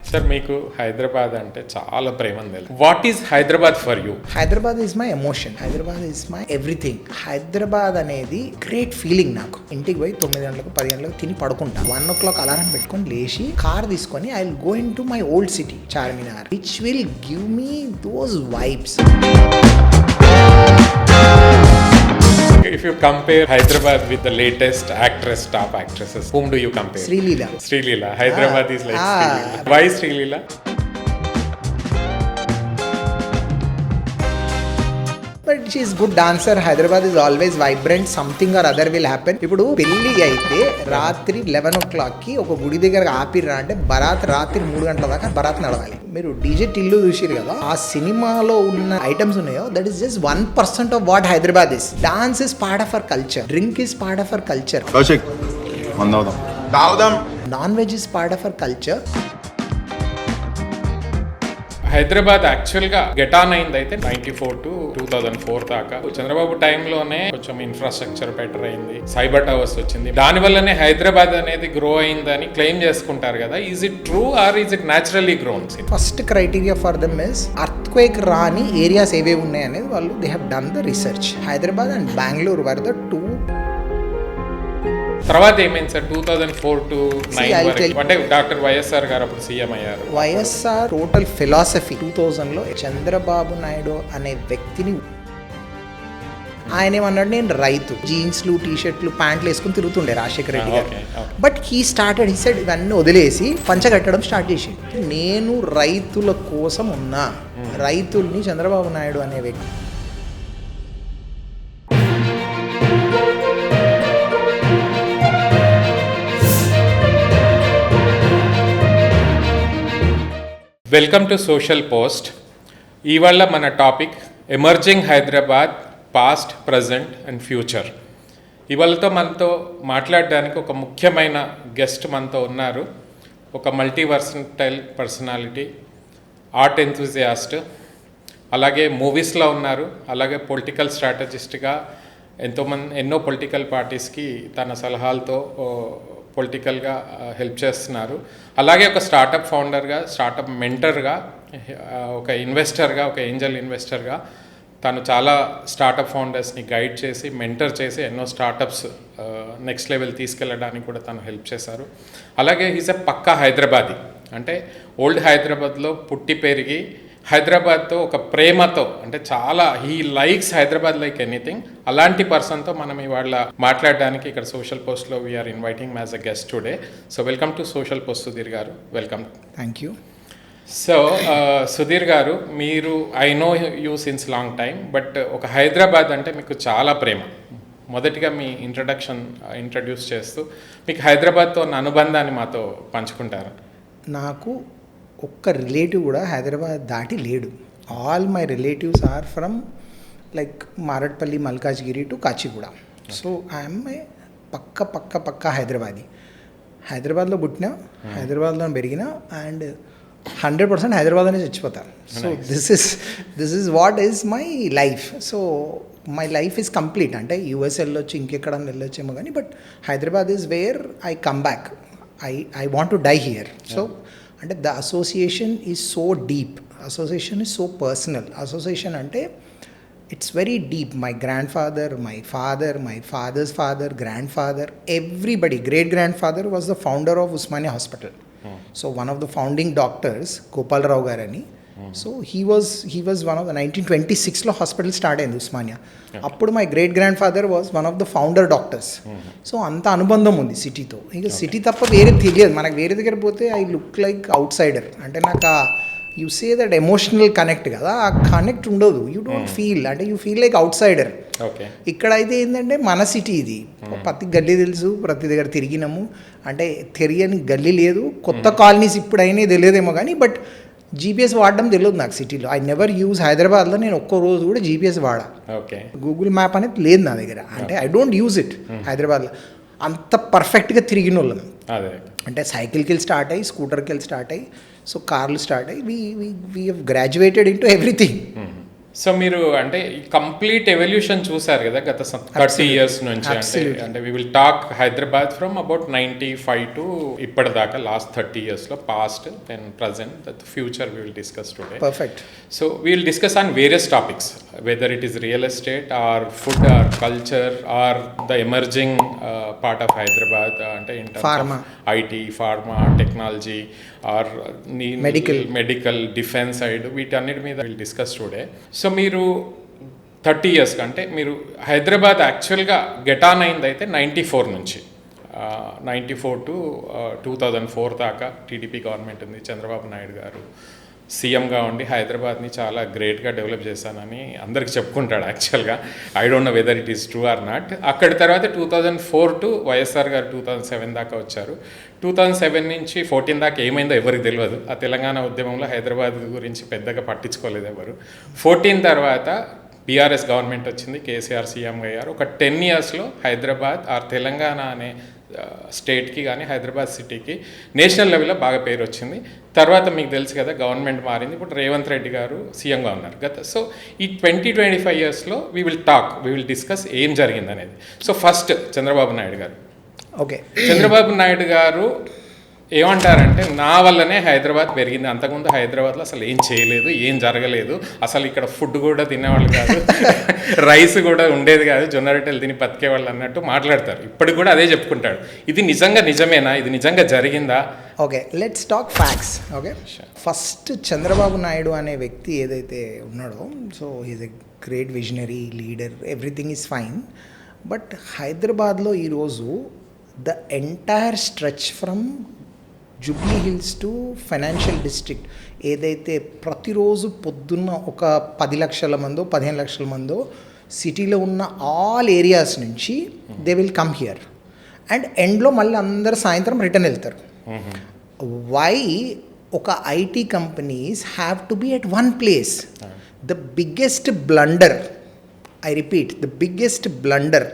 Sir మీకు హైదరాబాద్ అంటే చాలా ప్రేమ ఉంది. What is Hyderabad for you? Hyderabad is my emotion. Hyderabad is my everything. Hyderabad అనేది గ్రేట్ ఫీలింగ్. నాకు ఇంటికి పోయి 9 గంటలకు 10 గంటలకు తిని పడుకుంటా. 1 o'clock అలారం పెట్టుకొని లేచి కార్ తీసుకొని I will go into my old city Charminar, which will give me those vibes. If you compare Hyderabad with the latest actress, top actresses, whom do you compare? Sri Leela. Hyderabad is like Sri Leela. Why Sri Leela? But she is good dancer. Hyderabad is always vibrant. Something or other will happen. ఇప్పుడు పెళ్లి అయితే రాత్రి 11 o'clock కి ఒక గుడి దగ్గర ఆపిర్రా అంటే బరాత్ రాత్రి 3 గంటల దాకా బరాత్ నడవాలి. మీరు డీజే టిల్లు చూసిరు కదా, ఆ సినిమాలో ఉన్న ఐటమ్స్ ఉన్నాయో that is just 1% of what Hyderabad is. Dance is part of our culture. Drink is part of our culture. Non veg is part of our culture. Hyderabad యాక్చువల్గా గెట్ ఆన్ అయింది అయితే 94 to 2004 దాకా. చంద్రబాబు టైంలోనే కొంచెం ఇన్ఫ్రాస్ట్రక్చర్ బెటర్ అయింది, cyber towers వచ్చింది, దాని వల్లనే హైదరాబాద్ అనేది గ్రో అయిందని క్లెయిమ్ చేసుకుంటారు కదా. Is it true or is it naturally grown? First criteria for them is earthquake రాని ఏరియాస్ ఏవేవి ఉన్నాయి అనేది వాళ్ళు they have done the research. Hyderabad and Bengaluru were the two. తర్వాత ఏమైంది సార్ 2004 to 9 వరకు? అంటే డాక్టర్ వైఎస్ఆర్ గారు అప్పుడు సీఎం అయ్యారు. వైఎస్ఆర్ టోటల్ ఫిలాసఫీ 2000లో చంద్రబాబు నాయుడు అనే వ్యక్తిని ఆయన ఏమన్నాడు, నేను రైతు, జీన్స్లు టీషర్ట్లు ప్యాంట్లు వేసుకుని తిరుగుతుండే Rajasekhara Reddy garu. But he started, he said ఇవన్నీ వదిలేసి పంచగట్టడం స్టార్ట్ చేసి, నేను రైతుల కోసం ఉన్నా, రైతుల్ని చంద్రబాబు నాయుడు అనే వ్యక్తి. Welcome to social post. ఇవాళ మన topic emerging Hyderabad, past, present and future. ఇవాళతో మనతో మాట్లాడడానికి ఒక ముఖ్యమైన గెస్ట్ మనతో ఉన్నారు. ఒక మల్టీవర్సటైల్ పర్సనాలిటీ, ఆర్ట్ ఎంతూజియాస్ట్, అలాగే మూవీస్లో ఉన్నారు, అలాగే పొలిటికల్ స్ట్రాటజిస్ట్గా ఎన్నో పొలిటికల్ పార్టీస్కి తన సలహాలతో పొలిటికల్గా హెల్ప్ చేస్తున్నారు. అలాగే ఒక స్టార్టప్ ఫౌండర్గా, స్టార్టప్ మెంటర్గా, ఒక ఇన్వెస్టర్గా, ఒక ఏంజల్ ఇన్వెస్టర్గా తను చాలా స్టార్టప్ ఫౌండర్స్ని గైడ్ చేసి, మెంటర్ చేసి ఎన్నో స్టార్టప్స్ నెక్స్ట్ లెవెల్ తీసుకెళ్ళడానికి కూడా తను హెల్ప్ చేశారు. అలాగే ఈజ్ ఎ పక్కా హైదరాబాదీ, అంటే ఓల్డ్ హైదరాబాద్లో పుట్టి పెరిగి హైదరాబాద్తో ఒక ప్రేమతో, అంటే చాలా he likes Hyderabad like anything. అలాంటి పర్సన్తో మనం ఇవాళ మాట్లాడడానికి ఇక్కడ సోషల్ పోస్ట్లో we are inviting as a guest today. So welcome to social post Sudheer garu. Welcome. Thank you. So Sudheer garu, మీరు I know you since long time, but ఒక హైదరాబాద్ అంటే మీకు చాలా ప్రేమ. మొదటిగా మీ ఇంట్రడ్యూస్ చేస్తూ మీకు హైదరాబాద్తో ఉన్న అనుబంధాన్ని మాతో పంచుకుంటారా? నాకు ఒక్క రిలేటివ్ కూడా హైదరాబాద్ దాటి లేడు. All my relatives are from like Marredpally, Malkajgiri to Kachiguda. So I'm my పక్క హైదరాబాదీ. హైదరాబాద్లో పుట్టినా, హైదరాబాద్లో పెరిగినా అండ్ 100% హైదరాబాద్లోనే చచ్చిపోతాను. So this is what is my life. So my life is complete. అంటే యూఎస్ వెళ్ళొచ్చు, ఇంకెక్కడన్నా వెళ్ళొచ్చేమో కానీ, but Hyderabad is where I come back. I want to die here. So అంటే the association is so deep, association is so personal. Association అంటే it's very deep. My grand father, my father, my father's father, grand father, everybody, great grand father was the founder of Osmania hospital. So one of the founding doctors Gopalarao garu అని. So he was one of the 1926లో hospital start అయింది ఉస్మానియా. అప్పుడు my great grand father was one of the founder doctors. So అంత అనుబంధం ఉంది సిటీతో. ఇంకా city తప్ప వేరే తెలియదు మనకు. వేరే దగ్గర పోతే I look like out cider. అంటే నాకు ఆ you say that emotional connect కదా, ఆ కనెక్ట్ ఉండదు. యూ డోంట్ ఫీల్, అంటే you feel like out cider. ఇక్కడైతే ఏంటంటే మన సిటీ ఇది, ప్రతి గల్లీ తెలుసు, ప్రతి దగ్గర తిరిగినాము. అంటే తెలియని గల్లీ లేదు. కొత్త కాలనీస్ ఇప్పుడైనా తెలియదేమో కానీ, బట్ జీపీఎస్ వాడడం తెలియదు నాకు సిటీలో. ఐ నెవర్ యూజ్ హైదరాబాద్లో నేను ఒక్క రోజు కూడా జీపీఎస్ వాడా. గూగుల్ మ్యాప్ అనేది లేదు నా దగ్గర. అంటే ఐ డోంట్ యూజ్ ఇట్. హైదరాబాద్లో అంత పర్ఫెక్ట్గా తిరిగిన వాళ్ళం. అంటే సైకిల్కి వెళ్ళి స్టార్ట్ అయ్యి, స్కూటర్కి వెళ్ళి స్టార్ట్ అయ్యి, సో కార్లు స్టార్ట్ అయ్యి we have graduated in to everything. So మీరు అంటే కంప్లీట్ ఎవల్యూషన్ చూసారు కదా గత 30 ఇయర్స్ నుంచి. అంటే we will talk Hyderabad from about 95 to ఇప్పటిదాకా లాస్ట్ 30 ఇయర్స్లో, past then present that future we will discuss today. Perfect. So we will discuss on various topics, whether it is real estate or food or culture or the emerging part of Hyderabad, అంటే in terms of IT, pharma, technology or medical, defence side, వీటన్నిటి మీద will discuss today. So మీరు 30 years అంటే మీరు హైదరాబాద్ యాక్చువల్గా get on అయింది అయితే 94 నుంచి, 94 టు 2004 దాకా టీడీపీ గవర్నమెంట్ ఉంది. చంద్రబాబు నాయుడు గారు సీఎంగా ఉండి హైదరాబాద్ని చాలా గ్రేట్గా డెవలప్ చేశానని అందరికి చెప్పుకుంటాడు యాక్చువల్గా. I don't know weather it is true or not. అక్కడి తర్వాత 2004 టు వైఎస్ఆర్ గారు 2007 దాకా వచ్చారు. 2007 నుంచి 14 దాకా ఏమైందో ఎవరికి తెలియదు. ఆ తెలంగాణ ఉద్యమంలో హైదరాబాద్ గురించి పెద్దగా పట్టించుకోలేదు ఎవరు. 14 తర్వాత బీఆర్ఎస్ గవర్నమెంట్ వచ్చింది, కేసీఆర్ సీఎం అయ్యారు. ఒక 10 ఇయర్స్లో హైదరాబాద్ ఆర్ తెలంగాణ అనే స్టేట్కి కానీ హైదరాబాద్ సిటీకి నేషనల్ లెవెల్లో బాగా పేరు వచ్చింది. తర్వాత మీకు తెలుసు కదా గవర్నమెంట్ మారింది, ఇప్పుడు రేవంత్ రెడ్డి గారు సీఎంగా ఉన్నారు సో ఈ 20-25 ఇయర్స్లో వీ విల్ డిస్కస్ ఏం జరిగింది అనేది. సో ఫస్ట్ చంద్రబాబు నాయుడు గారు. ఓకే, చంద్రబాబు నాయుడు గారు ఏమంటారంటే నా వల్లనే హైదరాబాద్ పెరిగింది, అంతకుముందు హైదరాబాద్లో అసలు ఏం చేయలేదు, ఏం జరగలేదు, అసలు ఇక్కడ ఫుడ్ కూడా తినేవాళ్ళు కాదు, రైస్ కూడా ఉండేది కాదు, జొన్న రొట్టెలు తిని బతికేవాళ్ళు అన్నట్టు మాట్లాడతారు. ఇప్పటికి కూడా అదే చెప్పుకుంటాడు. ఇది నిజమేనా, ఇది నిజంగా జరిగిందా? Okay, let's talk facts. Okay, first Chandrababu Naidu అనే వ్యక్తి ఏదైతే ఉన్నాడో, so he's a great visionary leader, everything is fine. But హైదరాబాద్లో ఈరోజు the entire stretch from Jubilee Hills to financial district ఏదైతే ప్రతిరోజు పొద్దున్న ఒక 10 లక్షల మందో 15 లక్షల మందో సిటీలో ఉన్న ఆల్ ఏరియాస్ నుంచి they will come here and ఎండ్లో మళ్ళీ అందరు సాయంత్రం రిటర్న్ వెళ్తారు. వై ఒక IT companies have to be at one place? The biggest blunder, I repeat, the biggest blunder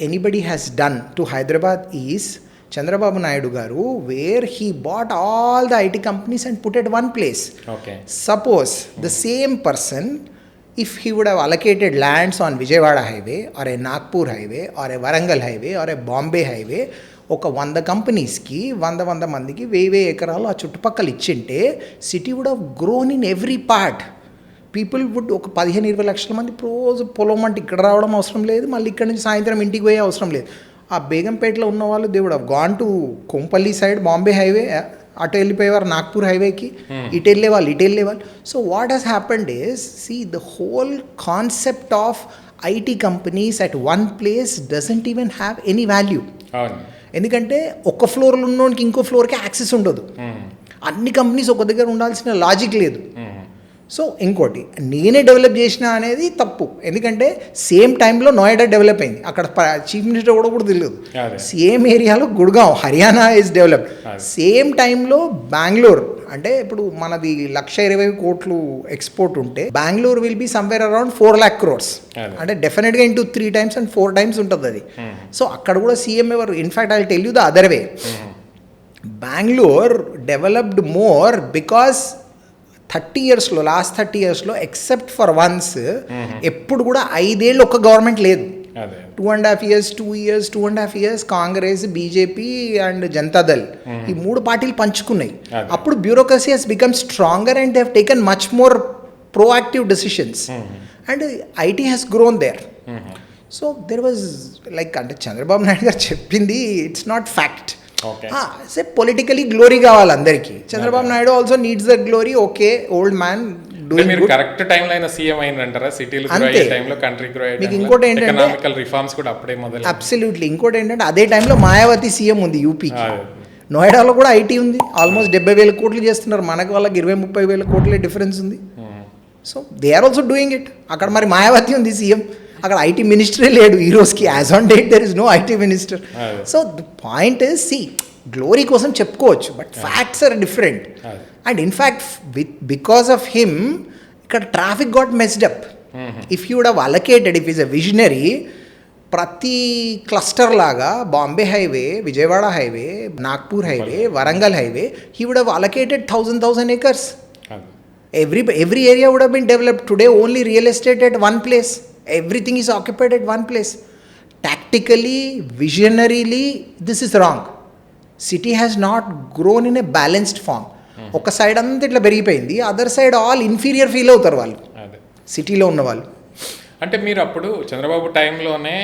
anybody has done to Hyderabad is Chandrababu Naidu garu, where he bought all the IT companies and put at one place. Okay. Suppose the same person, if he would have allocated lands on Vijayawada highway or a Nagpur highway or a Warangal highway or a Bombay highway, ఒక 100 కంపెనీస్కి 100 మందికి 1000 ఎకరాలు ఆ చుట్టుపక్కల ఇచ్చింటే city would have grown in every part. People would ఒక 15-20 లక్షల మంది రోజు పొలం అంటే ఇక్కడ రావడం అవసరం లేదు, మళ్ళీ ఇక్కడ నుంచి సాయంత్రం ఇంటికి పోయే అవసరం లేదు. ఆ బేగంపేటలో ఉన్న వాళ్ళు they would have gone to Kompally side Bombay highway, అటు వెళ్ళిపోయేవారు నాగ్పూర్ హైవేకి, ఇటు వెళ్ళేవాళ్ళు. So what has happened is, see the whole concept of IT companies at one place doesn't even have any value. ఎందుకంటే ఒక ఫ్లోర్లో ఉన్నోనికి ఇంకో ఫ్లోర్కి యాక్సెస్ ఉండదు. అన్ని కంపెనీస్ ఒక దగ్గర ఉండాల్సిన లాజిక్ లేదు. సో ఇంకోటి నేనే డెవలప్ చేసిన అనేది తప్పు. ఎందుకంటే సేమ్ టైంలో నోయిడా డెవలప్ అయింది, అక్కడ చీఫ్ మినిస్టర్ కూడా తెలియదు. సేమ్ ఏరియాలో Gurgaon Haryana is developed. Same టైంలో బెంగళూరు, అంటే ఇప్పుడు మనది 120 కోట్లు ఎక్స్పోర్ట్ ఉంటే Bengaluru will be somewhere around 4 lakh crores, అంటే డెఫినెట్గా ఇంటూ 3 times and 4 times ఉంటుంది అది. సో అక్కడ కూడా సీఎం ఎవరు? In fact I tell you the other way, Bengaluru developed more because 30 yearsలో, లాస్ట్ 30 yearsలో ఎక్సెప్ట్ ఫర్ వన్స్ ఎప్పుడు కూడా 5 ఏళ్ళు ఒక్క గవర్నమెంట్ లేదు. 2.5 years, 2 years, 2.5 years Congress, BJP and Janata Dal ఈ 3 పార్టీలు పంచుకున్నాయి. అప్పుడు bureaucracy has become stronger and they have taken much more proactive decisions and IT has grown there. So there was like అంటే చంద్రబాబు నాయుడు గారు చెప్పింది it's not fact. Say politically glory కావాలి అందరికీ. Chandrababu Naidu also needs the glory. Okay, old man doing good. Correct time లో అయినా CM అయ్యిందంటారా? సిటీలు grow అయ్యే టైంలో, కంట్రీ గ్రో అయ్యే టైంలో, ఇంకోటి ఏంటంటే ఎకనామికల్ రిఫార్మ్స్ కూడా అప్పుడే మొదలు. అబ్సల్యూట్లీ. ఇంకోటి ఏంటంటే అదే టైంలో మాయావతి సీఎం ఉంది యూపీకి. నోయిడాలో కూడా ఐటీ ఉంది. ఆల్మోస్ట్ 70,000 కోట్లు చేస్తున్నారు. మనకు వాళ్ళకి 20-30 వేల కోట్లే డిఫరెన్స్ ఉంది. So they are also doing it. అక్కడ మరి మాయావతి ఉంది సీఎం, అక్కడ ఐటీ మినిస్టరే లేడు ఈ రోజుకి. As on date there is no IT minister. So the point is, see glory కోసం చెప్పుకోవచ్చు, but facts are different. And in fact because of him ఇక్కడ traffic got messed up. If you would have allocated, if is a visionary, ప్రతి cluster లాగా Bombay highway, Vijayawada highway, Nagpur highway, Warangal highway, he would have allocated 1,000 acres. Every area would have been developed. Today only real estate at one place. Everything is occupied at one place. Tactically, visionarily, this is wrong. City has not grown in a balanced form. ఒక side అంతా ఇట్లా పెరిగిపోయింది, other side all inferior feel అవుతారు వాళ్ళు సిటీలో ఉన్న వాళ్ళు. అంటే మీరు అప్పుడు చంద్రబాబు టైంలోనే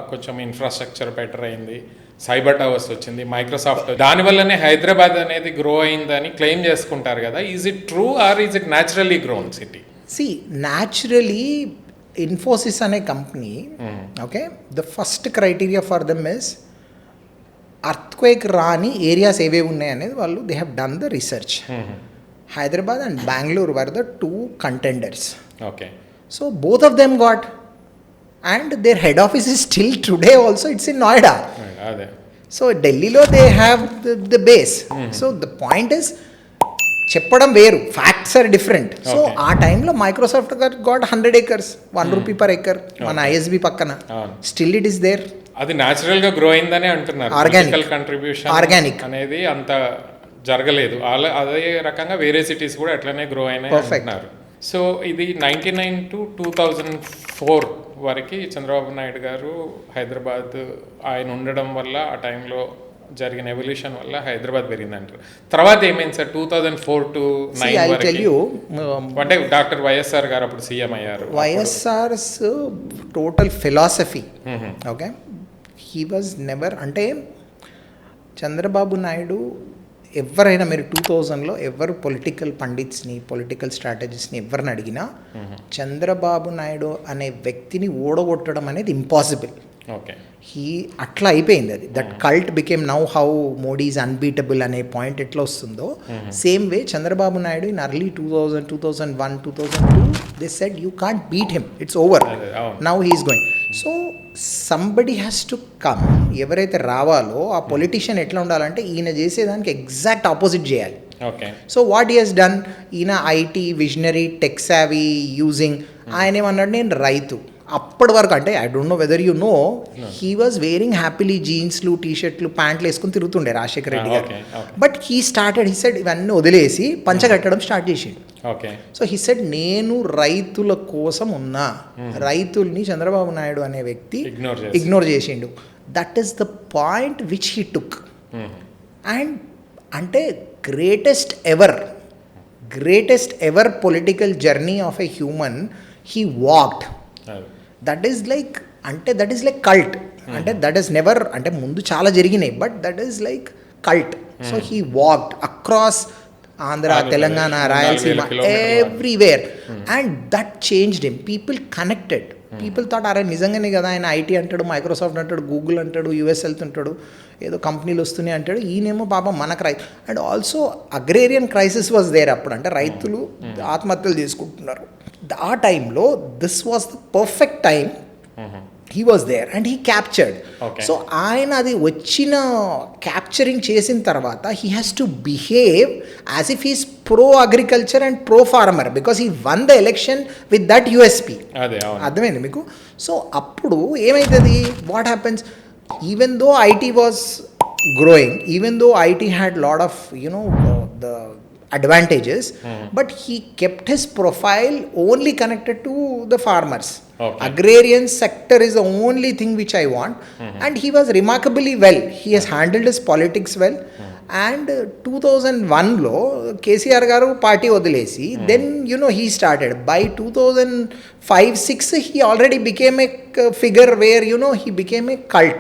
కొంచెం ఇన్ఫ్రాస్ట్రక్చర్ బెటర్ అయింది, సైబర్ టవర్స్ వచ్చింది, మైక్రోసాఫ్ట్, దానివల్లనే హైదరాబాద్ అనేది గ్రో అయిందని క్లెయిమ్ చేసుకుంటారు కదా. Is it true or is it naturally grown city? See naturally Infosys అనే company, okay, the first criteria for them is earthquake రాని ఏరియాస్ ఏవేవి ఉన్నాయి అనేది వాళ్ళు they have done the research. Hyderabad and Bengaluru were the 2 contenders. Okay. So both of them got, and their head office is still today also, it's in Noida. So Delhi lo they have the base. So the point is, చెప్పడం వేరు, facts are different. So ఆ టైంలో Microsoft got 100 acres, 1 rupee per acre మన ISB పక్కన. Still it is there. అది natural గా grow అయిందని అంటున్నారు. ఆర్గానిక్ కంట్రిబ్యూషన్ ఆర్గానిక్ అనేది అంత జరగలేదు. అదే రకంగా వేరే సిటీస్ కూడా అట్లనే గ్రో అయినాయి అంటున్నారు. సో ఇది 1999 to 2004 వరకు చంద్రబాబు నాయుడు గారు హైదరాబాద్ ఆయన ఉండడం వల్ల ఆ టైంలో జరిగిన ఎవల్యూషన్ వల్ల హైదరాబాద్ పెరిగిందంటారు. తర్వాత ఏమైంది సార్ 2004 to 2009 వరకు? అంటే డాక్టర్ వైఎస్ఆర్ గారు అప్పుడు సీఎం అయ్యారు. YSR's total philosophy, okay, he was never, అంటే చంద్రబాబు నాయుడు ఎవరైనా మీరు 2000లో ఎవరు పొలిటికల్ పండిట్స్ని, పొలిటికల్ స్ట్రాటజిస్ట్ని ఎవరిని అడిగినా చంద్రబాబు నాయుడు అనే వ్యక్తిని ఓడగొట్టడం అనేది ఇంపాసిబుల్. ఓకే, అట్లా అయిపోయింది అది. That cult became now how Modi is unbeatable అనే పాయింట్ ఎట్లా వస్తుందో, same way Chandrababu Naidu in early 2000, 2001, 2002 they said you can't beat him, it's over, now he is going. So somebody has to come. ఎవరైతే రావాలో ఆ politician ఎట్లా ఉండాలంటే ఈయన చేసేదానికి ఎగ్జాక్ట్ ఆపోజిట్ చేయాలి. Okay. So what he has done, ఈయన IT visionary, tech savvy using, ఆయన ఏమన్నాడు నేను రైతు. అప్పటి వరకు అంటే I don't know whether you know, he was wearing happily జీన్స్లు, టీషర్ట్లు, ప్యాంట్లు వేసుకుని తిరుగుతుండే Rajasekhar Reddy garu. But he started, he said ఇవన్నీ వదిలేసి పంచగట్టడం స్టార్ట్ చేసిండు. సో హీ సెడ్ నేను రైతుల కోసం ఉన్నా, రైతుల్ని చంద్రబాబు నాయుడు అనే వ్యక్తి ఇగ్నోర్ చేసిండు. That is the point which he took. And అంటే greatest ever political journey of a human he walked. That is like, అంటే దట్ ఈస్ లైక్ కల్ట్, అంటే దట్ ఈస్ నెవర్, అంటే ముందు చాలా జరిగినాయి but that is like cult. So he walked across Andhra, Telangana, Rayalaseema, everywhere, and that changed him. People connected, people thought అరే నిజంగానే కదా ఆయన ఐటీ అంటాడు, మైక్రోసాఫ్ట్ అంటాడు, గూగుల్ అంటాడు, యూఎస్ వెళ్తుంటాడు, ఏదో కంపెనీలు వస్తున్నాయి అంటాడు, ఈయనేమో పాపం మనకు రైతు. And also agrarian crisis was there అప్పుడు, అంటే రైతులు ఆత్మహత్యలు చేసుకుంటున్నారు. ఆ టైంలో this was the perfect time. He was there and he captured. So ఆయన అది వచ్చిన క్యాప్చరింగ్ చేసిన తర్వాత he has to behave as if he's pro agriculture and pro farmer because he won the election with that USP. అర్థమైంది మీకు? So అప్పుడు ఏమవుతుంది, what happens, even though IT was growing, even though IT had lot of the advantages, but he kept his profile only connected to the farmers. Agrarian sector is the only thing which I want. And he was remarkably well, he has handled his politics well. And 2001 KCR garu party వదిలేసి then he started. By 2005-6 he already became a figure where he became a cult.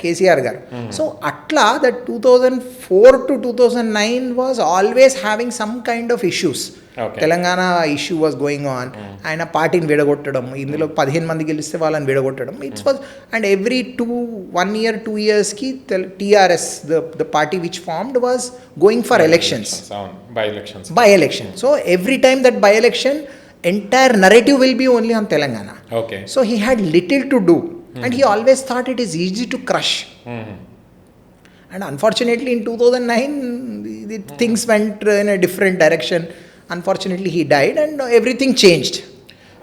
KCR garu. So అట్లా that 2004 to 2009 was always having some kind of issues. Telangana issue was going on. ఆయన పార్టీని విడగొట్టడం, ఇందులో 15 మంది గెలిస్తే వాళ్ళని విడగొట్టడం, it's was. And every 1 year 2 yearsకి TRS the party which formed was going for elections, by election. So every time that by election entire narrative will be only on Telangana. So he had little to do. And he always thought it is easy to crush. And unfortunately in 2009 things went in a different direction. Unfortunately he died and everything changed.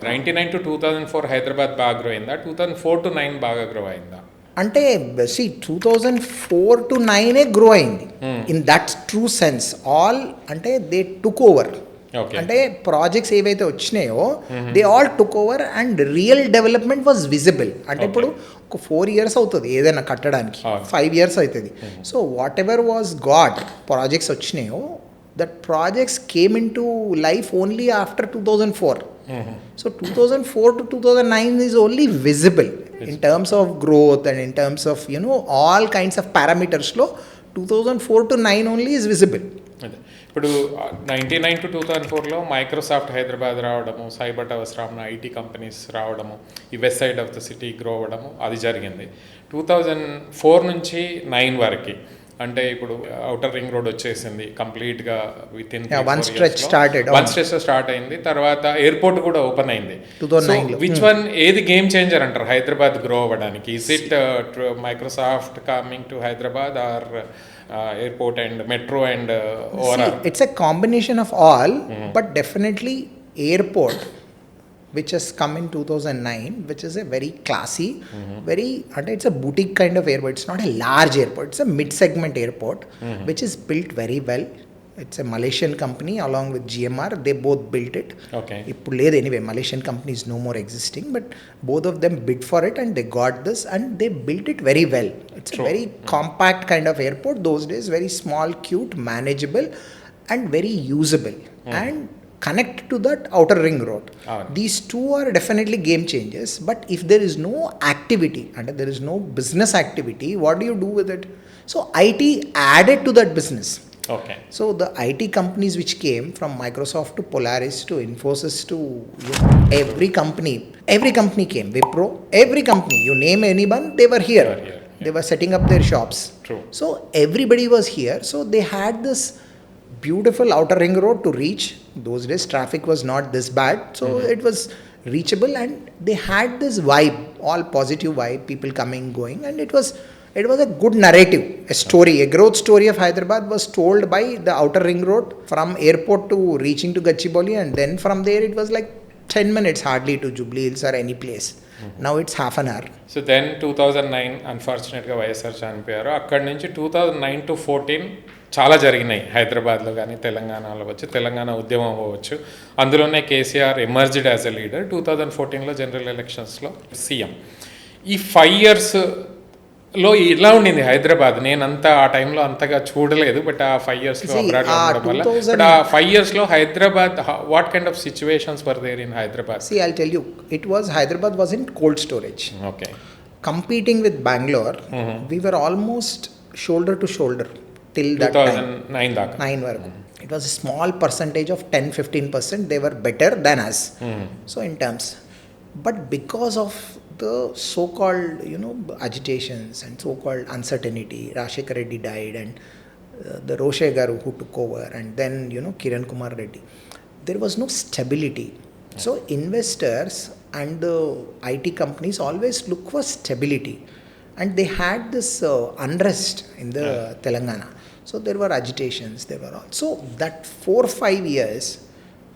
99 to 2004 Hyderabad baga grow ayinda, 2004 to 9 baga grow ayinda. అంటే see 2004 to 9 grow అయింది in that true sense. All అంటే they took over. Okay. అంటే projects ఏవైతే వచ్చినాయో they all took over and real development was visible. అంటే ఇప్పుడు ఒక 4 years అవుతుంది ఏదైనా కట్టడానికి, 5 years అవుతుంది. So what ever was got projects వచ్చినాయో that projects came into life only after 2004. So 2004 to 2009 is only visible in terms of growth and in terms of all kinds of parameters లో 2004 to 9 only is visible. ఇప్పుడు 99 to 2004లో Microsoft Hyderabad రావడము, cyber towers రావడం, IT companies రావడము, ఈ west side of the city grow అవ్వడము అది జరిగింది. 2004 నుంచి 9 వరకు అంటే ఇప్పుడు ఔటర్ రింగ్ రోడ్ వచ్చేసింది కంప్లీట్గా within one stretch start అయింది. తర్వాత ఎయిర్పోర్ట్ కూడా ఓపెన్ అయింది 2009లో. విచ్ వన్ ఏది గేమ్ చేంజర్ అంటారు హైదరాబాద్ గ్రో అవ్వడానికి? Is it Microsoft coming to Hyderabad or airport and metro and overall? See, it's a combination of all, but definitely airport, which has come in 2009, which is a very classy, and it's a boutique kind of airport. It's not a large airport, it's a mid-segment airport, which is built very well. It's a Malaysian company along with GMR. They both built it. Okay. ఇప్పుడు లేదు anyway, Malaysian company is no more existing, but both of them bid for it and they got this and they built it very well. It's a very compact kind of airport those days, very small, cute, manageable and very usable and connect to that outer ring road. These two are definitely game changers, but if there is no activity and there is no business activity, what do you do with it? So IT added to that business. Okay. So the IT companies which came from Microsoft to Polaris to Infosys to every company came. Wipro, every company, you name anyone, they were here. They were setting up their shops. True. So everybody was here. So they had this beautiful outer ring road to reach. Those days traffic was not this bad. So it was reachable and they had this vibe, all positive vibe, people coming, going, and it was a good narrative, a story, a growth story of Hyderabad was told by the outer ring road from airport to reaching to Gachibowli, and then from there it was like 10 minutes hardly to Jubilee Hills or any place. Now it's half an hour. So then 2009 అన్ఫార్చునేట్గా YSR చనిపోయారు. అక్కడి నుంచి 2009 to 14 చాలా జరిగినాయి హైదరాబాద్లో కానీ తెలంగాణలో వచ్చి, తెలంగాణ ఉద్యమం అవ్వచ్చు. అందులోనే KCR emerged as a leader. 2014లో జనరల్ ఎలక్షన్స్లో సీఎం. ఈ 5 years లో ఇలా ఉండింది హైదరాబాద్. నేనంతా ఆ టైంలో అంతగా చూడలేదు, బట్ ఆ 5 yearsలో అబ్రాడ్లో ఉండడం వల్ల, బట్ ఆ 5 yearsలో Hyderabad what kind of situations were there in Hyderabad? See, I'll tell you, Hyderabad was in cold storage. Okay. Competing with Bangalore, we were almost shoulder to shoulder till that 2009 దాకా. 9 వరకు. It was a small percentage of 10-15%. They were better than us. So in terms, but because of the so-called agitations and so-called uncertainty, Rajasekhar Reddy died and the Roshe Garu who took over, and then Kiran Kumar Reddy, there was no stability. So investors and the IT companies always look for stability, and they had this unrest in the Telangana. So there were agitations, there were all. So that 4-5 years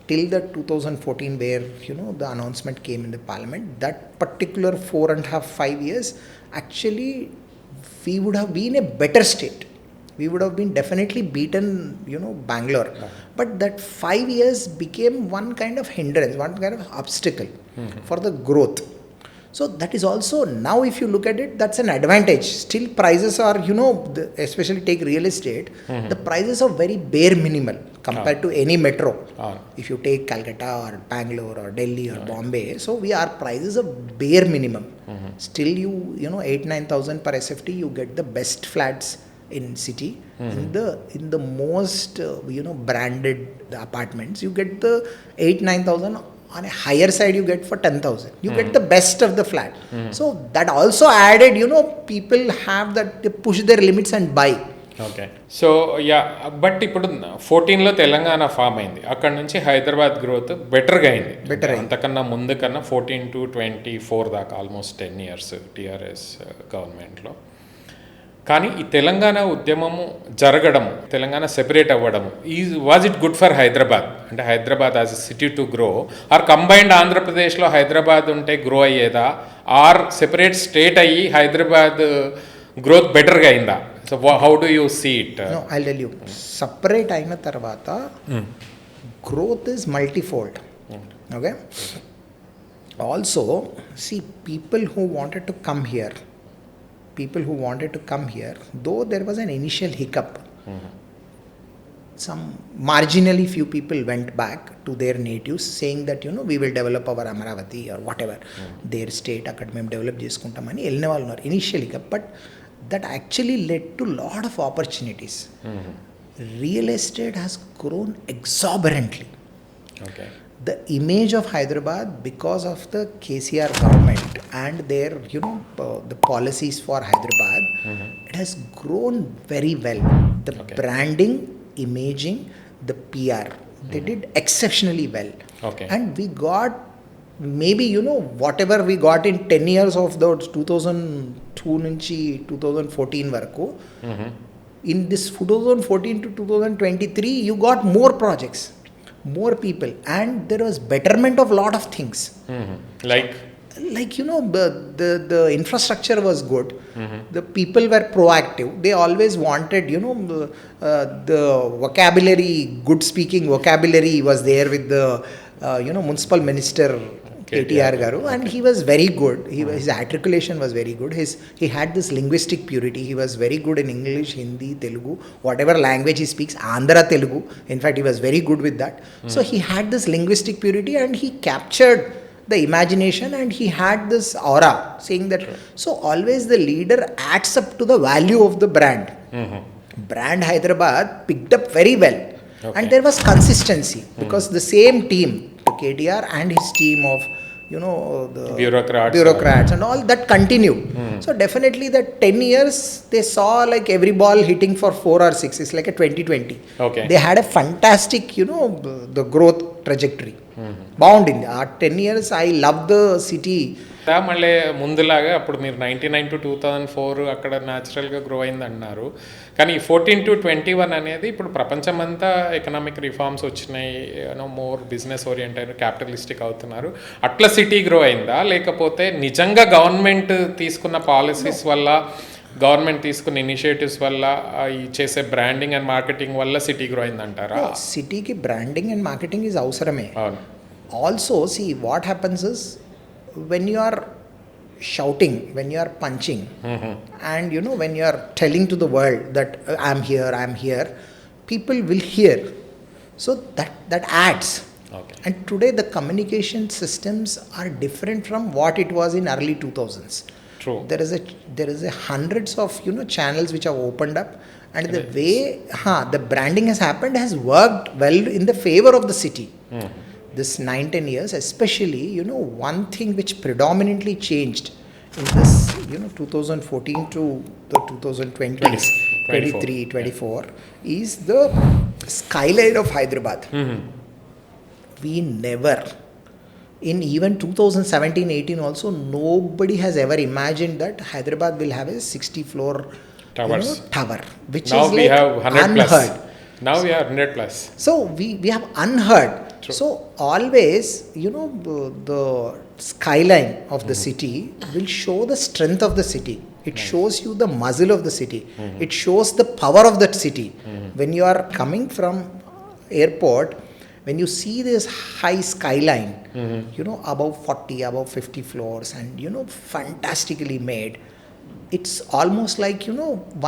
till the 2014 where the announcement came in the parliament, that particular 4.5-5 years, actually we would have been a better state. We would have been definitely beaten Bangalore. But that 5 years became one kind of hindrance, one kind of obstacle for the growth. So that is also, now if you look at it, that's an advantage. Still prices are, especially take real estate, the prices are very bare minimal compared to any metro. If you take Calcutta or Bangalore or Delhi or Bombay, so our prices are bare minimum. Still you 8,000-9,000 per SFT, you get the best flats in city. In the most branded apartments, you get the 8,000-9,000. On a higher side you get for 10,000. You get the best of the flat. So that also added, people have that, they push their limits and buy. Okay. So but ఇప్పుడు 14లో Telangana form అయింది. అక్కడ నుంచి Hyderabad growth బెటర్గా అయింది. అంతకన్నా ముందు కన్నా 14 to 24 దాకా ఆల్మోస్ట్ 10 years టీఆర్ఎస్ గవర్నమెంట్లో. కానీ ఈ తెలంగాణ ఉద్యమము జరగడము, తెలంగాణ సెపరేట్ అవ్వడము, was it good for Hyderabad? అంటే Hyderabad as a city to grow, or combined ఆంధ్రప్రదేశ్లో హైదరాబాద్ ఉంటే గ్రో అయ్యేదా, ఆర్ సెపరేట్ స్టేట్ అయ్యి హైదరాబాద్ గ్రోత్ బెటర్గా అయిందా? So how do you see it? I tell you, separate అయిన తర్వాత growth is multifold. Okay. Also, see, people who wanted to come here, though there was an initial hiccup, some marginally few people went back to their natives saying that, we will develop our Amaravati or whatever, their state, akkad mem develop cheskuntamani elina vallu unnaru initially, but that actually led to lot of opportunities. Real estate has grown exorbitantly. Okay. The image of Hyderabad, because of the KCR government and their, the policies for Hyderabad, it has grown very well. The branding, imaging, the PR, they did exceptionally well. Okay. And we got maybe, whatever we got in 10 years of those 2002 nunchi 2014 varaku, in this 2014 to 2023, you got more projects, more people, and there was betterment of lot of things. Like the infrastructure was good. The people were proactive. They always wanted, the vocabulary, good speaking vocabulary was there with the municipal minister KTR garu, and he was very good. His articulation was very good. He had this linguistic purity. He was very good in English, Hindi, Telugu, whatever language he speaks, Andhra Telugu. In fact, he was very good with that. So he had this linguistic purity, and he captured the imagination, and he had this aura saying that. So always the leader adds up to the value of the brand. Brand Hyderabad picked up very well. And there was consistency because the same team, the KTR and his team of the bureaucrats and all that continued. So definitely that 10 years they saw like every ball hitting for 4 or 6. It's like a 2020. Okay. They had a fantastic, the growth trajectory. Bound in 10 years. I love the city. మళ్ళీ ముందులాగా అప్పుడు మీరు 99 to 2004 అక్కడ న్యాచురల్గా grow అయింది అన్నారు. కానీ 14 to 21 అనేది ఇప్పుడు ప్రపంచమంతా ఎకనామిక్ రిఫార్మ్స్ వచ్చినాయి, మోర్ బిజినెస్ ఓరియంటెడ్ క్యాపిటలిస్టిక్ అవుతున్నారు. అట్లా సిటీ గ్రో అయిందా, లేకపోతే నిజంగా గవర్నమెంట్ తీసుకున్న పాలసీస్ వల్ల, గవర్నమెంట్ తీసుకున్న ఇనిషియేటివ్స్ వల్ల, ఈ చేసే బ్రాండింగ్ అండ్ మార్కెటింగ్ వల్ల సిటీ గ్రో అయిందంటారా? సిటీకి బ్రాండింగ్ అండ్ మార్కెటింగ్ ఈజ్ అవసరమే. Also see what happens is, when you are shouting, when you are punching, and when you are telling to the world that I am here, people will hear. So that adds. Okay. And today the communication systems are different from what it was in early 2000s. True. There is a hundreds of channels which have opened up, and the way the branding has happened has worked well in the favor of the city. This 9-10 years, especially, one thing which predominantly changed in this, 2014 to the 2020s, 23, 24, is the skyline of Hyderabad. We never, in even 2017-18 also, nobody has ever imagined that Hyderabad will have a 60-floor tower, which now is we like have 100 unheard. plus. Now we have 100 plus. So we have unheard. True. So always, the skyline of the city will show the strength of the city. It shows you the muzzle of the city. It shows the power of that city. When you are coming from airport, when you see this high skyline, above 40, above 50 floors, and fantastically made, it's almost like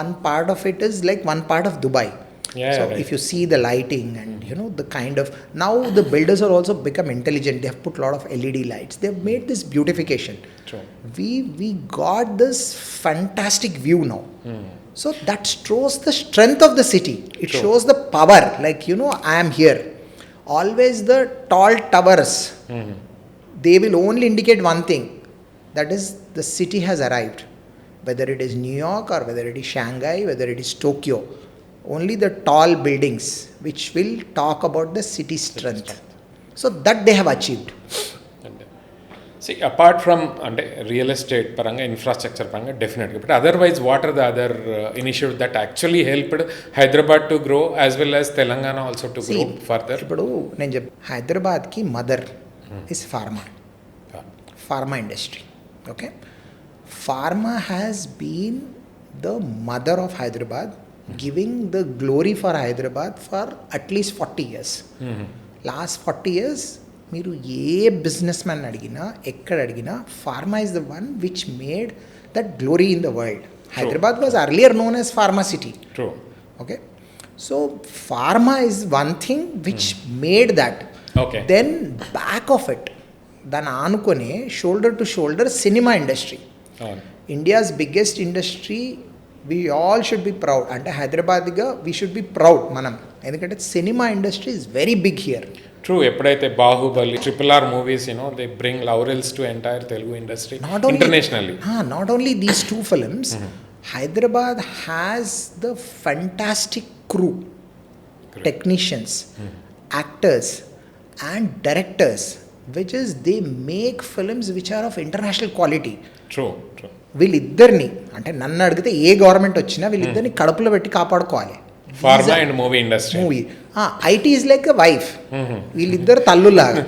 one part of it is like one part of Dubai. So right. if you see the lighting and the kind of, now the builders are also become intelligent. They have put a lot of LED lights. They have made this beautification. True. We got this fantastic view now. So that shows the strength of the city. It True. shows the power. Like I am here. Always the tall towers. They will only indicate one thing. That is, the city has arrived. Whether it is New York or whether it is Shanghai, whether it is Tokyo. Only the tall buildings which will talk about the city strength. So that they have achieved. See, apart from real estate paranga, infrastructure paranga, definitely. But otherwise, what are the other initiatives that actually helped Hyderabad to grow as well as Telangana also to grow further? ఇప్పుడు నేను Hyderabad ki mother is pharma. Pharma industry. Okay. Pharma has been the mother of Hyderabad, giving the glory for Hyderabad for at least 40 years. Last 40 years మీరు ఏ businessman అడిగినా ఎక్కడ అడిగినా pharma is the one which made that glory in the world. Hyderabad was earlier known as pharma city. Okay, so pharma is one thing which made that. Then back of it దాన్ని ఆనుకొని shoulder to shoulder cinema industry. India's biggest industry. We all should be proud. అంటే హైదరాబాద్గా we should be proud మనం, ఎందుకంటే cinema industry is very big here. True. ఎప్పుడైతే Baahubali, RRR movies, they bring laurels to entire Telugu industry internationally. Not only these two films, Hyderabad has the fantastic crew, technicians, actors and directors, which is they make films which are of international quality. True. వీళ్ళిద్దరిని, అంటే నన్ను అడిగితే ఏ government వచ్చినా వీళ్ళిద్దరిని కడుపులో పెట్టి కాపాడుకోవాలి. Pharma and movie industry. IT is like a wife. వీళ్ళిద్దరు తల్లులాగా.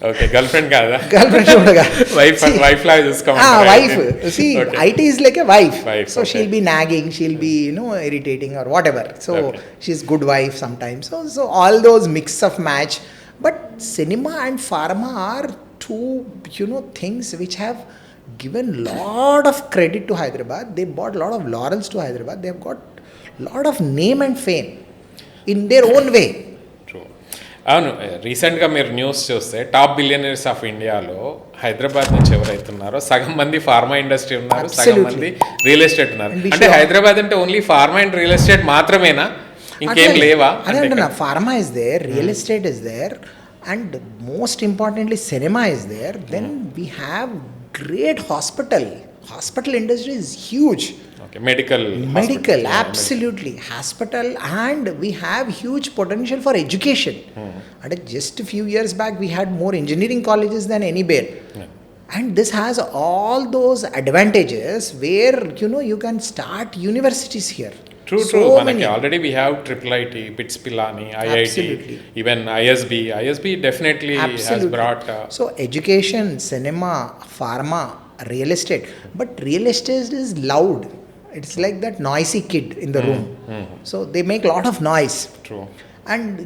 ఓకే, గర్ల్ ఫ్రెండ్ కాదా? గర్ల్ ఫ్రెండ్ కూడా వైఫ్ లాగా చూసుకోవాలి. Wife. See, IT is like a wife. So she'll be nagging, she'll be irritating or whatever. So she's good wife sometimes. So all those mix of match. But cinema and pharma are two things which have given lot of credit to Hyderabad. They brought lot of laurels to Hyderabad. They have got lot of name and fame in their own way. అవును, రీసెంట్గా మీరు news చూస్తే top billionaires of ఇండియాలో హైదరాబాద్ నుంచి ఎవరైతున్నారో సగం మంది pharma industry ఉన్నారు, సగం మంది రియల్ ఎస్టేట్ ఉన్నారు. అంటే హైదరాబాద్ అంటే only pharma and real estate మాత్రమేనా, ఇంకేం లేవా? అదే అంటున్నా, pharma is there, real estate is there, and most importantly cinema is there. Then we have great hospital industry is huge. Medical absolutely. Hospital, and we have huge potential for education. And just a few years back we had more engineering colleges than anywhere. And this has all those advantages where you can start universities here. True. Manaki already we have IIIT, BITS Pilani, IIT, absolutely. Even ISB definitely has brought so education, cinema, pharma, real estate. But real estate is loud. It's like that noisy kid in the room. So they make a lot of noise. True. And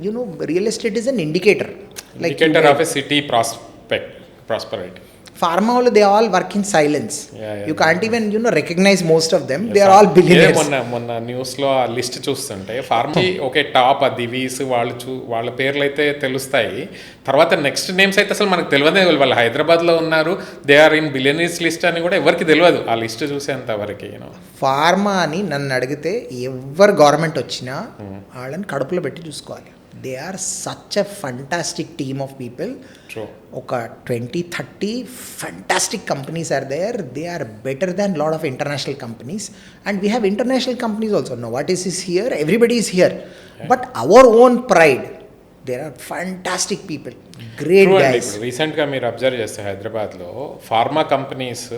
real estate is an indicator of a city prosperity. Pharma, they all work in silence. You can't even recognize most of them. They are all billionaires. మొన్న news లో ఆ list చూస్తుంటే pharma okay top Divi's వాళ్ళ పేర్లు అయితే తెలుస్తాయి, తర్వాత next names అయితే అసలు మనకు తెలియదే. వాళ్ళు హైదరాబాద్ లో ఉన్నారు, they are in billionaires list అని కూడా ఎవరికి తెలియదు ఆ లిస్ట్ చూసేంత వరకు. ఫార్మా అని నన్ను అడిగితే ఎవరు గవర్నమెంట్ వచ్చినా వాళ్ళని కడుపులో పెట్టి చూసుకోవాలి. They are such a fantastic team of people. True. ఒక 20-30 fantastic companies are there. They are better than lot of international companies, and we have international companies also. Novartis is here, everybody is here. But our own pride, there are fantastic people, great True. guys. రీసెంట్గా మీరు observe చేస్తే హైదరాబాద్లో pharma companies,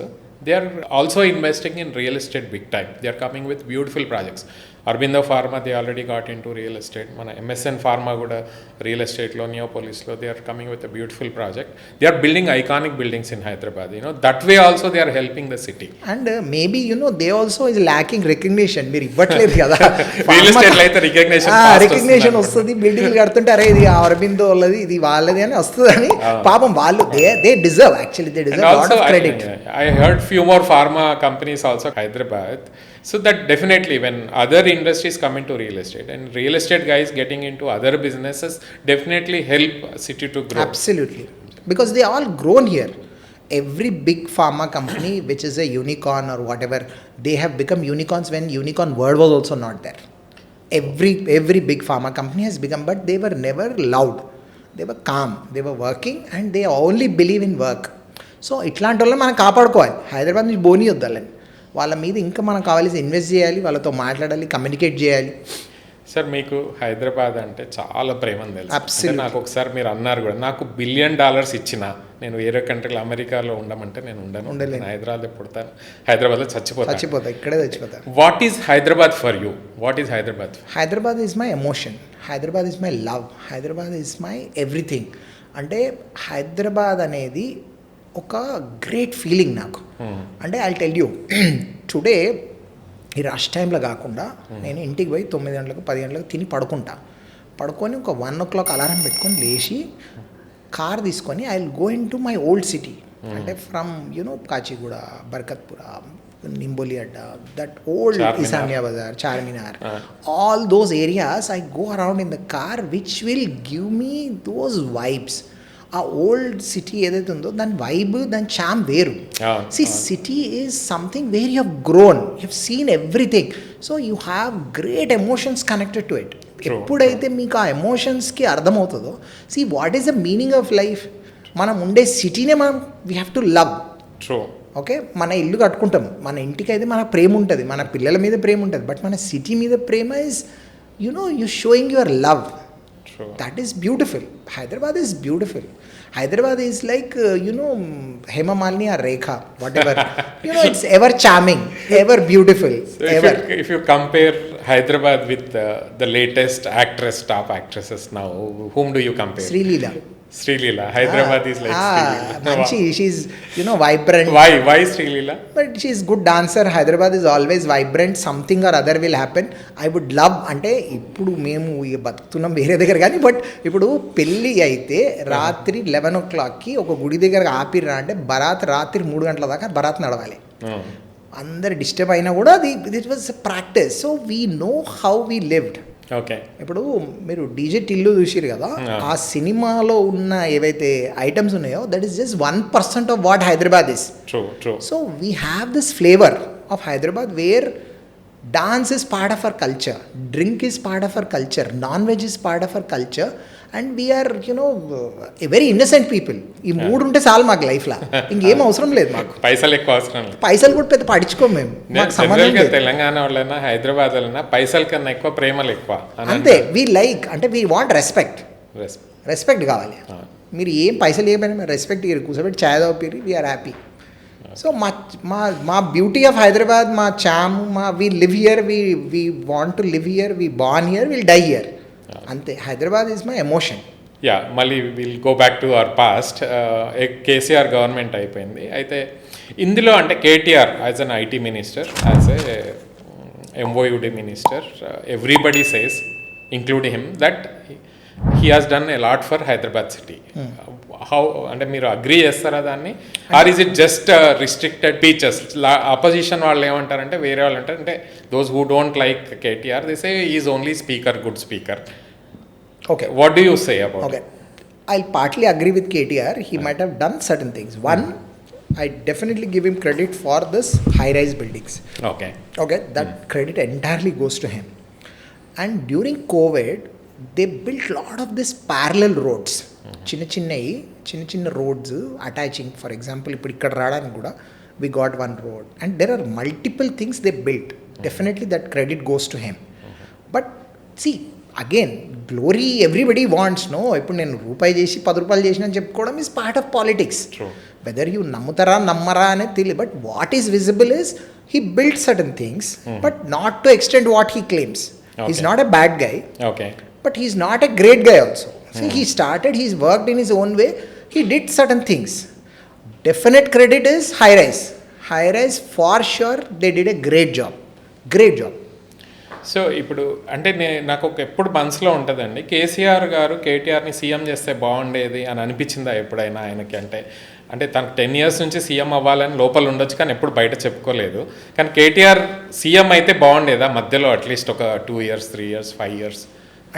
they are also investing in real estate big time. They are coming with beautiful projects. Aurobindo Pharma, they already got into real estate. Mana MSN Pharma kuda real estate lo, Neopolis lo, they are coming with a beautiful project. They are building iconic buildings in Hyderabad. That way also they are helping the city. And maybe they also is lacking recognition. Meer ivatledu kada. Real estate lo aithe recognition ostadi. Building kadtunte are idi Aurobindo alladi, idi valladi ani ostudani. Paapam vallu they deserve, actually they deserve a lot of credit. I heard few more pharma companies also Hyderabad. So that definitely, when other industries come into real estate and real estate guys getting into other businesses, definitely help city to grow. Absolutely, because they all grown here. Every big pharma company which is a unicorn or whatever, they have become unicorns when unicorn word was also not there. Every big pharma company has become, but they were never loud. They were calm, they were working, and they only believe in work. So ఇట్లాంటి వాళ్ళని మనం కాపాడుకోవాలి. హైదరాబాద్ నుంచి బోని వద్దాలని, వాళ్ళ మీద ఇంకా మనం కావాల్సి ఇన్వెస్ట్ చేయాలి, వాళ్ళతో మాట్లాడాలి, కమ్యూనికేట్ చేయాలి. సార్, మీకు హైదరాబాద్ అంటే చాలా ప్రేమని తెలుసు. నాకు ఒకసారి మీరు అన్నారు కూడా, నాకు $1 బిలియన్ ఇచ్చినా నేను వేరే కంట్రీలో అమెరికాలో ఉండమంటే నేను ఉండను. హైదరాబాద్ పుడతాను, హైదరాబాద్లో చచ్చిపోతా, ఇక్కడే చచ్చిపోతా. What is Hyderabad for you? What is Hyderabad? Hyderabad is my emotion, Hyderabad is my love, Hyderabad is my everything. అంటే హైదరాబాద్ అనేది ఒక గ్రేట్ ఫీలింగ్ నాకు. అంటే ఐ టెల్ యూ, టుడే ఈ రష్ టైంలో కాకుండా నేను ఇంటికి పోయి 9 గంటలకు 10 గంటలకు తిని పడుకుంటా. పడుకొని ఒక 1 o'clock అలారం పెట్టుకొని లేచి కార్ తీసుకొని I will go into my old city. అంటే from Kachiguda, Barkatpura, Nimboli Adda, that old Isamia Bazar, Charminar, all those areas I go around in the car which will give me those vibes. ఆ ఓల్డ్ సిటీ ఏదైతే ఉందో దాని vibe, దాని charm వేరు. City is something where you have grown, you have seen everything, so you have great emotions connected to it. ఎప్పుడైతే మీకు ఆ ఎమోషన్స్కి అర్థమవుతుందో, see what is the meaning of life. మనం ఉండే సిటీనే మనం we have to love. Okay, మన ఇల్లు కట్టుకుంటాం, మన ఇంటికి అయితే మన ప్రేమ ఉంటుంది, మన పిల్లల మీద ప్రేమ ఉంటుంది, బట్ మన సిటీ మీద ప్రేమ is you showing your love. That is beautiful. Hyderabad is beautiful. Hyderabad is like, Hema Malini or Rekha, whatever. It's ever charming, ever beautiful, so ever. If you compare Hyderabad with the latest top actresses now, whom do you compare? Sri Leela. Hyderabad is like Sri Leela. She's, vibrant. Why Sri Leela? But she's good dancer. Hyderabad is always vibrant. Something or other will happen. I would love, అంటే ఇప్పుడు మేము బతుకుతున్నాం వేరే దగ్గర కానీ, but ఇప్పుడు పెళ్ళి అయితే రాత్రి 11 o'clockకి ఒక గుడి దగ్గర ఆపిర్రా అంటే బరాత్ రాత్రి 3 గంటల దాకా బరాత్ నడవాలి. అందరు డిస్టర్బ్ అయినా కూడా that was practice. So we know how we lived. Okay, ఇప్పుడు మీరు డీజే టిల్లు చూసిరు కదా, ఆ సినిమాలో ఉన్న ఏవైతే ఐటమ్స్ ఉన్నాయో that is just 1% of what Hyderabad is. So we have this flavour of Hyderabad where dance is part of our culture, drink is part of our culture, non-veg is part of our culture, and we are a very innocent people. ఈ మూడు ఉంటే చాలు మాకు లైఫ్లో, ఇంకేం అవసరం లేదు మాకు. పైసలు ఎక్కువ అవసరం లేదు, పైసలు కూడా పెద్ద పట్టించుకోము మేము. తెలంగాణ వాళ్ళైనా హైదరాబాద్ వాళ్ళైనా పైసల కన్నా ఎక్కువ ప్రేమలు ఎక్కువ అంతే. వీ లైక్ అంటే వీ వాంట్ రెస్పెక్ట్ కావాలి. మీరు ఏం పైసలు ఏమైనా రెస్పెక్ట్ ఇయ్యరు, కూర్చోబెట్టి ఛాయ్ తాగిపోయి వీఆర్ హ్యాపీ. సో మా బ్యూటీ ఆఫ్ హైదరాబాద్, మా charm, we live here, we want to live here, we born here, will die here. అంతే. Hyderabad is my emotion. మళ్ళీ will go back to our past. KCR government అయిపోయింది. అయితే ఇందులో అంటే KTR as an IT minister, as a MOUD minister, everybody says including him that he has done a lot for Hyderabad city. How అంటే మీరు agree చేస్తారా దాన్ని, or is it just restricted features? Opposition వాళ్ళు ఏమంటారంటే, వేరే వాళ్ళు అంటారు అంటే those who don't like KTR they say is only speaker, good speaker. Okay, what do you say about it? I'll partly agree with KTR. He might have done certain things. One, I definitely give him credit for this high-rise buildings. Okay, that credit entirely goes to him. And during COVID, they built a lot of this parallel roads. Chinna roads attaching. For example, ఇప్పుడు ఇక్కడ రావడానికి కూడా we got one road. And there are multiple things they built. Definitely that credit goes to him. But see, again glory everybody wants. ఇప్పుడు నేను రూపాయి చేసి 10 రూపాయలు చేసిన చెప్పుకోవడం is part of politics. Whether you నమ్మరా అనేది తెలియదు, but what is visible is he build certain things, but not to extend what he claims. He's not a bad guy, but he's not a great guy also. So he started, he's worked in his own way, he did certain things. Definite credit is high rise for sure. They did a great job. So ఇప్పుడు అంటే నాకు ఎప్పుడు మనసులో ఉంటుందండి, కేసీఆర్ గారు కేటీఆర్ని CM చేస్తే బాగుండేది అని అనిపించిందా ఎప్పుడైనా ఆయనకి? అంటే తనకు 10 years నుంచి సీఎం అవ్వాలని లోపల ఉండొచ్చు, కానీ ఎప్పుడు బయట చెప్పుకోలేదు. కానీ కేటీఆర్ సీఎం అయితే బాగుండేదా మధ్యలో అట్లీస్ట్ ఒక 2 years, 3 years, 5 years?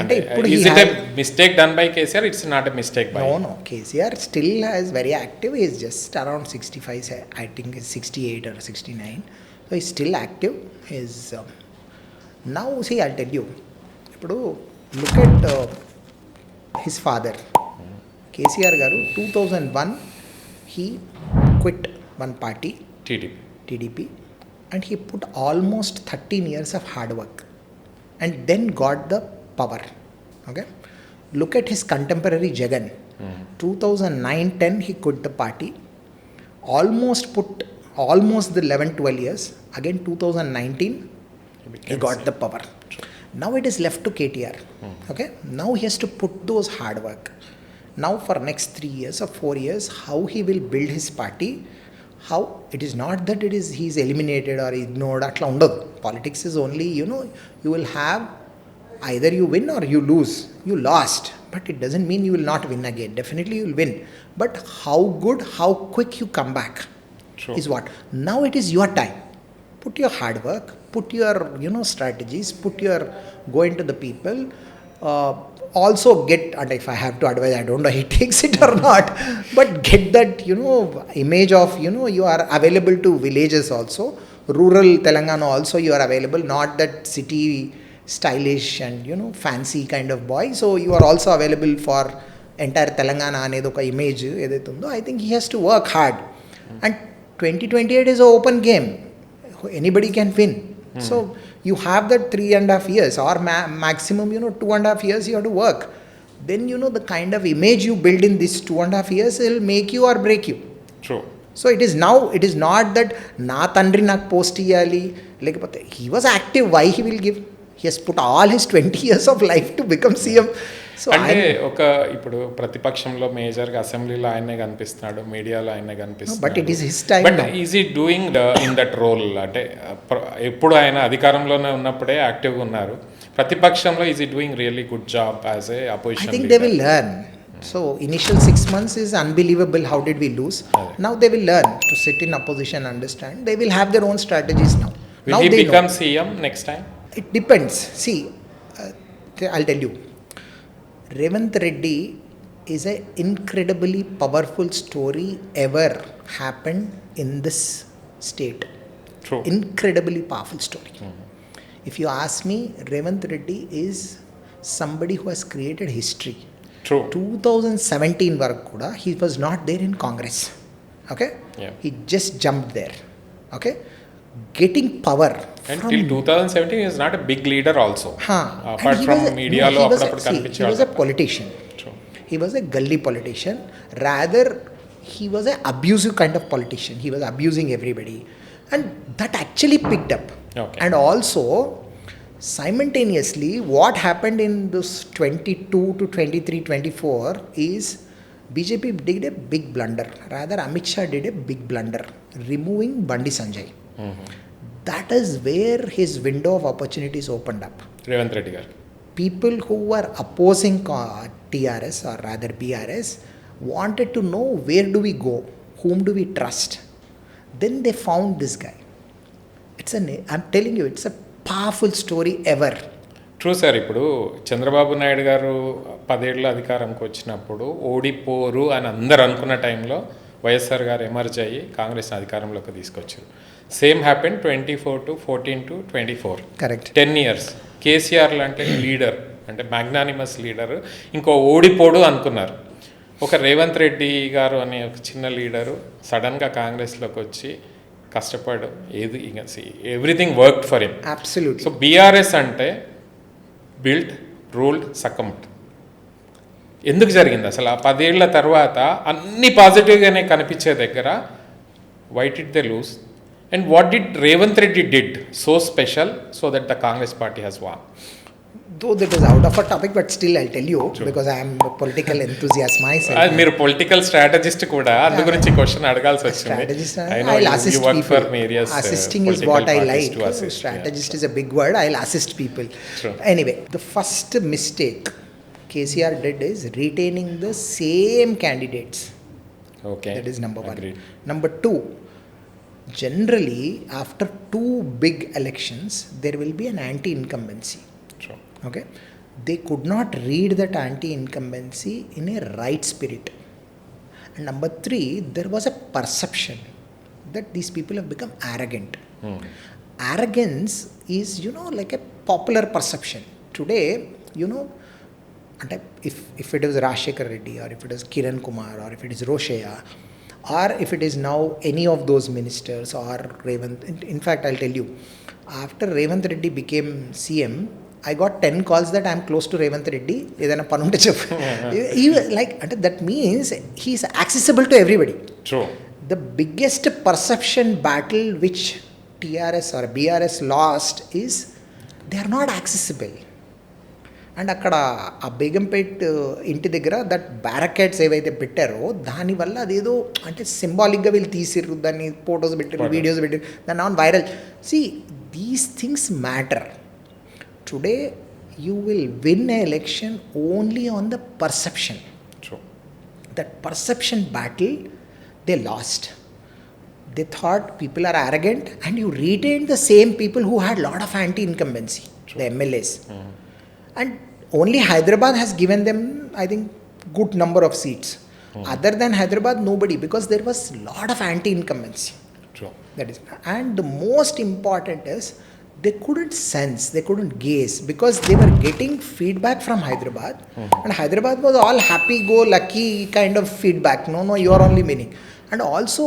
అంటే ఇప్పుడు is it a mistake done by KCR? It's not a mistake by No, KCR still is very active. He is just around 65, I think 68 or 69. So he's still active. He's now, see, I'll tell you, ఇప్పుడు look at his father, KCR garu. 2001 he quit one party, TDP, and he put almost 13 years of hard work and then got the power. Okay, look at his contemporary Jagan. 2009-10 he quit the party, almost the 11-12 years. Again 2019 he got the power. Now it is left to KTR. Okay, now he has to put those hard work. Now for next 3 years or 4 years, how he will build his party, how it is not that he is eliminated or ignored. Atla undadu. Politics is only, you will have either you win or you lose. You lost, but it doesn't mean you will not win again. Definitely you will win, but how good, how quick you come back. True. Is what. Now it is your time. Put your hard work, put your strategies, go into the people. Also get, and if I have to advise, I don't know he takes it or not, but get that image of you are available to villages also, rural Telangana also you are available, not that city stylish and fancy kind of boy. So you are also available for entire Telangana అనేది ఒక image ఏదైతే ఉందో, I think he has to work hard. And 2028 is an open game. Anybody can win. So you have that 3.5 years or maximum 2.5 years you have to work. Then the kind of image you build in this 2.5 years will make you or break you. True. So it is not that na tandri nak post iyali lekapothe he was active, why he will give. He has put all his 20 years of life to become CM. So అంటే ఇప్పుడు ప్రతిపక్షంలో మేజర్గా అసెంబ్లీలో ఆయనే కనిపిస్తున్నాడు, మీడియాలో ఆయనే కనిపిస్తున్నాడు. But it is his time. But is ఈ డూయింగ్ ఇన్ దట్ రోల్? అంటే ఎప్పుడు ఆయన అధికారంలోనే ఉన్నప్పుడే యాక్టివ్గా ఉన్నారు. ప్రతిపక్షంలో ఈజ్ ఈ doing really good job as a opposition? I think they will learn. So initial 6 months is unbelievable. How did we lose? Now they will learn to sit in opposition, understand. They will have their own strategies now. Will now he become CM next time? It depends. See, I'll tell you. Revant Reddy is an incredibly powerful story ever happened in this state. True. Incredibly powerful story. If you ask me, Revant Reddy is somebody who has created history. True. 2017 వరకు కూడా he was not there in Congress. Okay? Yeah. He just jumped there. Okay? Getting power. And till 2017 he is not a big leader also. Apart from media lo appudu kanipinchaadu. He was a politician. True. He was a gully politician. Rather, he was an abusive kind of politician. He was abusing everybody. And that actually picked up. Okay. And also, simultaneously, what happened in this 22 to 23, 24 is BJP did a big blunder. Rather, Amit Shah did a big blunder, removing Bandi Sanjay. That is where his window of opportunities opened up. Revant Reddy garu. People who were opposing TRS or rather BRS wanted to know, where do we go? Whom do we trust? Then they found this guy. I'm telling you, it's a powerful story ever. True sir. ఇప్పుడు చంద్రబాబు నాయుడు గారు 10 ఏళ్ళు అధికారంకి వచ్చినప్పుడు ఓడిపోరు అని అందరు అనుకున్న టైంలో వైఎస్ఆర్ గారు emerge అయ్యి కాంగ్రెస్ అధికారంలోకి తీసుకొచ్చారు. Same happen 24 to 14 to 24. Correct. 10 years. KCR లాంటి లీడర్, అంటే మ్యాగ్నానిమస్ లీడరు, ఇంకో ఓడిపోడు అనుకున్నారు. ఒక రేవంత్ రెడ్డి గారు అనే ఒక చిన్న లీడరు సడన్గా కాంగ్రెస్లోకి వచ్చి కష్టపడు ఏది ఇంకా everything worked for him. Absolutely. So BRS అంటే బిల్ట్, రూల్డ్, సకమ్డ్. ఎందుకు జరిగింది అసలు? ఆ 10 ఏళ్ల తర్వాత అన్ని పాజిటివ్గానే కనిపించే దగ్గర why did they lose? And what did Revant Reddy did so special so that the Congress party has won? Though that is out of a topic, but still I'll tell you. Sure. Because I am a political enthusiast myself. మీరు political strategist కూడా, అందు గురించి question అడగాల్సి వచ్చింది. Strategist, I know I'll you assist work people. for various Assisting is what I like. Assist, strategist is a big word. I'll assist people. Sure. Anyway, the first mistake KCR did is retaining the same candidates. Okay. That is number one. Agreed. Number two, generally after 2 big elections there will be an anti-incumbency. Sure. Okay, they could not read that anti-incumbency in a right spirit. And number 3, there was a perception that these people have become arrogant. Arrogance is like a popular perception today. And if it is Rajasekhar Reddy or if it is Kiran Kumar or if it is Roshaya or if it is now any of those ministers or Revant. In fact, I'll tell you, after Revant Reddy became CM, I got 10 calls that I'm close to Revant Reddy. Edaina panunte cheppu. That means he's accessible to everybody. True. The biggest perception battle which TRS or BRS lost is they are not accessible. And అక్కడ ఆ బేగంపేట్ ఇంటి దగ్గర that బ్యారకేడ్స్ ఏవైతే పెట్టారో దానివల్ల అదేదో అంటే సింబాలిక్గా వీళ్ళు తీసిర్రు, దాన్ని ఫొటోస్ పెట్టారు, వీడియోస్ పెట్టారు, దాన్ని on viral. See these things matter. Today you will win an election only on the perception. True. That perception battle, they lost. They thought people are arrogant, and you retained the same people who had lot of anti-incumbency, the MLAs. And only Hyderabad has given them, I think, good number of seats. Other than Hyderabad, nobody, because there was lot of anti-incumbency. True. That is, and the most important is they couldn't sense, they couldn't gaze, because they were getting feedback from Hyderabad, and Hyderabad was all happy-go-lucky kind of feedback. No, you are only winning. And also,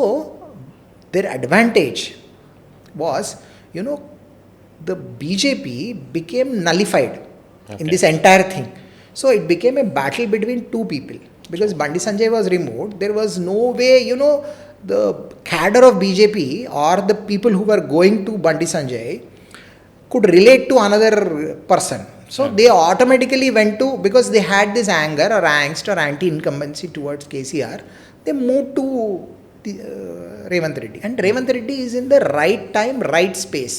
their advantage was, the BJP became nullified in this entire thing. So it became a battle between two people. Because Bandi Sanjay was removed, there was no way, the cadre of BJP or the people who were going to Bandi Sanjay could relate to another person. So they automatically went to, because they had this anger or angst or anti-incumbency towards KCR, they moved to Revanth Reddy. And Revanth Reddy is in the right time, right space.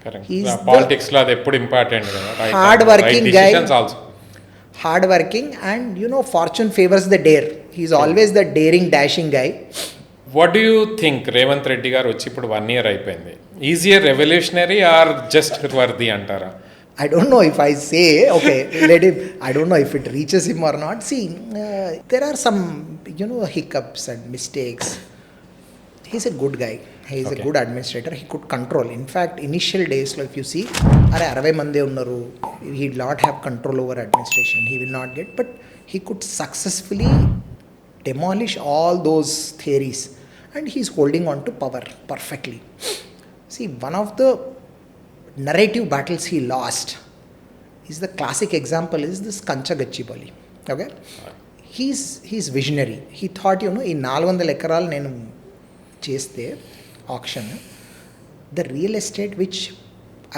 Correct. He's Politics lo adi eppudu important kada. Right. Hard working right guy. decisions also. Hard working, and fortune favors the dare. He's always the daring, dashing guy. What do you think? Revanth Reddy garu వచ్చి ఇప్పుడు 1 year అయిపోయింది. Is he a revolutionary or just worthy అంటారా? I don't know if I say, okay, let him, I don't know if it reaches him or not. See, there are some, hiccups and mistakes. He's a good guy. He's a good administrator. He could control. In fact, initial days, if you see, are 60 mande unnaru, he will not have control over administration. He will not get, but he could successfully demolish all those theories, and he's holding on to power perfectly. See, one of the narrative battles he lost is the classic example is this Kancha Gachibali. Okay, he's visionary. He thought, ఈ 400 ఎకరాలు నేను చేస్తే auction, the real estate, which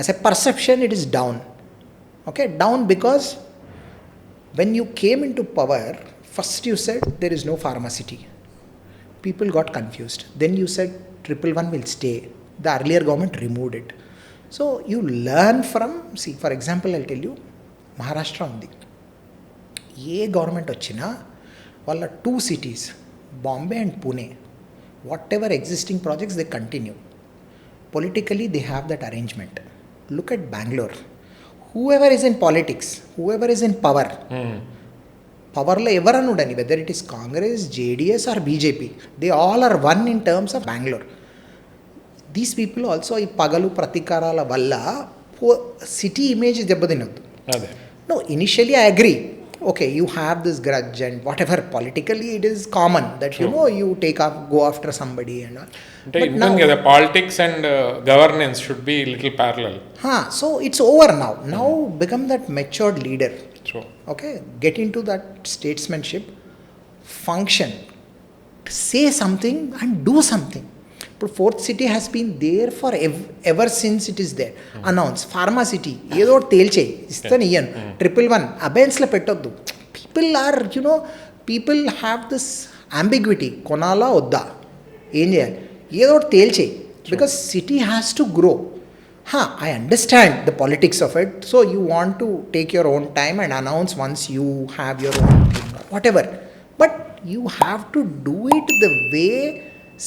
as a perception it is down. Okay, down because when you came into power, first you said there is no pharmacity. People got confused. Then you said 111 will stay. The earlier government removed it. So you learn from, see, for example, I'll tell you, Maharashtra undi. A government వచ్చినా వాళ్ళ 2 cities, Bombay and Pune, whatever existing projects they continue. Politically they have that arrangement. Look at Bangalore. Whoever is in politics, whoever is in power, పవర్లో ఎవరన్నా ఉండని, whether it is Congress, JDS or BJP, they all are one in terms of Bengaluru. These people also ఈ పగలు ప్రతీకారాల వల్ల city image దెబ్బతినొద్దు. No, initially I agree. Okay, you have this grudge and whatever, politically it is common that you go after somebody and all. But now the politics and governance should be little parallel. So it's over now. Now become that matured leader. True. Okay, get into that statesmanship, function, say something and do something. But fourth city has been there for ever since it is there. Announce pharma city, ఏదో తేల్చే ఇస్తాను, ఇయ్యను 111 అబెన్స్లో పెట్టొద్దు. people have this ambiguity, కొనాలా వద్దా, ఏం చేయాలి, ఏదో తేల్చే, because city has to grow. I understand the politics of it, so you want to take your own time and announce once you have your own thing, whatever, but you have to do it the way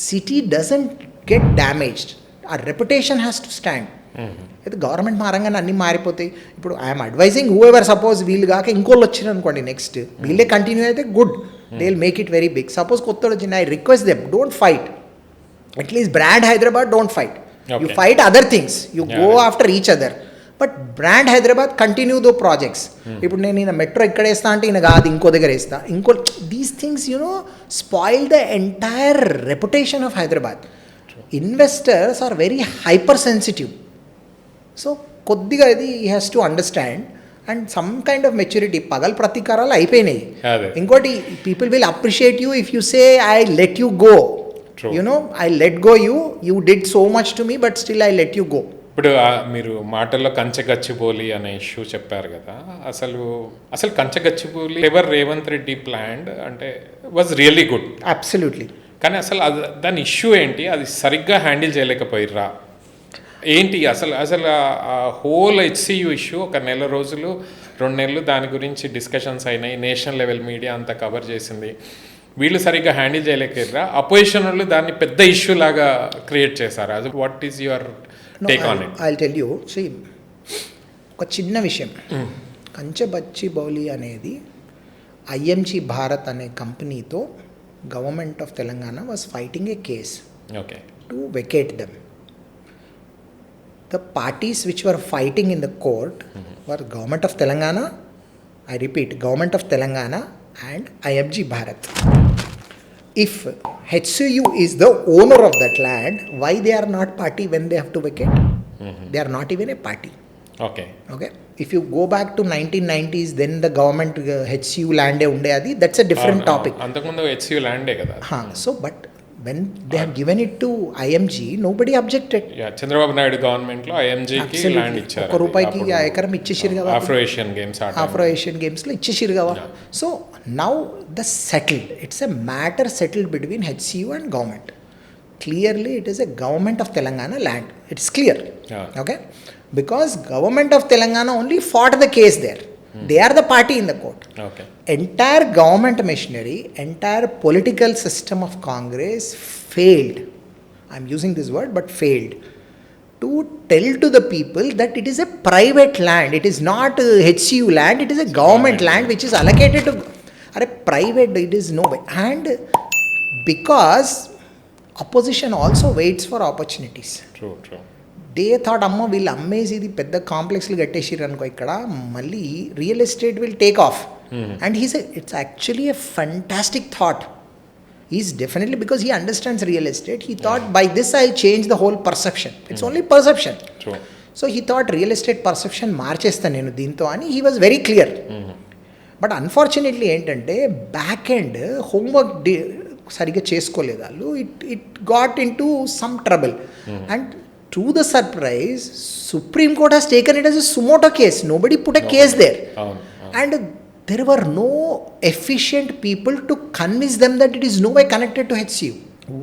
city doesn't get damaged. Our reputation has to stand. అయితే government మారంగానే అన్నీ మారిపోతాయి. ఇప్పుడు I'm advising whoever, suppose వీళ్ళు కాక ఇంకోళ్ళు వచ్చినారు అనుకోండి, నెక్స్ట్ వీళ్ళే కంటిన్యూ అయితే good, they will make it very big. Suppose కొత్త వచ్చింది, I request them, don't fight, at least brand Hyderabad don't fight. You fight other things, you go after each other, but brand Hyderabad continue those projects. ఇప్పుడు నేను ఈయన metro ఇక్కడ వేస్తా అంటే ఈయన కాదు ఇంకో దగ్గర వేస్తా, ఇంకో, these things spoil the entire reputation of Hyderabad. Investors are very hyper sensitive. So కొద్దిగా ఇది he has to understand and some kind of maturity. పగల్ ప్రతీకారాలు అయిపోయినాయి. ఇంకోటి, people will appreciate you if you say I let you go. I let go you did so much to me, but still I let you go. ఇప్పుడు మీరు మాటల్లో కంచగచ్చిబౌలి అనే issue చెప్పారు కదా, అసలు కంచగచ్చిబౌలి ఎవర్ రేవంత్ రెడ్డి ప్లాన్ అంటే వాజ్ రియల్లీ గుడ్, అబ్సల్యూట్లీ. కానీ అసలు దాని ఇష్యూ ఏంటి, అది సరిగ్గా హ్యాండిల్ చేయలేకపోయిర్రా? ఏంటి అసలు అసలు హోల్ హెచ్సియు ఇష్యూ ఒక నెల రోజులు 2 నెలలు దాని గురించి డిస్కషన్స్ అయినాయి, నేషనల్ లెవెల్ మీడియా అంతా కవర్ చేసింది. వీళ్ళు సరిగ్గా హ్యాండిల్ చేయలేకపోయారా? అపోజిషన్ వాళ్ళు దాన్ని పెద్ద ఇష్యూ లాగా క్రియేట్ చేశారు. అది what is your take on it? I tell you, see, ఒక చిన్న విషయం. కంచబచ్చి బౌలి అనేది ఐఎంజీ భారత్ అనే కంపెనీతో government of Telangana was fighting A case okay to vacate them. The parties which were fighting in the court were Government of Telangana, I repeat, Government of Telangana and IMG Bharat. If HCU is the owner of that land, why they are not party when they have to vacate? They are not even a party. Okay Okay. If you go back to 1990s, then the government HCU land unde adi, that's a different topic. అంతకుముందు HCU ల్యాండే కదా. So but when they have given it to IMG, nobody objected. Chandrababu Naidu government లో ఐఎంజీకి land ఇచ్చారు. 1 రూపాయికి ఆ ఎకరం ఇచ్చేసిరు కదా. Afro Asian games లో ఇచ్చేసిరు కదా. So now the settled, it's a matter settled between HCU and government. Clearly it is a government of Telangana land. It's clear. Okay, because government of Telangana only fought the case there. They are the party in the court. Okay. Entire government machinery, entire political system of Congress failed. I'm using this word, but failed to tell to the people that it is a private land. It is not HCU land. It is a government land which is allocated to. Are private. It is no way. And because opposition also waits for opportunities. True. They thought అమ్మ వీళ్ళు అమ్మేసి ఇది పెద్ద కాంప్లెక్స్లు కట్టేసిర్రు అనుకో, ఇక్కడ మళ్ళీ real estate will take off. And he's it's actually a fantastic thought. Is definitely because he understands real estate. He thought by this I change the whole perception. It's only perception. So he thought real estate perception మార్చేస్తాను నేను దీంతో అని. He was very clear. But unfortunately ఏంటంటే back end homework సరిగ్గా చేసుకోలేదు వాళ్ళు. It got into some trouble. And to the surprise, Supreme Court has taken it as a sumoto case. Nobody put a case there. And there were no efficient people to convince them that it is no way connected to HCU.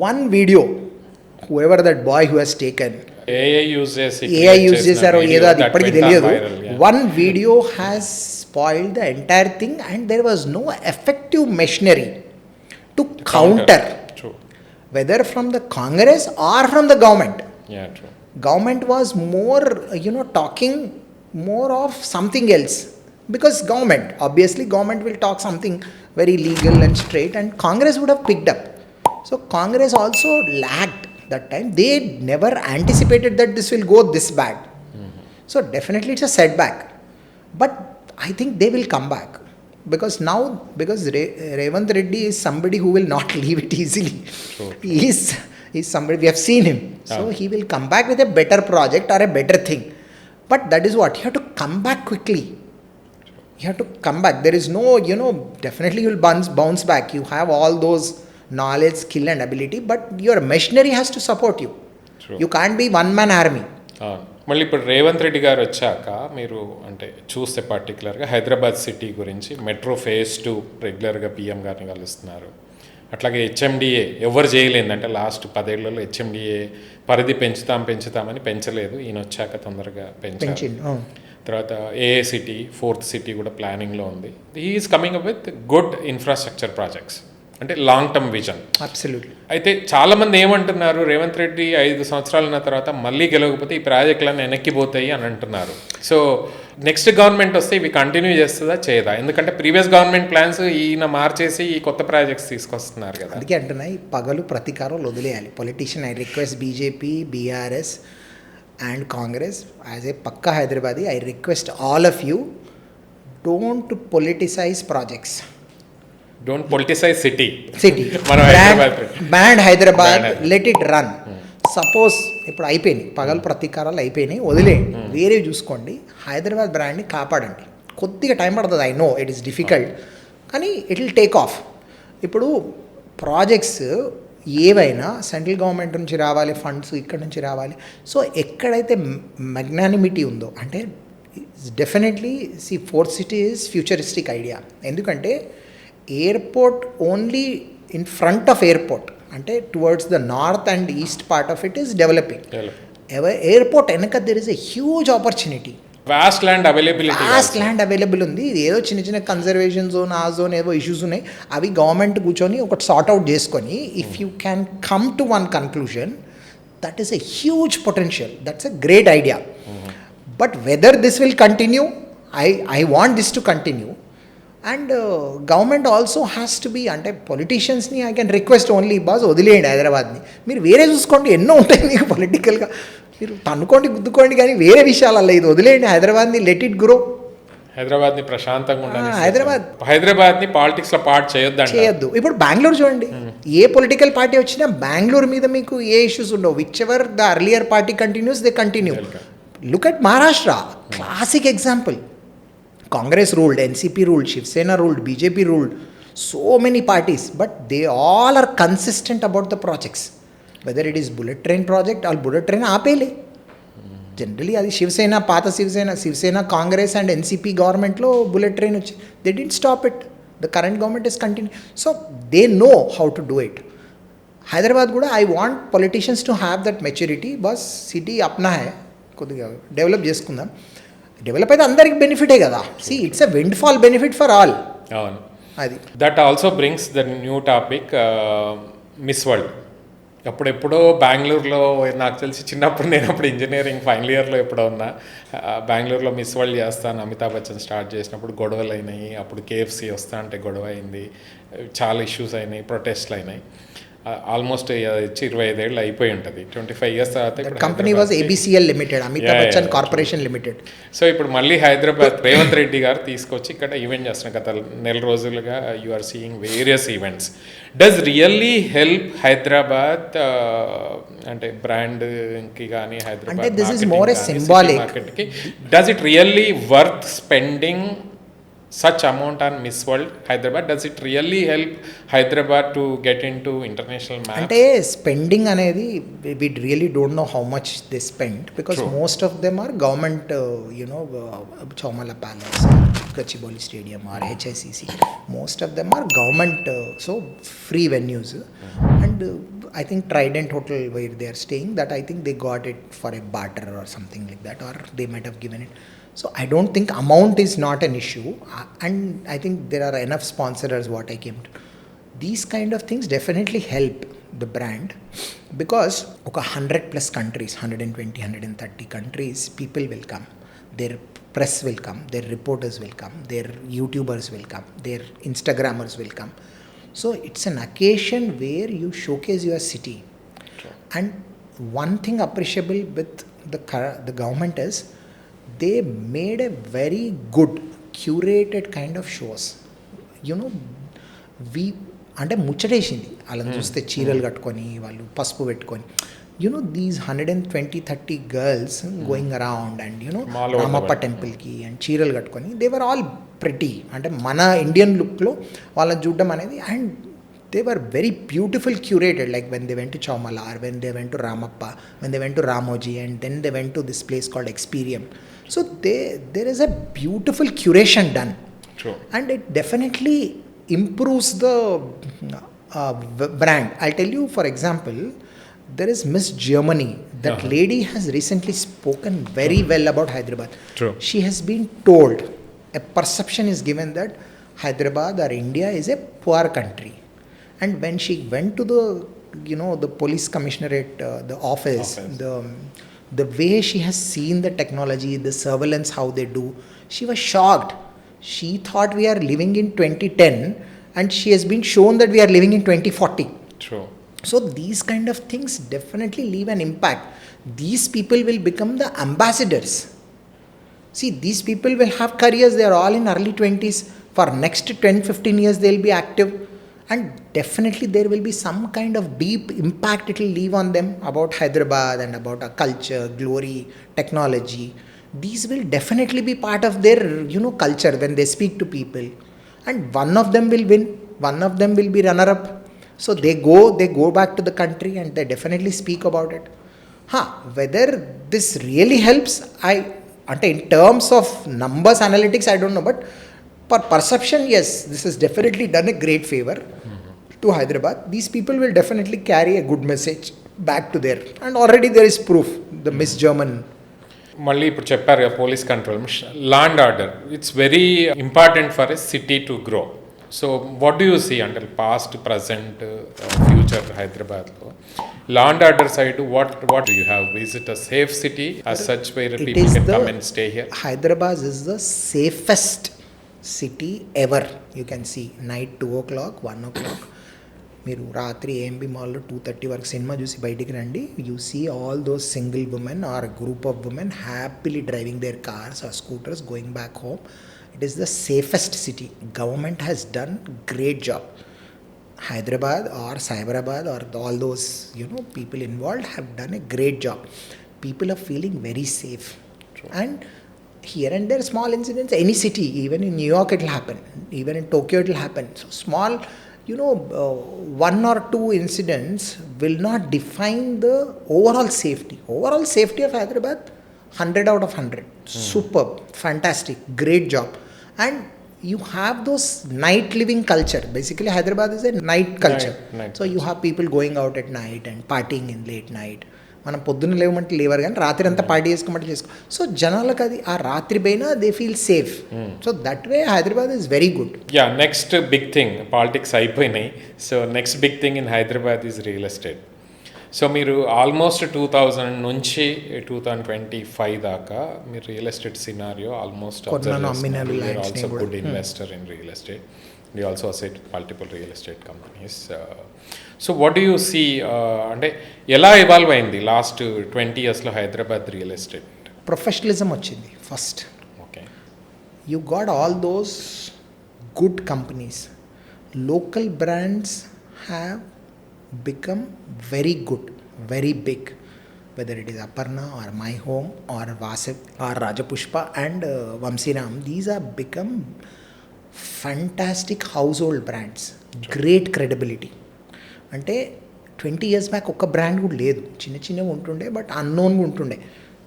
One video, whoever that boy who has taken, AI use చేశారో ఏదో అది ఇప్పటికీ తెలియదు. One video has spoiled the entire thing and there was no effective machinery to counter. True. Whether from the Congress or from the government. Yeah, true. Government was more, talking more of something else. Because obviously government will talk something very legal and straight, and Congress would have picked up. So Congress also lagged that time. They never anticipated that this will go this bad. So definitely it's a setback. But I think they will come back. Because Revanth Reddy is somebody who will not leave it easily. True. He's somebody, we have seen him. So he will come back with a better project or a better thing. But that is what, you have to come back quickly. You have to come back. There is no, definitely you will bounce back. You have all those knowledge, skill and ability, but your machinery has to support you. True. You can't be one man army. మళ్ళీ ఇప్పుడు రేవంత్ రెడ్డి గారు వచ్చాక మీరు అంటే చూస్తే పర్టికులర్గా Hyderabad city గురించి metro phase 2 రెగ్యులర్గా పిఎం గారిని కలుస్తున్నారు. అట్లాగే హెచ్ఎండిఏ ఎవరు చేయలేదంటే లాస్ట్ 10 ఏళ్లలో హెచ్ఎండిఏ పరిధి పెంచుతామని పెంచలేదు. ఈయన వచ్చాక తొందరగా పెంచారు. తర్వాత ఏఏ సిటీ 4th సిటీ కూడా ప్లానింగ్లో ఉంది. He is coming up with good infrastructure projects, అంటే లాంగ్ టర్మ్ విజన్. అబ్సల్యూట్లీ. అయితే చాలామంది ఏమంటున్నారు, రేవంత్ రెడ్డి 5 సంవత్సరాల తర్వాత మళ్ళీ గెలవకపోతే ఈ ప్రాజెక్టులన్నీ వెనక్కిపోతాయి అని అంటున్నారు. సో నెక్స్ట్ గవర్నమెంట్ వస్తే ఇవి కంటిన్యూ చేస్తుందా చేయదా? ఎందుకంటే ప్రీవియస్ గవర్నమెంట్ ప్లాన్స్ ఈయన మార్చేసి ఈ కొత్త ప్రాజెక్ట్స్ తీసుకొస్తున్నారు కదా. అందుకే అంటున్నా, ఈ పగలు ప్రతీకారం వదిలేయాలి. Politician, I request BJP, BRS and Congress, as a pakka Hyderabadi, I request all of you, don't politicize projects. Don't politicize city. Brand Hyderabad, let it run. Suppose ఇప్పుడు అయిపోయినాయి పగలు ప్రతీకారాలు అయిపోయినాయి, వదిలేయండి, వేరే చూసుకోండి. హైదరాబాద్ బ్రాండ్ని కాపాడండి. కొద్దిగా టైం పడుతుంది, I know it is difficult, కానీ ఇట్ విల్ టేక్ ఆఫ్. ఇప్పుడు ప్రాజెక్ట్స్ ఏవైనా సెంట్రల్ గవర్నమెంట్ నుంచి రావాలి, ఫండ్స్ ఇక్కడ నుంచి రావాలి. సో ఎక్కడైతే మెగ్నానిమిటీ ఉందో, అంటే definitely fourth city is futuristic idea. ఎందుకంటే airport only in front of airport, అంటే towards the north and east part of it is developing. Airport వెనక there is a huge opportunity. Vast land availability, vast land available ఉంది. ఇది ఏదో చిన్న చిన్న conservation zone, ఆ zone ఏవో issues ఉన్నాయి, అవి గవర్నమెంట్ కూర్చొని ఒకటి సార్ట్ అవుట్ చేసుకొని if you can come to one conclusion, that is a huge potential, that's a great idea. But whether this will continue, I want this to continue. And government also has to be, అంటే పొలిటీషియన్స్ని I can request only, boss వదిలేయండి హైదరాబాద్ని, మీరు వేరే చూసుకోండి, ఎన్నో ఉంటాయి మీకు పొలిటికల్గా, మీరు తన్నుకోండి గుద్దుకోండి, కానీ వేరే విషయాలలో ఇది వదిలేయండి. హైదరాబాద్ని లెట్ ఇట్ గ్రో. హైదరాబాద్ని ప్రశాంతంగా ఉండాలి. హైదరాబాద్ని పాలిటిక్స్లో పార్ట్ చేయొద్దు. ఇప్పుడు బెంగళూరు చూడండి, ఏ పొలిటికల్ పార్టీ వచ్చినా బెంగళూరు మీద మీకు ఏ ఇష్యూస్ ఉండవు. Which ever the earlier party continuous, they continue. Look at Maharashtra, classic example. Congress ruled, NCP ruled, Shiv Sena ruled, BJP ruled, so many parties, but they all are consistent about the projects. Whether it is bullet train project or bullet train ఆపేలే. Generally అది శివసేన, పాత Shiv Sena Congress and NCP గవర్నమెంట్లో bullet train వచ్చి, they didn't stop it. The current government is continue. So they know how to do it. Hyderabad కూడా I want politicians to have that maturity. బస్ city అప్నా హై, కొద్దిగా డెవలప్ చేసుకుందాం. డెవలప్ అయితే అందరికి బెనిఫిటే కదా. See it's a windfall benefit for all. అవును, అది. That also brings the new topic, miss world. అప్పుడెప్పుడో బెంగళూరులో, నాకు తెలిసి చిన్నప్పుడు నేను అప్పుడు ఇంజనీరింగ్ ఫైనల్ ఇయర్లో ఎప్పుడో ఉన్నా, బెంగళూరులో మిస్ వరల్డ్ చేస్తాను అమితాబ్ బచ్చన్ స్టార్ట్ చేసినప్పుడు గొడవలు అయినాయి. అప్పుడు KFC వస్తా అంటే గొడవ అయింది, చాలా ఇష్యూస్ అయినాయి, ప్రొటెస్ట్లు అయినాయి. ఆల్మోస్ట్ 25 ఏళ్ళు అయిపోయి ఉంటుంది. 25 years తర్వాత company was ABCL limited, Amitabh Bachchan corporation limited. So ఇప్పుడు మళ్ళీ హైదరాబాద్ రేవంత్ రెడ్డి గారు తీసుకొచ్చి ఇక్కడ ఈవెంట్ చేస్తున్నారు. గత నెల రోజులుగా you are seeing various events. Does really help Hyderabad, అంటే బ్రాండ్కి కానీ హైదరాబాద్ అంటే this is more a symbolic మార్కెట్కి, does it really worth spending such amount on Miss World Hyderabad? Does it really help Hyderabad to get into international maps? అంటే spending అనేది we really don't know how much they spend, because True. most of them are government, Chowmala Palace, Gachibowli Stadium or HICC, most of them are government, so free venues. And I think Trident Hotel where they are staying, that I think they got it for a barter or something like that, or they might have given it. So I don't think amount is not an issue, and I think there are enough sponsors, what I came to. These kind of things definitely help the brand, because 100+ countries, 120, 130 countries, people will come. Their press will come, their reporters will come, their YouTubers will come, their Instagrammers will come. So it's an occasion where you showcase your city. True. And one thing appreciable with the government is, they made a very good curated kind of shows. అంటే ముచ్చటేసింది వాళ్ళని చూస్తే, చీరలు కట్టుకొని వాళ్ళు పసుపు పెట్టుకొని, these 120-130 girls going around and Ramappa టెంపుల్కి and చీరలు కట్టుకొని, దే వర్ ఆల్ ప్రెటీ, అంటే మన ఇండియన్ లుక్లో వాళ్ళని చూడడం అనేది. And they were very beautiful curated, like when they went to Chowmala, or when they went to Ramappa, when they went to Ramoji, and then they went to this place called Experium. So there is a beautiful curation done. True. And it definitely improves the brand. I'll tell you, for example, there is Miss Germany. That lady has recently spoken very well about Hyderabad. True. She has been told, a perception is given that Hyderabad or India is a poor country. And when she went to the police commissionerate, the office, the way she has seen the technology, the surveillance, how they do, she was shocked. She thought we are living in 2010, and she has been shown that we are living in 2040. True. So these kind of things definitely leave an impact. These people will become the ambassadors. See, these people will have careers. They are all in early 20s. For next 10-15 years, they will be active. And definitely there will be some kind of deep impact it will leave on them about Hyderabad and about our culture, glory, technology. These will definitely be part of their, culture when they speak to people. And one of them will win, one of them will be runner-up. So they go back to the country and they definitely speak about it. Whether this really helps, in terms of numbers, analytics, I don't know, but for perception, yes, this has definitely done a great favor to Hyderabad. These people will definitely carry a good message back to there. And already there is proof, the Miss German. మళ్ళీ ఇప్పుడు చెప్పారు కదా police control law and order it's very important for a city to grow. So what do you see అంటే past present future హైదరాబాద్లో law and order side what do you have? Is it a safe city as such where people can come and stay here? Hyderabad is the safest city ever. You can see night 2 o'clock, 1 o'clock. మీరు రాత్రి AMB మాల్లో 2:30 వరకు cinema చూసి బయటికి రండి. You see all those single women or group of women happily driving their cars or scooters going back home. It is the safest city. Government has done great job. Hyderabad or Cyberabad or all those people involved have done a great job. People are feeling very safe. True. And here and there small incidents, any city, even in New York it will happen, even in Tokyo it will happen. So small, one or two incidents will not define the overall safety. Overall safety of Hyderabad, 100 out of 100. Superb, fantastic, great job. And you have those night living culture. Basically Hyderabad is a night culture. Night so you have people going out at night and partying in late night. మనం పొద్దున్న లేవమంటే లేవరు కానీ రాత్రి అంతా party చేసుకోమంటే చేసుకో. So జనాలకు అది ఆ రాత్రి పైన they feel safe. So that way Hyderabad is very good. Yeah next big thing politics అయిపోయినాయి. So next big thing in Hyderabad is real estate. So మీరు ఆల్మోస్ట్ 2000 నుంచి 2025 దాకా మీరు real estate scenario almost also good investor in real estate. You also asset multiple real estate companies. So what do you see అంటే ఎలా evolve అయింది last 20 yearsలో Hyderabad real estate? Professionalism వచ్చింది first. Okay, you got all those good companies. Local brands have become very good, very big, whether it is Aparna or My Home or Vasif or Rajapushpa and Vamsiram. These are become fantastic household brands. Great credibility. అంటే 20 years back ఒక్క brand కూడా లేదు, చిన్నగా ఉంటుండే but అన్నోన్గా ఉంటుండే.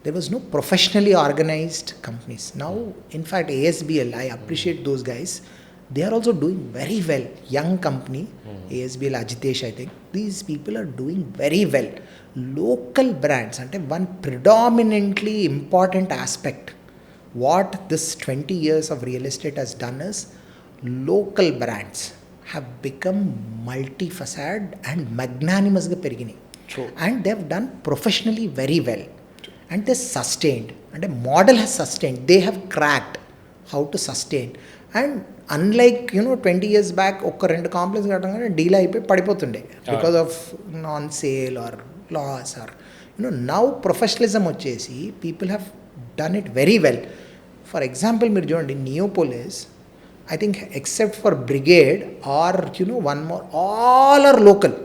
There was no professionally organized companies. Now in fact ASBL, I appreciate those guys. They are also doing very well. Young company, ASBL Ajitesh, I think. These people are doing very well. Local brands, ante one predominantly important aspect. What this 20 years of real estate has done is local brands have become multi-facet and magnanimous ga perigini. True. And they have done professionally very well. True. And they sustained. And a model has sustained. They have cracked how to sustain. And unlike 20 years back ఒక్క 2 complex కట్టగానే deal అయిపోయి పడిపోతుండే because of non sale or loss or now professionalism వచ్చేసి people have done it very well. For example మీరు చూడండి Neopolis, I think except for Brigade or one more, all are local.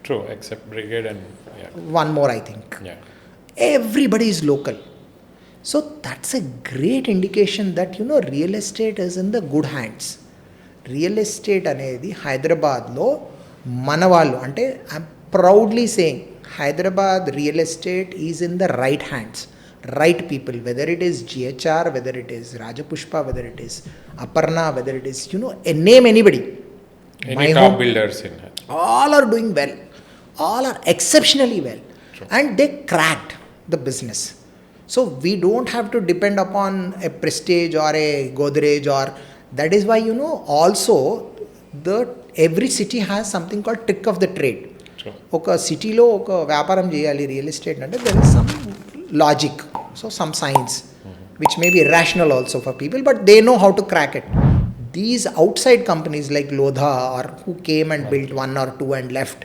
True, except Brigade and one more I think everybody is local. So that's a great indication that real estate is in the good hands. Real estate అనేది హైదరాబాద్లో మన వాళ్ళు అంటే I'm proudly saying Hyderabad real estate is in the right hands, right people, weather it is GHR, weather it is Rajapushpa, weather it is Aparna, weather it is name anybody. Any top builders in it. All are doing well. All are exceptionally well. True. And they cracked the business. So we don't have to depend upon a Prestige or a Godrej, or that is why also every city has something called trick of the trade. ఒక సిటీలో ఒక వ్యాపారం చేయాలి real estate అంటే there is some logic, so some science which may be irrational also for people, but they know how to crack it. These outside companies like Lodha or who came and built 1 or 2 and left,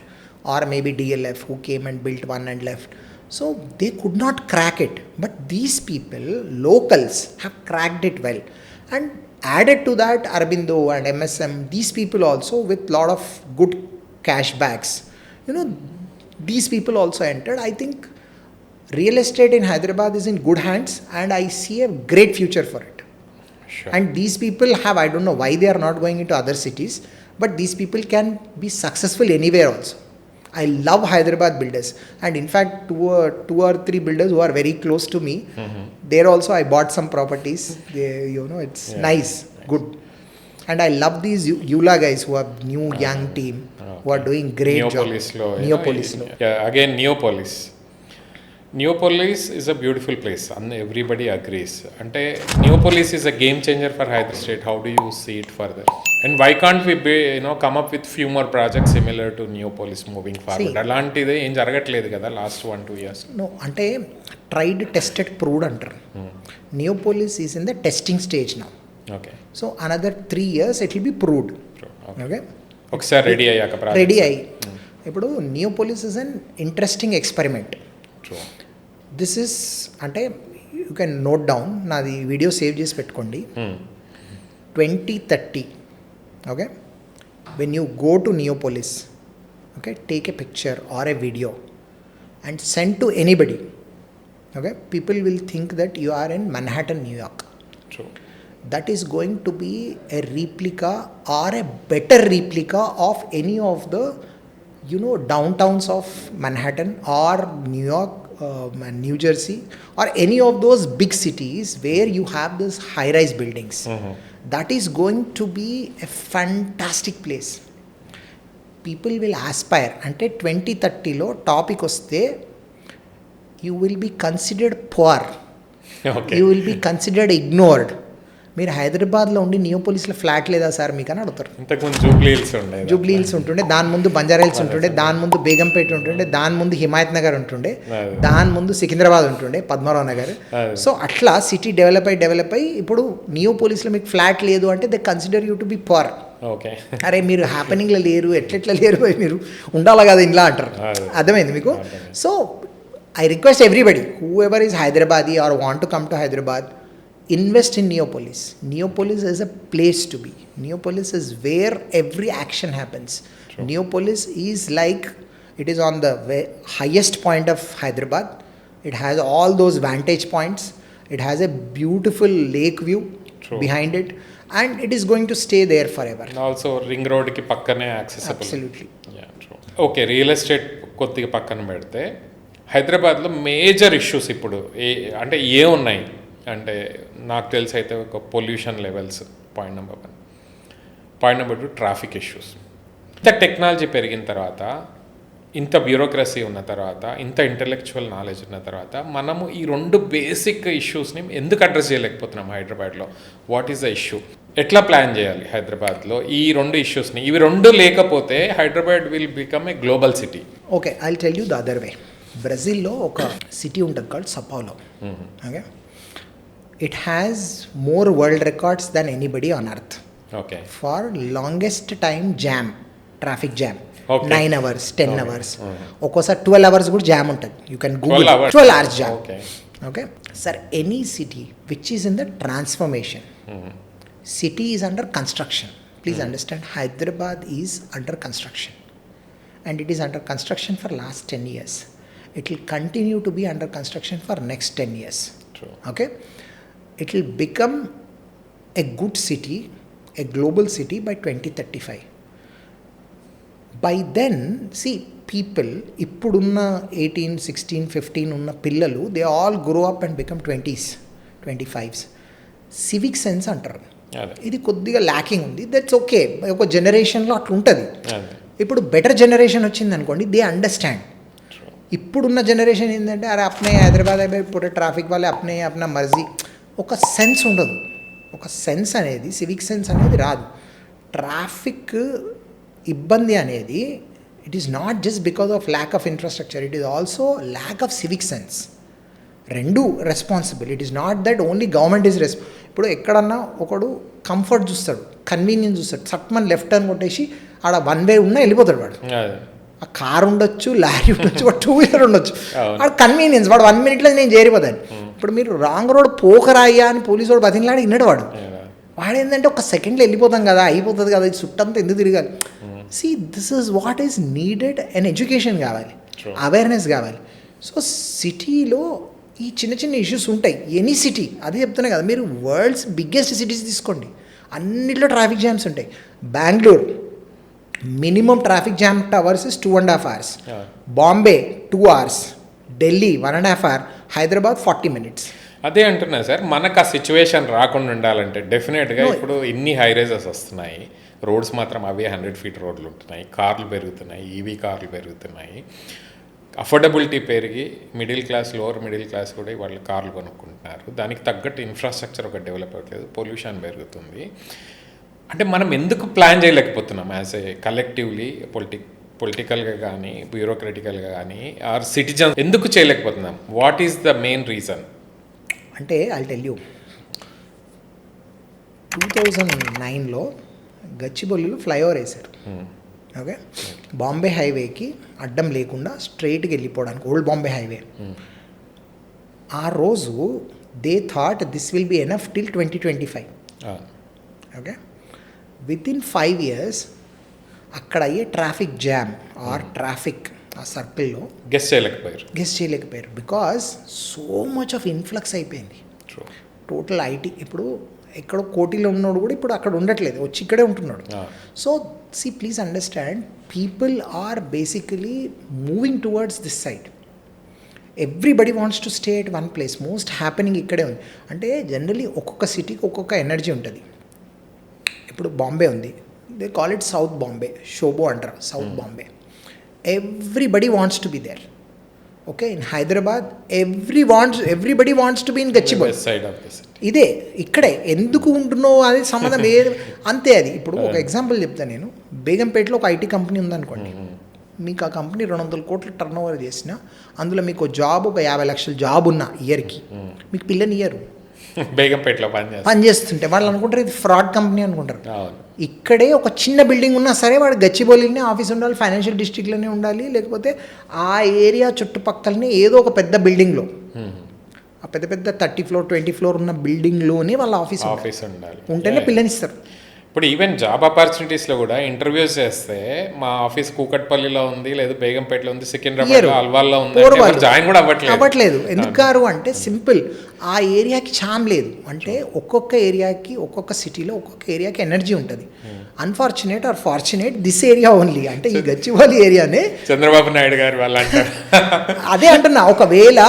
or maybe DLF who came and built 1 and left. So they could not crack it, but these people, locals, have cracked it well. And added to that, Arabindo and MSM, these people also with lot of good cashbacks, these people also entered. I think real estate in Hyderabad is in good hands, and I see a great future for it. Sure. And these people have, I don't know why they are not going into other cities, but these people can be successful anywhere also. I love Hyderabad builders, and in fact 2 or 3 builders who are very close to me, there also I bought some properties. They, it's nice, good. And I love these EULA guys who are new young team who are doing great job. Neopolis lo. Yeah, again Neopolis. Neopolis is a beautiful place and everybody agrees. Ante Neopolis is a game changer for Hyderabad state. How do you see it further? And why can't we come up with few more projects similar to Neopolis moving forward? అలాంటిదే ఏం జరగట్లేదు కదా last 1-2 years. No, అంటే tried, tested, proved అంటారు. Neopolis is in the testing stage now. Okay. So another 3 years it will be proved. Okay. ఒకసారి ready అయ్యాక ready అయ్యి ఇప్పుడు Neopolis is an interesting experiment. This is అంటే యూ కెన్ నోట్ డౌన్, నాది video save చేసి పెట్టుకోండి. 2030, okay, when you go to Neopolis, okay, take a picture or a video and send to anybody, okay, people will think that you are in Manhattan, New York. That is going to be a replica or a better replica of any of the downtowns of Manhattan or New York, New Jersey, or any of those big cities where you have this high-rise buildings. That is going to be a fantastic place. People will aspire. Ante 2030 lo topic vaste you will be considered poor. Okay. You will be considered ignored. మీరు హైదరాబాద్లో ఉండి నియోపోలిస్లో flat లేదా sir మీకు అని అడుగుతారు. ఇంతకుముందు Jubilee hills ఉంటుండే, దాని ముందు బంజారా హిల్స్ ఉంటుండే, దాని ముందు బేగంపేట ఉంటుండే, దాని ముందు హిమాయత్ నగర్ ఉంటుండే, దాని ముందు సికింద్రాబాద్ ఉంటుండే, పద్మారావు నగర్. సో అట్లా సిటీ డెవలప్ అయ్యి ఇప్పుడు నియోపోలిస్లో మీకు ఫ్లాట్ లేదు అంటే they consider you to be power. Okay, అరే మీరు హ్యాపెనింగ్లో లేరు, ఎట్లెట్లా లేరు, మీరు ఉండాలి కదా ఇంట్లో అంటారు. అర్థమైంది మీకు? So I request everybody whoever is Hyderabadi or want to come to Hyderabad, invest in Neopolis. Neopolis is a place to be. Neopolis is where every action happens. True. Neopolis is like, it is on the highest point of Hyderabad. It has all those vantage points. It has a beautiful lake view. True. Behind it, and it is going to stay there forever. And also ring road ki pakkane accessible. Absolutely. Yeah, true. Okay, real estate కొద్దిగా పక్కన పెడితే హైదరాబాద్లో major issues ఇప్పుడు అంటే ఏ ఉన్నాయి అంటే నాకు తెలిసి అయితే ఒక pollution levels point number 1. Point number 2 traffic issues. ఇంత టెక్నాలజీ పెరిగిన తర్వాత, ఇంత బ్యూరోక్రసీ ఉన్న తర్వాత, ఇంత ఇంటలెక్చువల్ నాలెడ్జ్ ఉన్న తర్వాత మనము ఈ 2 బేసిక్ ఇష్యూస్ని ఎందుకు అడ్రస్ చేయలేకపోతున్నాం హైదరాబాద్లో? What is the issue? ఎట్లా ప్లాన్ చేయాలి హైదరాబాద్లో ఈ 2 ఇష్యూస్ని? ఇవి 2 లేకపోతే Hyderabad will become a global city. Okay, I will tell you the other way. బ్రెజిల్లో ఒక సిటీ ఉంటుంది called Sao Paulo. Okay, it has more world records than anybody on earth. Okay. For longest time traffic jam. Okay. 9 hours, 10 hours. Okosar 12 hours good jam untadi. You can Google 12 hours jam. Okay. Okay. Sir, any city which is in the transformation, city is under construction. Please understand, Hyderabad is under construction. And it is under construction for last 10 years. It will continue to be under construction for next 10 years. True. Okay. It will become a good city, a global city by 2035. By then, see, people, ippudunna 18, 16, 15 unna pillalu, they all grow up and become 20s, 25s. Civic sense antaru. ఇది కొద్దిగా lacking ఉంది. That's okay, ఒక జనరేషన్లో అట్లా ఉంటుంది. ఇప్పుడు better generation వచ్చింది అనుకోండి, దే అండర్స్టాండ్. ఇప్పుడున్న జనరేషన్ ఏంటంటే అరే అప్నే హైదరాబాద్ అయిపోయి ఇప్పుడు ట్రాఫిక్ వాళ్ళే అప్నే అప్నా మర్జీ, ఒక సెన్స్ ఉండదు. ఒక సెన్స్ అనేది, సివిక్ సెన్స్ అనేది రాదు. ట్రాఫిక్ ఇబ్బంది అనేది it is not just because of lack of infrastructure, it is also lack of civic sense. 2 responsible. It is not that only government is ఇప్పుడు ఎక్కడన్నా ఒకడు కంఫర్ట్ చూస్తాడు, కన్వీనియన్స్ చూస్తాడు, సట్మన్ లెఫ్ట్ టర్న్ కొట్టేసి ఆడ 1 వే ఉన్నా వెళ్ళిపోతాడు వాడు. ఆ కార్ ఉండొచ్చు, లారీ ఉండొచ్చు, 2 వీలర్ ఉండొచ్చు, ఆడ కన్వీనియన్స్, వాడు 1 మినిట్లో నేను చేరిపోతాను. ఇప్పుడు మీరు రాంగ్ రోడ్ పోకరాయ్యా అని పోలీసు వాడు బతిలాడి విన్నాడు వాడు. వాడేంటంటే ఒక సెకండ్లో వెళ్ళిపోతాం కదా, అయిపోతుంది కదా, ఇది చుట్టంతా ఎందుకు తిరగాలి? See, this is what is needed. And education కావాలి, అవేర్నెస్ కావాలి. సో సిటీలో ఈ చిన్న చిన్న ఇష్యూస్ ఉంటాయి, ఎనీ సిటీ. అదే చెప్తున్నా కదా, మీరు వరల్డ్స్ బిగ్గెస్ట్ సిటీస్ తీసుకోండి, అన్నిట్లో ట్రాఫిక్ జామ్స్ ఉంటాయి. Bengaluru minimum traffic jam hours is 2.5 hours. Bombay 2 hours. Delhi 1.5 hour. Hyderabad 40 minutes. అదే అంటున్నా సార్, మనకు ఆ సిచ్యువేషన్ రాకుండా ఉండాలంటే డెఫినెట్గా ఇప్పుడు ఇన్ని హై రైజెస్ వస్తున్నాయి, రోడ్స్ మాత్రం అవే 100 feet రోడ్లు ఉంటున్నాయి, కార్లు పెరుగుతున్నాయి, ఈవీ కార్లు పెరుగుతున్నాయి, అఫోర్డబిలిటీ పెరిగి middle class, lower middle class కూడా వాళ్ళు కార్లు కొనుక్కుంటున్నారు. దానికి తగ్గట్టు ఇన్ఫ్రాస్ట్రక్చర్ ఒకటి డెవలప్ అవ్వట్లేదు, పొల్యూషన్ పెరుగుతుంది. అంటే మనం ఎందుకు ప్లాన్ చేయలేకపోతున్నాం యాజ్ ఏ కలెక్టివ్లీ, పొలిటికల్గా కానీ బ్యూరోక్రటికల్గా కానీ ఆర్ సిటిజన్ ఎందుకు చేయలేకపోతున్నాం? What is the main reason? అంటే ఐల్ టెల్ యూ, 2009లో గచ్చిబౌలిలో ఫ్లైఓవర్ వేశారు. ఓకే, బాంబే హైవేకి అడ్డం లేకుండా స్ట్రైట్గా వెళ్ళిపోవడానికి, ఓల్డ్ బాంబే హైవే. ఆ రోజు they thought this will be enough till 2025. Okay, within 5 years అక్కడ అయ్యే ట్రాఫిక్ జామ్ ఆర్ ట్రాఫిక్ ఆ సర్కిల్లో గెస్ట్ చేయలేకపోయారు. Because so much of influx అయిపోయింది. టోటల్ ఐటీ ఇప్పుడు ఎక్కడో కోటిలో ఉన్నాడు కూడా ఇప్పుడు అక్కడ ఉండట్లేదు, వచ్చి ఇక్కడే ఉంటున్నాడు. So please understand, people are basically moving towards this side. Everybody wants to stay at one place. Most happening ఇక్కడే ఉంది. అంటే జనరలీ ఒక్కొక్క సిటీకి ఒక్కొక్క ఎనర్జీ ఉంటుంది. ఇప్పుడు బాంబే ఉంది, they call it south Bombay, SoBo అంటారు, south Bombay. Everybody wants to be there. Okay, in Hyderabad everybody wants to be in Gachibowli. ఇదే ఇక్కడే ఎందుకు ఉంటున్నావు అది సంబంధం ఏది అంతే. అది ఇప్పుడు ఒక ఎగ్జాంపుల్ చెప్తాను నేను. బేగంపేటలో ఒక ఐటీ కంపెనీ ఉందనుకోండి, మీకు ఆ కంపెనీ 200 కోట్ల టర్న్ ఓవర్ చేసిన, అందులో మీకు జాబ్ ఒక 50 లక్షల జాబ్ ఉన్న ఇయర్కి మీకు పిల్లని ఇయ్యరు. బేగంపేటలో పనిచేస్తుంటే వాళ్ళు అనుకుంటారు ఇది ఫ్రాడ్ కంపెనీ అనుకుంటారు. ఇక్కడే ఒక చిన్న బిల్డింగ్ ఉన్నా సరే వాడు గచ్చిబౌలిలోనే ఆఫీస్ ఉండాలి, ఫైనాన్షియల్ డిస్ట్రిక్ట్లోనే ఉండాలి, లేకపోతే ఆ ఏరియా చుట్టుపక్కలనే ఏదో ఒక పెద్ద బిల్డింగ్లో, ఆ పెద్ద పెద్ద 30 floor 20 floor ఉన్న బిల్డింగ్లోనే వాళ్ళ ఆఫీస్ ఉండాలి, ఉంటేనే పిల్లనిస్తారు. ఇప్పుడు ఈవెన్ జాబ్ ఆపర్చునిటీస్లో కూడా ఇంటర్వ్యూస్ చేస్తే మా ఆఫీస్ కూకట్పల్లిలో ఉంది, లేదా బేగంపేటలో ఉంది, సికింద్రాబాద్ అల్వాల్లో ఉంది, జాయిన్ కూడా అవ్వట్లేదు. ఎందుకు అంటే సింపుల్, ఆ ఏరియాకి ఛామ్ లేదు. అంటే ఒక్కొక్క ఏరియాకి, ఒక్కొక్క సిటీలో ఒక్కొక్క ఏరియాకి ఎనర్జీ ఉంటుంది. Unfortunate or fortunate this area only. అంటే ఈ గచ్చిబౌలి ఏరియానే చంద్రబాబు నాయుడు గారు వాళ్ళు అంటారు. అదే అంటున్నా, ఒకవేళ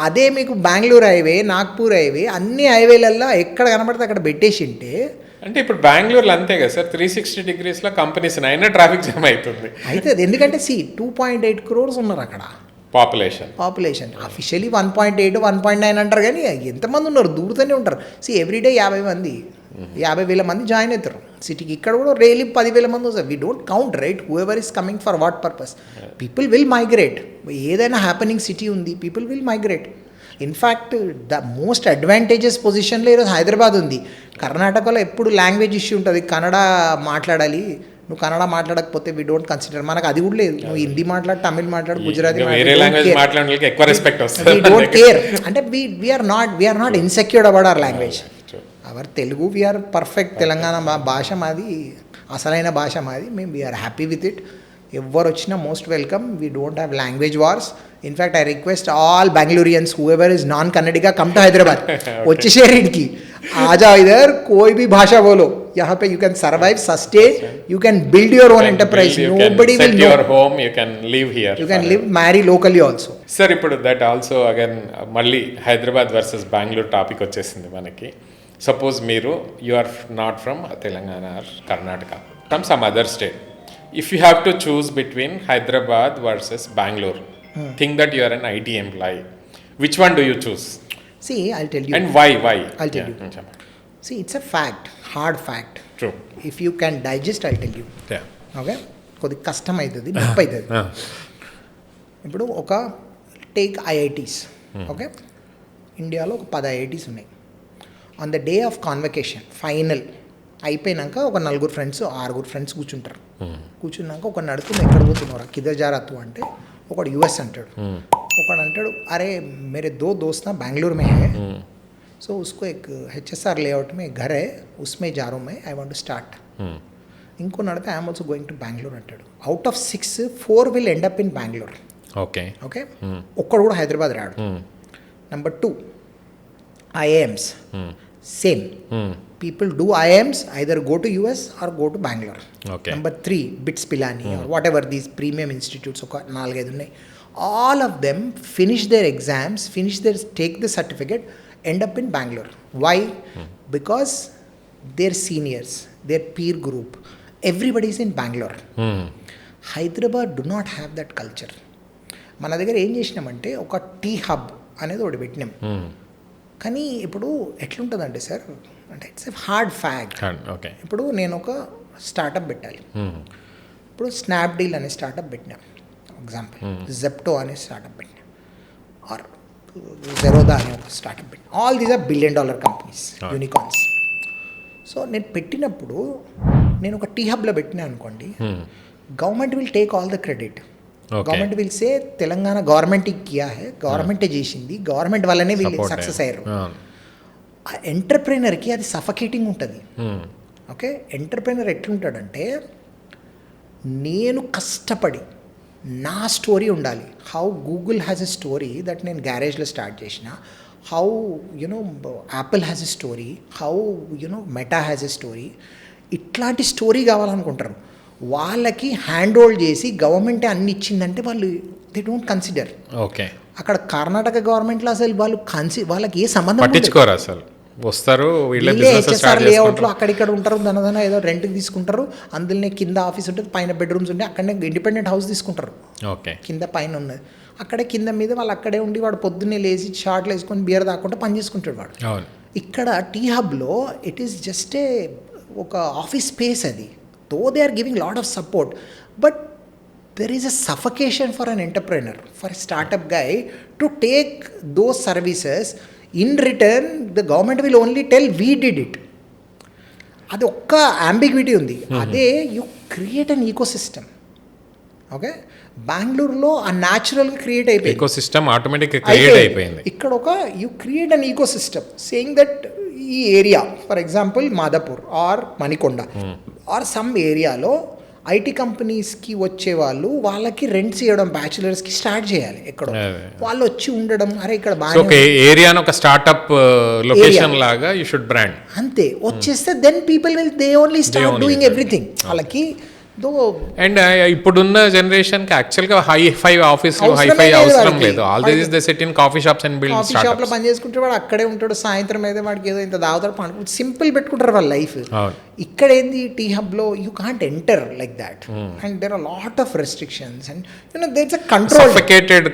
అదే మీకు బెంగళూరు హైవే, నాగ్పూర్ హైవే, అన్ని హైవేలల్లో ఎక్కడ కనబడితే అక్కడ పెట్టేసి ఉంటే, అంటే ఇప్పుడు బెంగళూరులో అంతే కదా సార్, 360 degrees కంపెనీస్ అయినా ట్రాఫిక్ జామ్ అవుతుంది. ఎందుకంటే 2.8 crores ఉన్నారు అక్కడ పాపులేషన్. అఫీషియలీ 1.8 1.9 అంటారు, కానీ ఎంతమంది ఉన్నారు, దూరుతూనే ఉంటారు. ఎవ్రీడే 50,000 మంది జాయిన్ అవుతారు సిటీకి. ఇక్కడ కూడా రైలీ 10,000 మంది వస్తారు. We don't count right who ever is coming for what purpose. People will migrate. ఏదైనా హ్యాపెనింగ్ సిటీ ఉంది, people will migrate. In fact the most advantages పొజిషన్లో ఈరోజు హైదరాబాద్ ఉంది. కర్ణాటకలో ఎప్పుడు లాంగ్వేజ్ ఇష్యూ ఉంటుంది, కన్నడ మాట్లాడాలి, నువ్వు కన్నడ మాట్లాడకపోతే వీ డోంట్ కన్సిడర్. మనకు అది కూడా లేదు. నువ్వు హిందీ మాట్లాడు, తమిళ్ మాట్లాడు, గుజరాతీ డోంట్ కేర్. అంటే we are not insecured about our language. Our Telugu we are perfect. Telangana భాష మాది, అసలైన భాష మాది. మేము వీఆర్ హ్యాపీ విత్ ఇట్. ఎవరు వచ్చినా most welcome. We don't have language wars. In fact I request all Bengalurians whoever is non Kannadiga come to Hyderabad. వచ్చేసేరు ఇడికి, ఆజా ఇధర్, కోई भी भाषा बोलो, यहाँ पे you can survive, sustain, you can build your own enterprise. Nobody will know. Your home, you can live here. You can live, marry locally also. Sir, ఇప్పుడు that also again మళ్ళీ హైదరాబాద్ వర్సెస్ బెంగళూరు టాపిక్ వచ్చేసింది మనకి. Suppose మీరు you are not from Telangana or Karnataka, from some other state. If you have to choose between Hyderabad versus Bangalore, think that you are an IT employee, which one do you choose? See, I'll tell you. And why? I'll tell you. See, it's a fact, hard fact. True. If you can digest, I'll tell you. Yeah. Okay? కొద్ది కష్టం అవుతుంది, నొప్పి అవుతుంది. ఇప్పుడు ఒక take IITs. Okay, ఇండియాలో ఒక 10 IITs ఉన్నాయి. On the day of convocation, final అయిపోయినాక ఒక 6 ఫ్రెండ్స్ కూర్చుంటారు. కూర్చున్నాక ఒకడు అడుగుతూ ఎక్కడ పోతున్నారు, కిదర్ జారాతు అంటే ఒకడు యూఎస్ అంటాడు, ఒకడు అంటాడు అరే मेरे 2 दोस्त ना बेंगलुरु में है, सो उसको एक HSR लेआउट में घर है, उसमें जा रहा हूँ मैं, आई वांट टू स्टार्ट. ఇంకో నడితే I'm also going to Bengaluru అంటాడు. Out of 6, 4 will end up in Bengaluru. Okay, ఒక్కడు కూడా హైదరాబాద్ రాడు. Number 2, IIMs, same. People do IIMs, either go to US or go to Bangalore. Okay. Number 3, BITS Pilani or whatever these premium institutes, oka 4-5 unnai. All of them finish their exams, take the certificate end up in Bangalore. Why? Because their seniors, their peer group, everybody is in Bangalore. Hyderabad do not have that culture. మన దగ్గర ఏం చేసినామంటే ఒక tea hub అనేది ఒకటి పెట్టినాం. కానీ ఇప్పుడు ఎట్లుంటుందంటే సార్, అంటే ఇట్స్ ఎ హార్డ్ ఫ్యాక్ట్. ఇప్పుడు నేను ఒక స్టార్టప్ పెట్టాలి. ఇప్పుడు స్నాప్డీల్ అనే స్టార్టప్ పెట్టినా, ఎగ్జాంపుల్ జెప్టో అనే స్టార్టప్ పెట్టినా, ఆర్ జెరోదా అనే ఒక స్టార్టప్ పెట్టినా. All these are $1 billion companies, unicorns. So నేను పెట్టినప్పుడు నేను ఒక టీ హబ్లో పెట్టినా అనుకోండి, government will take all the credit. Government will say Telangana government కియా హే, గవర్నమెంటే చేసింది, గవర్నమెంట్ వల్లనే వీళ్ళు సక్సెస్ అయ్యారు. ఆ ఎంటర్ప్రెనర్కి అది సఫకేటింగ్ ఉంటుంది. ఓకే, ఎంటర్ప్రెనర్ ఎట్లుంటాడంటే, నేను కష్టపడి నా స్టోరీ ఉండాలి. How Google has a story that నేను గ్యారేజ్లో స్టార్ట్ చేసిన, how Apple has a story, how meta has a story, ఇట్లాంటి స్టోరీ కావాలనుకుంటారు. వాళ్ళకి హ్యాండ్ హోల్డ్ చేసి గవర్నమెంటే అన్ని ఇచ్చిందంటే వాళ్ళు దే డోంట్ కన్సిడర్. ఓకే, అక్కడ కర్ణాటక గవర్నమెంట్లో అసలు వాళ్ళు వాళ్ళకి ఏ సంబంధం పట్టించుకోరు. అసలు వస్తారు లేఅవుట్లో అక్కడిక్కడ ఉంటారు, దనదన ఏదో రెంట్కి తీసుకుంటారు. అందులోనే కింద ఆఫీస్ ఉంటుంది, పైన బెడ్రూమ్స్ ఉంటాయి, అక్కడనే ఇండిపెండెంట్ హౌస్ తీసుకుంటారు. ఓకే, కింద పైన ఉన్నది అక్కడే, కింద మీద వాళ్ళు అక్కడే ఉండి వాడు పొద్దున్నే లేచి షార్ట్లు వేసుకొని బియర్ తాకుండా పని చేసుకుంటాడు వాడు. ఇక్కడ టీ హబ్లో ఇట్ ఈస్ జస్ట్ ఒక ఆఫీస్ స్పేస్ అది. Though they are giving lot of support, but there is a suffocation for an entrepreneur, for a startup guy to take those services. In return, the government will only tell we did it. అది ఒక్క ambiguity ఉంది. అదే you create an ecosystem. Okay, బెంగళూరులో ఆ న్యాచురల్గా create అయిపోయింది, eco system ఆటోమేటిక్గా create అయిపోయింది. ఇక్కడ ఒక you create an ecosystem saying that ఈ area, for example Madhapur or Manikonda or some ఏరియాలో ఐటీ కంపెనీస్కి వచ్చే వాళ్ళు, వాళ్ళకి రెంట్స్ ఇవ్వడం బ్యాచులర్స్కి స్టార్ట్ చేయాలి. ఎక్కడో వాళ్ళు వచ్చి ఉండడం, అరే ఇక్కడ బాగా ఏరియాను ఒక స్టార్ట్అప్ లొకేషన్ లాగా యూ షుడ్ బ్రాండ్, అంతే వచ్చేస్తే then people will they only start doing everything. వాళ్ళకి అండ్ ఇప్పుడున్న జనరేషన్ కి యాక్చువల్గా హై-ఫై ఆఫీసులు హై-ఫై అవసరం లేదు. Always they sit in coffee shops and build coffee shop లో పని చేసుకుంటే వాడు అక్కడే ఉంటాడు. సాయంత్రం అయితే వాడికి ఏదో ఇంత దావుతాడు, పండుకుంటే సింపుల్ పెట్టుకుంటారు వాళ్ళ లైఫ్. ఇక్కడ ఏంది, టీ హబ్ లో you can't enter like that, and there are lot of restrictions, and there is a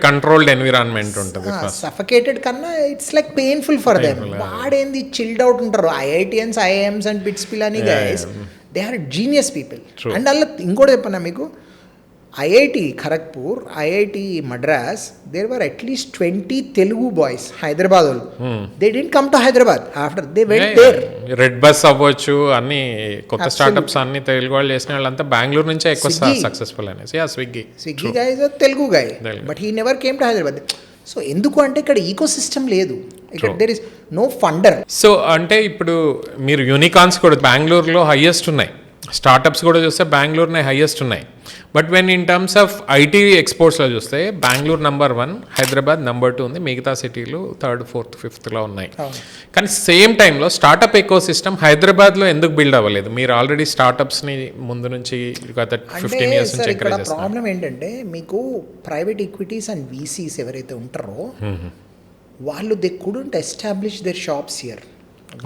controlled environment ఉంటుంది. సఫకేటెడ్ కన్నా it's like painful for them. వాడేంది చిల్డ్ అవుట్ ఉంటారు. IITians, IIMs and BITS Pilani guys, they are genius people. And అలా ఇంకోటి చెప్పన్నా మీకు, IIT Kharagpur, IIT Madras, there were at least 20 Telugu boys Hyderabad వాళ్ళు. They didn't come to Hyderabad after they went there. RedBus అవ్వచ్చు, అన్ని కొత్త స్టార్టప్స్ అన్ని తెలుగు వాళ్ళు చేసిన వాళ్ళంతా బెంగళూరు నుంచే ఎక్కువ సక్సెస్ఫుల్ అనేసి. Swiggy guy is a Telugu guy, but he never came to Hyderabad. So ఎందుకు అంటే ఇక్కడ ఈకో సిస్టమ్ లేదు, ఇక్కడ there is no funder. So అంటే ఇప్పుడు మీరు యూనికార్న్స్ కూడా బెంగళూరులో హైయెస్ట్ ఉన్నాయి, స్టార్టప్స్ కూడా చూస్తే బెంగళూరునే హైయెస్ట్ ఉన్నాయి. But when in terms of IT ఎక్స్పోర్ట్స్లో చూస్తే బెంగళూరు నెంబర్ 1, హైదరాబాద్ నెంబర్ 2 ఉంది, మిగతా సిటీలు 3rd, 4th, 5thలో ఉన్నాయి. కానీ సేమ్ టైంలో స్టార్టప్ ఎకో సిస్టమ్ హైదరాబాద్లో ఎందుకు బిల్డ్ అవ్వలేదు? మీరు ఆల్రెడీ స్టార్టప్స్ని ముందు నుంచి గత 15 years నుంచి ఎంకరేజ్ చేస్తున్నారు. ప్రాబ్లం ఏంటంటే, మీకు ప్రైవేట్ ఈక్విటీస్ అండ్ వీసీస్ ఎవరైతే ఉంటారో వాళ్ళు they couldn't establish there shops here.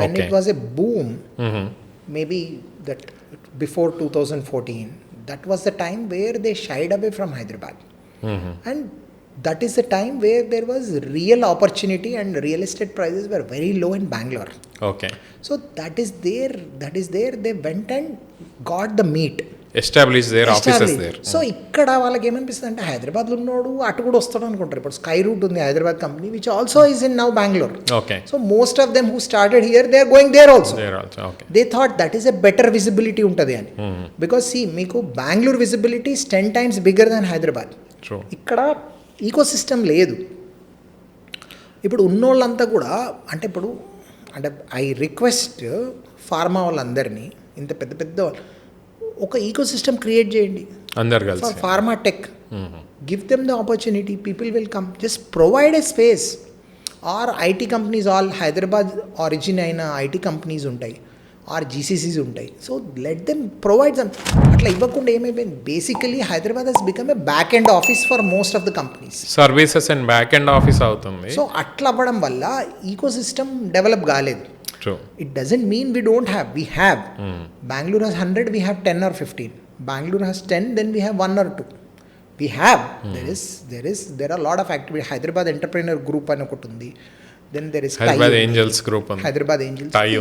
When it was a boom, maybe that before 2014, that was the time where they shied away from Hyderabad. And that is the time where there was real opportunity and real estate prices were very low in Bangalore. Okay. So that is there they went and got the meat, establish there offices there. So ఇక్కడ వాళ్ళకి ఏమనిపిస్తుంది అంటే, హైదరాబాద్లో ఉన్నాడు అటు కూడా వస్తాడు అనుకుంటారు. ఇప్పుడు స్కై రూట్ ఉంది Hyderabad company, which also is in now Bengaluru. Okay. So most of them who started here they are going there also. They thought that is a better visibility ఉంటుంది అని. బికాస్ సి, మీకు Bengaluru visibility 10 times bigger than Hyderabad. ఇక్కడ eco system లేదు. ఇప్పుడు ఉన్నోళ్ళంతా కూడా అంటే I request pharma వాళ్ళందరినీ, ఇంత పెద్ద పెద్ద ఒక ఈకో సిస్టమ్ క్రియేట్ చేయండి for pharma tech. Give them the opportunity, people will come. Just provide a space. Or IT companies, all Hyderabad origin అయిన ఐటీ కంపెనీస్ ఉంటాయి, ఆర్ జీసీసీస్ ఉంటాయి. So let them provide some. అట్లా ఇవ్వకుండా ఏమైపోయింది, basically Hyderabad has become a back end office for most of the companies. Services and back end office అవుతుంది. So అట్లా అవ్వడం వల్ల ఈకో సిస్టమ్ డెవలప్ కాలేదు. It doesn't mean we don't have. We have. Bangalore has 100, we have 10 or 15. Bangalore has 10, then we have 1 or 2. We have. There are a lot of activity. Hyderabad Entrepreneur Group అని ఒకటి ఉంది. Then there is Hyderabad Angels Group ఉంది. Hyderabad Angels. tie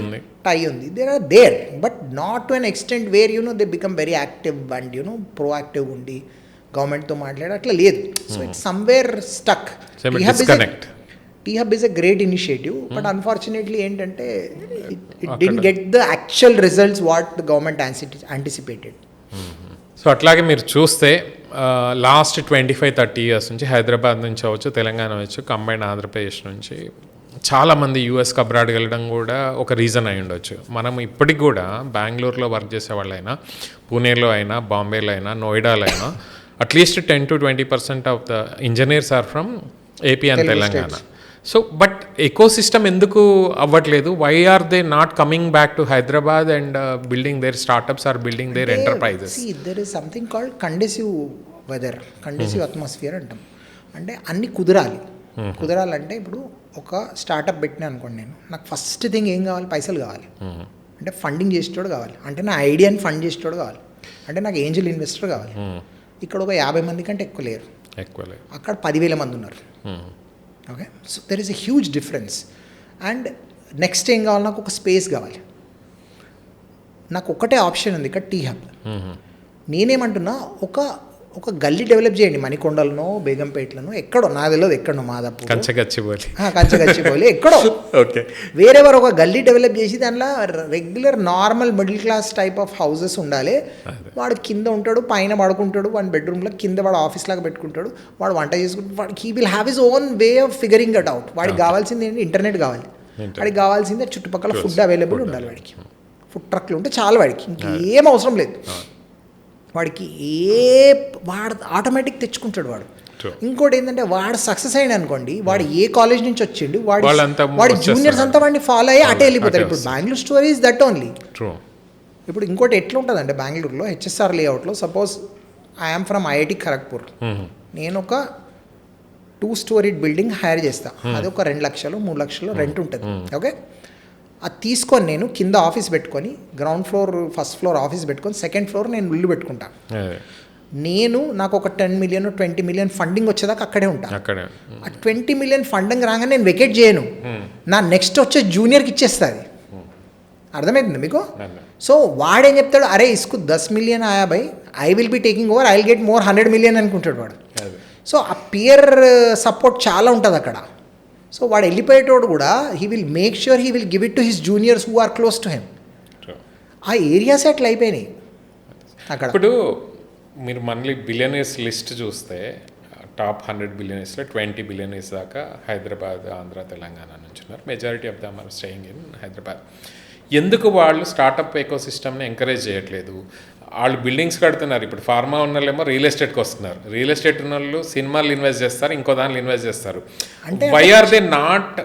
ఉంది. They are there, but not to an extent where they become very active and proactive undi government తో మాట్లాడే అట్లా లేదు. So it's somewhere stuck. Disconnect. T-Hub is a great initiative, but unfortunately ఏంటంటే it didn't get the actual results what the government anticipated. So అట్లాగే మీరు చూస్తే last 25-30 years నుంచి హైదరాబాద్ నుంచి అవ్వచ్చు, తెలంగాణ అవ్వచ్చు, కంబైన్ ఆంధ్రప్రదేశ్ నుంచి చాలామంది యూఎస్కి అబ్రాడ్ వెళ్ళడం కూడా ఒక రీజన్ అయి ఉండొచ్చు. మనం ఇప్పటికి కూడా బెంగళూరులో వర్క్ చేసే వాళ్ళైనా, పూణేలో అయినా, బాంబేలో అయినా, నోయిడాలో అయినా at least 10-20% of the engineers are from AP and Telangana. So but ecosystem ఎందుకు అవ్వట్లేదు? Why are they not coming back to Hyderabad and building their startups or building their enterprises? There is something called conducive weather, conducive atmosphere అంటాం. అంటే అన్ని కుదరాలంటే ఇప్పుడు ఒక startup పెట్టినా అనుకోండి, నేను నాకు ఫస్ట్ థింగ్ ఏం కావాలి, పైసలు కావాలి. అంటే ఫండింగ్ చేసేటోడు కావాలి, అంటే నా ఐడియాని ఫండ్ చేసేటోడు కావాలి, అంటే నాకు ఏంజల్ ఇన్వెస్టర్ కావాలి. ఇక్కడ ఒక 50 మంది కంటే ఎక్కువ లేరు, అక్కడ 10,000 మంది ఉన్నారు. Okay, so there is a huge difference. And next ఏం కావాలి, నాకు ఒక స్పేస్ కావాలి. నాకు ఒకటే ఆప్షన్ ఉంది ఇక్కడ, T-Hub. నేనేమంటున్నా, ఒక గల్లీ డెవలప్ చేయండి, మణికొండలనో బేగంపేటలను, ఎక్కడో నాకు తెలియదు, ఎక్కడో మాదాపూర్, కంచగచ్చిపోలి ఎక్కడో వేరెవరు ఒక గల్లీ డెవలప్ చేసి దాంట్లో regular normal middle clause type of houses ఉండాలి. వాడు కింద ఉంటాడు, పైన పడుకుంటాడు, 1 బెడ్రూమ్లో, కింద వాడు ఆఫీస్ లాగా పెట్టుకుంటాడు, వాడు వంట చేసుకుంటాడు, వాడికి he will have his own way of figuring it out. వాడికి కావాల్సింది ఏంటి, ఇంటర్నెట్ కావాలి, వాడికి కావాల్సిందే చుట్టుపక్కల ఫుడ్ అవైలబుల్ ఉండాలి, వాడికి ఫుడ్ ట్రక్లు ఉంటే చాలు, వాడికి ఇంకేం అవసరం లేదు. వాడికి వాడు ఆటోమేటిక్ తెచ్చుకుంటాడు వాడు. ఇంకోటి ఏంటంటే, వాడు సక్సెస్ అయ్యాడు అనుకోండి, వాడు ఏ కాలేజ్ నుంచి వచ్చిండు, వాడి జూనియర్స్ అంతా వాడిని ఫాలో అయ్యి అటే వెళ్ళిపోతారు. ఇప్పుడు Bengaluru story is that only. ఇప్పుడు ఇంకోటి ఎట్లా ఉంటుందంటే, బెంగళూరులో హెచ్ఎస్ఆర్ లేఅవుట్లో suppose I'm from IIT Kharagpur, నేను ఒక 2 స్టోరీ బిల్డింగ్ హైర్ చేస్తా, అది ఒక 2 లక్షలు 3 లక్షలు రెంట్ ఉంటుంది. ఓకే, అది తీసుకొని నేను కింద ఆఫీస్ పెట్టుకొని, ground floor first floor office పెట్టుకొని, సెకండ్ ఫ్లోర్ నేను ఇల్లు పెట్టుకుంటా. నాకు ఒక 10 million 20 million ఫండింగ్ వచ్చేదాకా అక్కడే ఉంటా. ఆ 20 million ఫండింగ్ రాగానే నేను వెకేట్ చేయను, నా నెక్స్ట్ వచ్చే జూనియర్కి ఇచ్చేస్తుంది. అర్థమవుతుంది మీకు? సో వాడేం చెప్తాడు, అరే ఇసుకు 10 million ఆయా భయ్, I will be taking over, I will get more 100 million అనుకుంటాడు వాడు. సో ఆ పియర్ సపోర్ట్ చాలా ఉంటుంది అక్కడ. సో వాడు వెళ్ళిపోయేటోడు కూడా he will make sure he will give it to his juniors who are close to him. ఆ ఏరియాస్ అట్లా అయిపోయినాయి అక్కడ. ఇప్పుడు మీరు మళ్ళీ బిలియనీర్స్ లిస్ట్ చూస్తే టాప్ 100 బిలియనీర్స్లో 20 బిలియనీర్స్ దాకా హైదరాబాద్, ఆంధ్ర, తెలంగాణ నుంచి ఉన్నారు. Majority of them are staying in Hyderabad. ఎందుకు వాళ్ళు స్టార్టప్ ఎకో సిస్టమ్ని ఎంకరేజ్ చేయట్లేదు? వాళ్ళు బిల్డింగ్స్ కడుతున్నారు. ఇప్పుడు ఫార్మా ఉన్న వాళ్ళేమో రియల్ ఎస్టేట్కి వస్తున్నారు. రియల్ ఎస్టేట్ ఉన్న వాళ్ళు సినిమాలు ఇన్వెస్ట్ చేస్తారు, ఇంకో దానిలో ఇన్వెస్ట్ చేస్తారు. Why are they not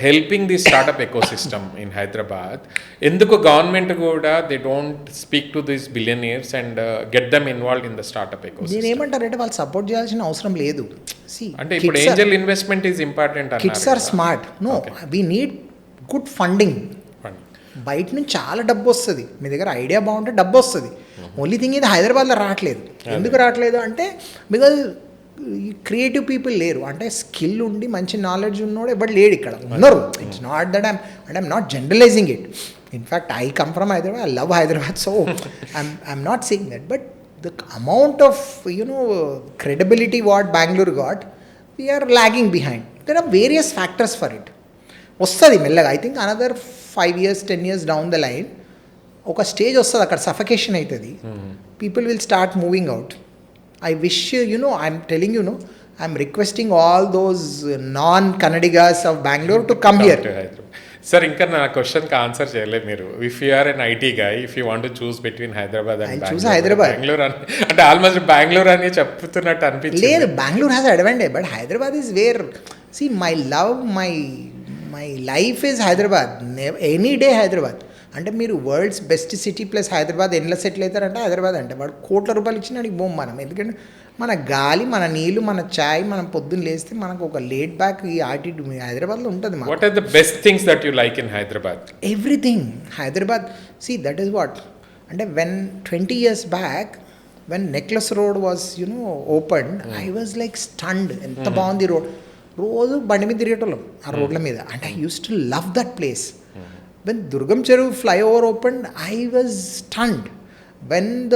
helping the startup eco system in Hyderabad? ఎందుకు గవర్నమెంట్ కూడా they don't speak to this billionaires and get them involved in the startup eco system? ఏమంటారంటే, వాళ్ళు సపోర్ట్ చేయాల్సిన అవసరం లేదు. అంటే ఇప్పుడు angel investment is important. Kids are smart. No, we need good funding. బయట నుంచి చాలా డబ్బు వస్తుంది, మీ దగ్గర ఐడియా బాగుంటే డబ్బు వస్తుంది. ఓన్లీ థింగ్ ఇది హైదరాబాద్లో రావట్లేదు. ఎందుకు రావట్లేదు అంటే, బికాజ్ క్రియేటివ్ పీపుల్ లేరు. అంటే స్కిల్ ఉండి మంచి నాలెడ్జ్ ఉన్నోడు ఎవరు లేడు ఇక్కడ. ఉన్నారు, it's not that I'm not generalising it. In fact I come from Hyderabad, I love Hyderabad, so I'm not saying that. But the amount of credibility what Bangalore got, we are lagging behind. There are various factors for it. వస్తుంది మెల్లగా. I think another 5 years 10 years down the line ఒక stage వస్తుంది, అక్కడ suffocation అవుతుంది. People will start moving out. I wish I'm telling I'm requesting all those non Kannadigas of Bengaluru to come here. Sir, ఇంకా నా క్వశ్చన్కి answer చేయలేదు మీరు. If you are an IT guy, if you want to choose between Hyderabad and Bengaluru అంటే almost Bengaluru అని చెప్తున్నట్టు అనిపించింది. లేదు, Bengaluru has advantage, but Hyderabad is where my love, my life is Hyderabad. Any day Hyderabad. అంటే మీరు world's best city plus Hyderabad ఎన్నిలో సెటిల్ అవుతారంటే హైదరాబాద్ అంటే వాడు కోట్ల రూపాయలు ఇచ్చిన వాడికి పోం మనం. ఎందుకంటే మన గాలి, మన నీళ్ళు, మన ఛాయ్, మనం పొద్దున్న లేస్తే మనకు ఒక లేట్ బ్యాక్ ఈ యాటిట్యూడ్ హైదరాబాద్లో ఉంటుంది. What are the best things that you like in Hyderabad? Everything Hyderabad, see that is what, అంటే when 20 years back when necklace road was open, I was like stunned. ఎంత బాగుంది రోడ్, రోజు బండి మీద తిరిగేటోళ్ళం ఆ రోడ్ల మీద. అంటే I use to love that place. When Durgam Cheruvu flyover open, I was stunned. When the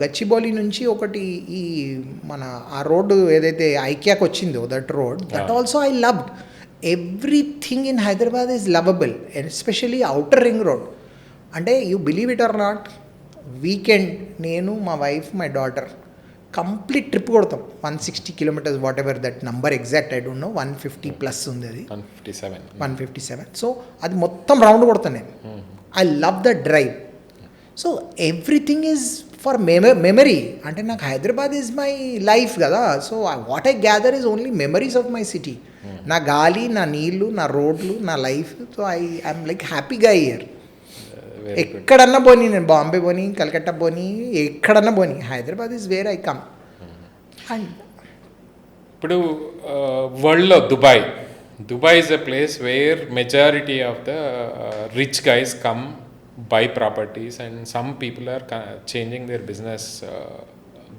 Gachibowli నుంచి ఒకటి ఈ మన ఆ రోడ్డు ఏదైతే ఐక్యాకి వచ్చిందో that road, that also I loved. Everything in Hyderabad is lovable, especially outer ring road. అంటే you believe it or not, weekend నేను, మా wife, my daughter complete trip కొడతాం. 160 kilometers, whatever that number exact I don't no, 150+ ఉంది అది, 157. So అది మొత్తం round కొడతాను నేను. I love the drive. So everything is for memory. అంటే నాకు హైదరాబాద్ ఈజ్ మై లైఫ్ కదా. So what I gather is only memories of my city. నా గాలి, నా నీళ్ళు, నా రోడ్లు, నా లైఫ్. సో ఐఎమ్ లైక్ హ్యాపీగా ఇయర్. ఎక్కడన్నా పోనీ, నేను బాంబే పోనీ, కలకత్తా పోనీ, ఎక్కడన్నా పోనీ, Hyderabad is where I come. And ఇప్పుడు వరల్డ్లో Dubai is a place where majority of the rich guys come buy properties and some people are changing their business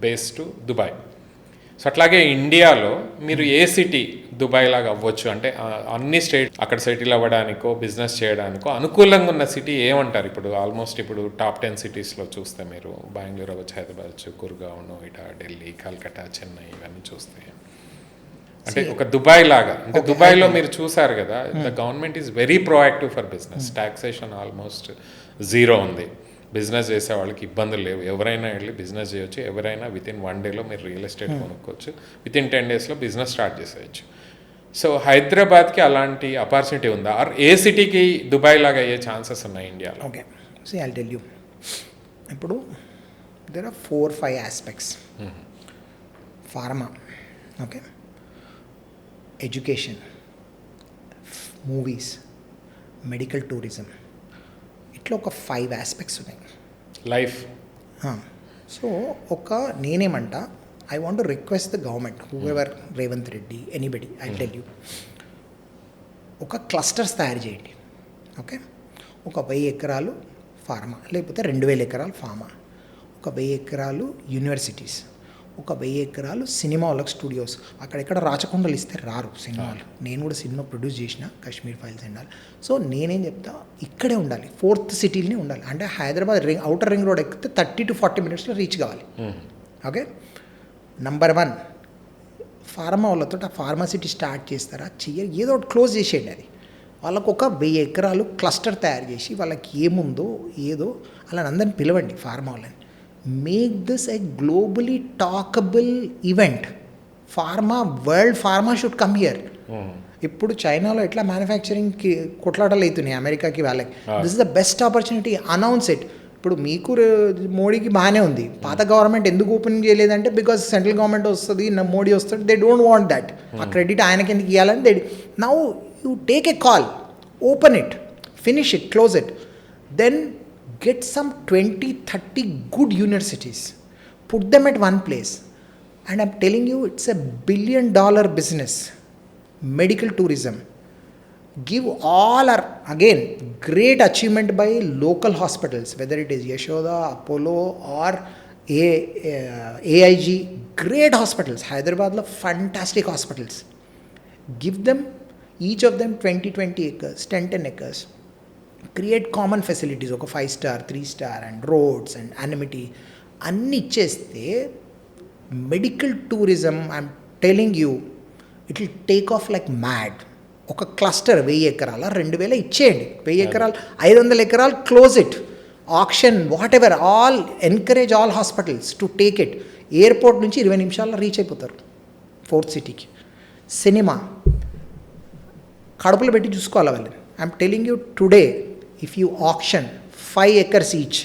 base to Dubai. So అట్లాగే ఇండియాలో మీరు ఏ సిటీ దుబాయ్ లాగా అవ్వచ్చు అంటే అన్ని state అక్కడ సెటిల్ అవ్వడానికో బిజినెస్ చేయడానికో అనుకూలంగా ఉన్న సిటీ ఏమంటారు? ఇప్పుడు ఆల్మోస్ట్ ఇప్పుడు టాప్ 10 సిటీస్లో చూస్తే మీరు బెంగళూరు అవ్వచ్చు, హైదరాబాద్ అవ్వచ్చు, గుర్గావ్, నోయిడా, ఢిల్లీ, కల్కట్టా, చెన్నై, ఇవన్నీ చూస్తే అంటే ఒక దుబాయ్ లాగా. అంటే దుబాయ్లో మీరు చూసారు కదా, the government is very proactive for business. Taxation almost 0 ఉంది. బిజినెస్ చేసే వాళ్ళకి ఇబ్బందులు లేవు. ఎవరైనా వెళ్ళి బిజినెస్ చేయొచ్చు. ఎవరైనా వితిన్ 1 day మీరు రియల్ ఎస్టేట్ కొనుక్కోవచ్చు. వితిన్ 10 days బిజినెస్ స్టార్ట్ చేసేయచ్చు. సో హైదరాబాద్కి అలాంటి ఆపర్చునిటీ ఉందా? ఆర్ ఏ సిటీకి దుబాయ్ లాగా అయ్యే ఛాన్సెస్ ఉన్నాయి ఇండియాలో? Okay, see I'll tell you. ఇప్పుడు there are 4-5 aspects. Pharma, okay, education, movies, medical tourism, ఇట్లా ఒక 5 ఆస్పెక్ట్స్ ఉన్నాయి. లైఫ్. సో నేనేమంటా, I want to request the government, whoever, Revanth Reddy, anybody, I tell you, ఒక క్లస్టర్స్ తయారు చేయండి. ఓకే, ఒక 1000 ఎకరాలు ఫార్మా, లేకపోతే 2000 ఎకరాలు ఫార్మా, ఒక 1000 ఎకరాలు యూనివర్సిటీస్, ఒక 1000 ఎకరాలు సినిమా వాళ్ళకి స్టూడియోస్. అక్కడెక్కడ రాచకొండలు ఇస్తే రారు సినిమాలు. నేను కూడా సినిమా ప్రొడ్యూస్ చేసిన, కాశ్మీర్ ఫైల్స్ ఉండాలి. సో నేనేం చెప్తా, ఇక్కడే ఉండాలి, 4th సిటీలోనే ఉండాలి. అంటే హైదరాబాద్ అవుటర్ రింగ్ రోడ్ ఎక్కితే 30 to 40 minutes రీచ్ కావాలి. ఓకే, నంబర్ 1 ఫార్మా వాళ్ళతో ఆ ఫార్మాసిటీ స్టార్ట్ చేస్తారా చెయ్యరు, ఏదో ఒకటి క్లోజ్ చేసేయండి. అది వాళ్ళకు ఒక 1000 ఎకరాలు క్లస్టర్ తయారు చేసి వాళ్ళకి ఏముందో ఏదో అలా అందరిని పిలవండి ఫార్మా వాళ్ళని. Make this a globally talkable event. World pharma should come here. ఇప్పుడు చైనాలో ఎట్లా మ్యానుఫ్యాక్చరింగ్కి కొట్లాటలు అవుతున్నాయి అమెరికాకి వాళ్ళకి. This is the best opportunity, announce it. ఇప్పుడు మీకు మోడీకి బాగానే ఉంది, పాత గవర్నమెంట్ ఎందుకు ఓపెన్ చేయలేదంటే బికాస్ సెంట్రల్ గవర్నమెంట్ వస్తుంది, మోడీ వస్తుంది, దే డోంట్ వాంట్ దట్. ఆ క్రెడిట్ ఆయనకి ఎందుకు ఇవ్వాలని they now you take a call, open it, finish it, close it, then get some 20-30 good universities, put them at one place, and I'm telling you, it's a $1 billion business. Medical tourism, give all our, again, great achievement by local hospitals, whether it is Yashoda, Apollo or AIG, great hospitals. Hyderabad lo fantastic hospitals. Give them, each of them 20 acres, 10 acres. Create common facilities, ఒక 5-star 3-star and roads and amenity అన్నీ ఇచ్చేస్తే medical tourism, I'm telling you, it will take off like mad. ఒక cluster 1000 ఎకరాల 2000 ఇచ్చేయండి, 1000 ఎకరాలు 500 ఎకరాలు close it, auction, whatever, all encourage all hospitals to take it. Airport నుంచి 20 నిమిషాల్లో reach అయిపోతారు 4th సిటీకి. సినిమా కడుపులో పెట్టి చూసుకోవాలి వాళ్ళని. I'm telling you today, if you auction 5 acres each,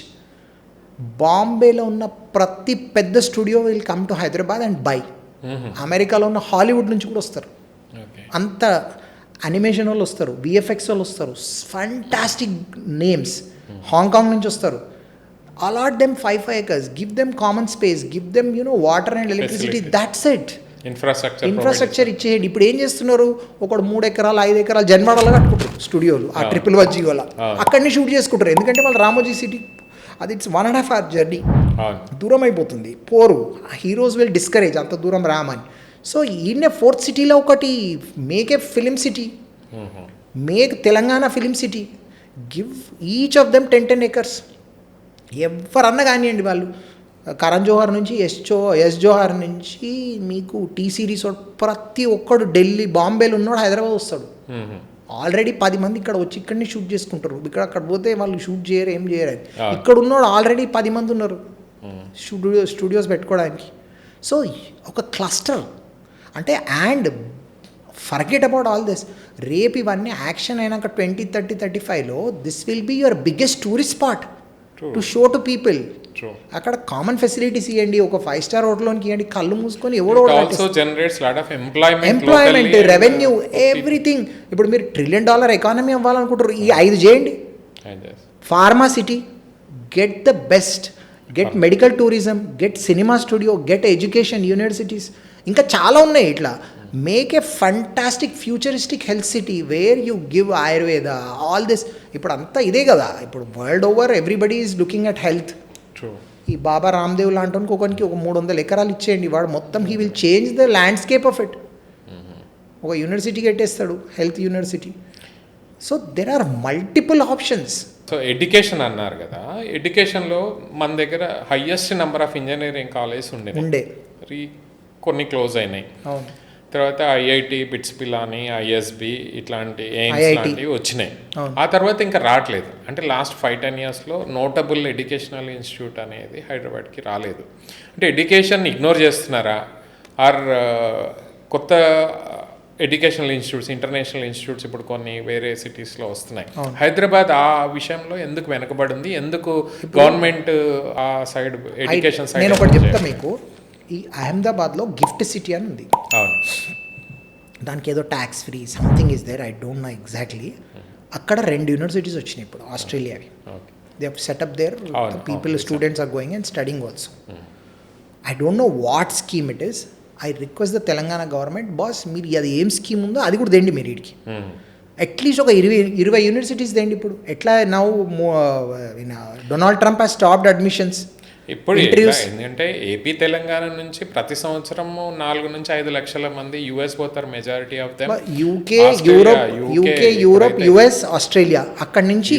బాంబేలో ఉన్న ప్రతి పెద్ద studio will come to Hyderabad and buy. అమెరికాలో ఉన్న హాలీవుడ్ నుంచి కూడా వస్తారు, అంత అనిమేషన్ వాళ్ళు వస్తారు, విఎఫ్ఎక్స్ వాళ్ళు వస్తారు, ఫంటాస్టిక్ నేమ్స్. హాంకాంగ్ నుంచి వస్తారు. Allot them 5 acres, give them common space, give them water and electricity, that's it. Infrastructure ఇచ్చేయండి. ఇప్పుడు ఏం చేస్తున్నారు, ఒకడు 3 ఎకరాలు 5 ఎకరాలు జన్వాడలో కట్టుకుంటారు స్టూడియోలు, ఆ ట్రిపుల్ జియోల అక్కడనే షూట్ చేసుకుంటారు. ఎందుకంటే వాళ్ళు రామోజీ సిటీ అది ఇట్స్ 1.5 hour జర్నీ, దూరం అయిపోతుంది. పోరు, హీరోస్ విల్ డిస్కరేజ్ అంత దూరం రామని. సో ఈయన 4th సిటీలో ఒకటి make a film city, make Telangana film city, give each of them 10 acres. ఎవరన్నా కానివ్వండి, వాళ్ళు కరణ్ జోహార్ నుంచి ఎస్ జోహార్ నుంచి మీకు టీ సిరీస్ ప్రతి ఒక్కడు ఢిల్లీ బాంబేలో ఉన్నాడు హైదరాబాద్ వస్తాడు. ఆల్రెడీ 10 మంది ఇక్కడ వచ్చి ఇక్కడనే షూట్ చేసుకుంటారు. అక్కడ పోతే వాళ్ళు షూట్ చేయరు, ఏం చేయరు. ఇక్కడ ఉన్నాడు ఆల్రెడీ 10 మంది ఉన్నారు స్టూడియోస్ పెట్టుకోవడానికి. సో ఒక క్లస్టర్ అంటే, and forget about all this. రేపు ఇవన్నీ యాక్షన్ అయినాక 2030, 35లో this will be your biggest tourist spot to show to people. అక్కడ కామన్ ఫెసిలిటీస్ ఇవ్వండి, ఒక 5-star హోటల్లోకి ఇవ్వండి, కళ్ళు మూసుకొని ఎవడో ఎంప్లాయ్మెంట్, రెవెన్యూ, ఎవ్రీథింగ్. ఇప్పుడు మీరు $1 trillion ఎకానమీ అవ్వాలనుకుంటారు, ఈ 5 చేయండి. Pharma city, get the best, get medical tourism, get cinema studio, get education universities, ఇంకా చాలా ఉన్నాయి ఇట్లా. Make a fantastic futuristic health city where you give Ayurveda, all this. ఇప్పుడు అంతా ఇదే కదా, ఇప్పుడు world over everybody is looking at health. ఈ బాబా రామ్దేవ్ లాంటి ఒకరికి ఒక 300 ఎకరాలు ఇచ్చేయండి, వాడు మొత్తం he will change the landscape of it. ఒక యూనివర్సిటీ కట్టేస్తాడు, health university. So there are multiple options. So education అన్నారు కదా, ఎడ్యుకేషన్లో మన దగ్గర highest number of engineering college ఉండే కొన్ని క్లోజ్ అయినాయి. తర్వాత ఐఐటి, బిట్స్ పిలాని, ఐఎస్బి ఇట్లాంటి ఎయిమ్స్ లాంటివి వచ్చినాయి. ఆ తర్వాత ఇంకా రావట్లేదు. అంటే లాస్ట్ 5-10 yearsలో నోటబుల్ ఎడ్యుకేషనల్ ఇన్స్టిట్యూట్ అనేది హైదరాబాద్కి రాలేదు. అంటే ఎడ్యుకేషన్ ఇగ్నోర్ చేస్తున్నారా, ఆర్ కొత్త ఎడ్యుకేషనల్ ఇన్స్టిట్యూట్స్, ఇంటర్నేషనల్ ఇన్స్టిట్యూట్స్ ఇప్పుడు కొన్ని వేరే సిటీస్లో వస్తున్నాయి. హైదరాబాద్ ఆ విషయంలో ఎందుకు వెనకబడింది, ఎందుకు గవర్నమెంట్ ఆ సైడ్ ఎడ్యుకేషన్ సైడ్? నేను ఒకటి చెప్తా మీకు, ఈ అహ్మదాబాద్లో గిఫ్ట్ సిటీ అని ఉంది. దానికి ఏదో tax free something is there, I don't know exactly. అక్కడ 2 యూనివర్సిటీస్ వచ్చినాయి ఇప్పుడు ఆస్ట్రేలియావి. They have setup there, people students are going and studying also. I don't know what scheme it is. I request the Telangana government, boss మీరు అది ఏం scheme ఉందో అది కూడా తెండి మీరు వీడికి. అట్లీస్ట్ ఒక 20 యూనివర్సిటీస్ తెండి. ఇప్పుడు ఎట్లా now Donald Trump has stopped admissions. ఇప్పుడు ఎందుకంటే ఏపీ తెలంగాణ నుంచి ప్రతి సంవత్సరం 4 నుంచి 5 లక్షల మంది యుఎస్ పోతారు, majority of them. UK, Europe, US, Australia, అక్కడి నుంచి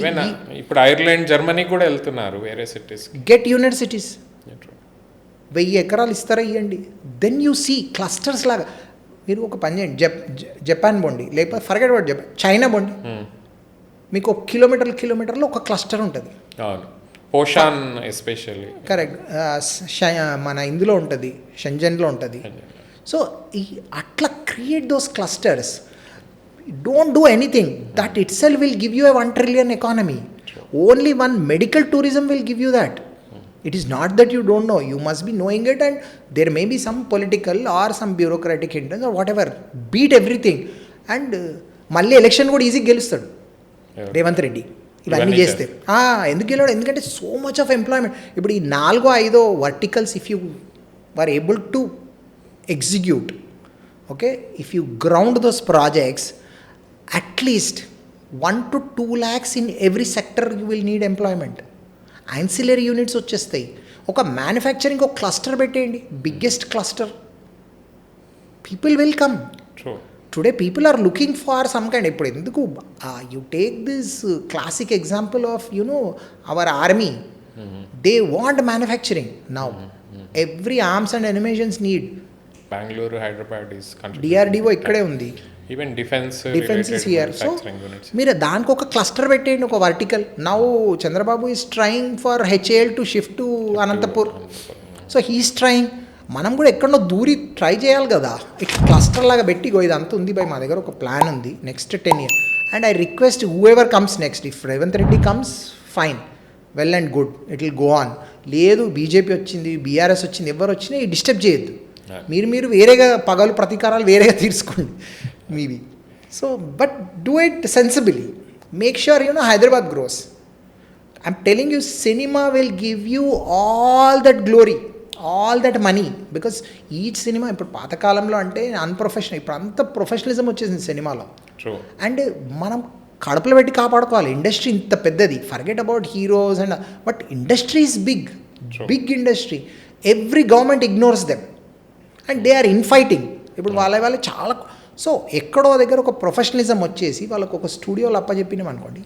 ఇప్పుడు ఐర్లాండ్, జర్మనీ కూడా వెళ్తున్నారు వేరే సిటీస్. గెట్ యూనివర్సిటీస్, 1000 ఎకరాలు ఇస్తారా ఇవ్వండి. దెన్ యూ సీ క్లస్టర్స్ లాగా. మీరు ఒక పని చేయండి, జపాన్ బోండి, లేకపోతే ఫర్గెట్ అబౌట్ జపాన్, చైనా బోండి, మీకు 1 కిలోమీటర్లో ఒక క్లస్టర్ ఉంటుంది. అవును, పోషాన్ ఎస్పెషల్లీ. కరెక్ట్. మన ఇందులో ఉంటుంది, షెంజన్లో ఉంటుంది. సో అట్లా create those clusters. Don't do anything, that it self will give you a 1 trillion economy. Only one medical tourism will give you that. It is not that you don't know, you must be knowing it, and there may be some political or some bureaucratic hindrance or whatever. Beat everything. And మళ్ళీ election కూడా ఈజీగా గెలుస్తాడు రేవంత్ రెడ్డి ఇవన్నీ చేస్తే. ఎందుకు గెలవడు? ఎందుకంటే so much of employment. ఇప్పుడు ఈ 4-5 verticals if you were able to execute, okay, if you ground those projects, at least 1 to 2 lakhs in every sector you will need employment. Ancillary units వచ్చేస్తాయి. ఒక మ్యానుఫ్యాక్చరింగ్ ఒక క్లస్టర్ పెట్టేయండి, biggest cluster, people will come. Today people are looking for some kind. ఇప్పుడు ఎందుకు you take this classic example of our army, they want manufacturing now. Every arms and animations need. Bengaluru, Hyderabad, DRDO ఇక్కడే ఉంది, even defence is here. So మీరు దానికి ఒక cluster పెట్టేయండి, ఒక vertical. Now Chandrababu is trying for HAL to shift to Anantapur. So he's trying. మనం కూడా ఎక్కడో దూరి ట్రై చేయాలి కదా. ఇట్లా క్లస్టర్ లాగా పెట్టి ఇది అంత ఉంది బై, మా దగ్గర ఒక ప్లాన్ ఉంది next 10 years. And I request who ever comes next, if Revanth Reddy comes fine, well and good, it will go on. లేదు బీజేపీ వచ్చింది, బీఆర్ఎస్ వచ్చింది, ఎవరు వచ్చినా ఈ డిస్టర్బ్ చేయొద్దు. మీరు వేరేగా పగలు ప్రతీకారాలు వేరేగా తీర్చుకోండి మీవి. So but do it sensibly, make sure Hyderabad grows. I'm telling you cinema will give you all that glory, all that money, because each cinema ఇప్పుడు పాతకాలంలో అంటే అన్ప్రొఫెషనల్, ఇప్పుడు అంత ప్రొఫెషనలిజం వచ్చేసింది సినిమాలో. అండ్ మనం కడుపులో పెట్టి కాపాడుకోవాలి. ఇండస్ట్రీ ఇంత పెద్దది, forget about heroes and, but industry is big, big industry. Every government ignores them and they are in fighting. ఇప్పుడు వాళ్ళ చాలా, సో ఎక్కడో దగ్గర ఒక ప్రొఫెషనలిజం వచ్చేసి వాళ్ళకు ఒక స్టూడియోలో అప్పచెప్పినాం అనుకోండి,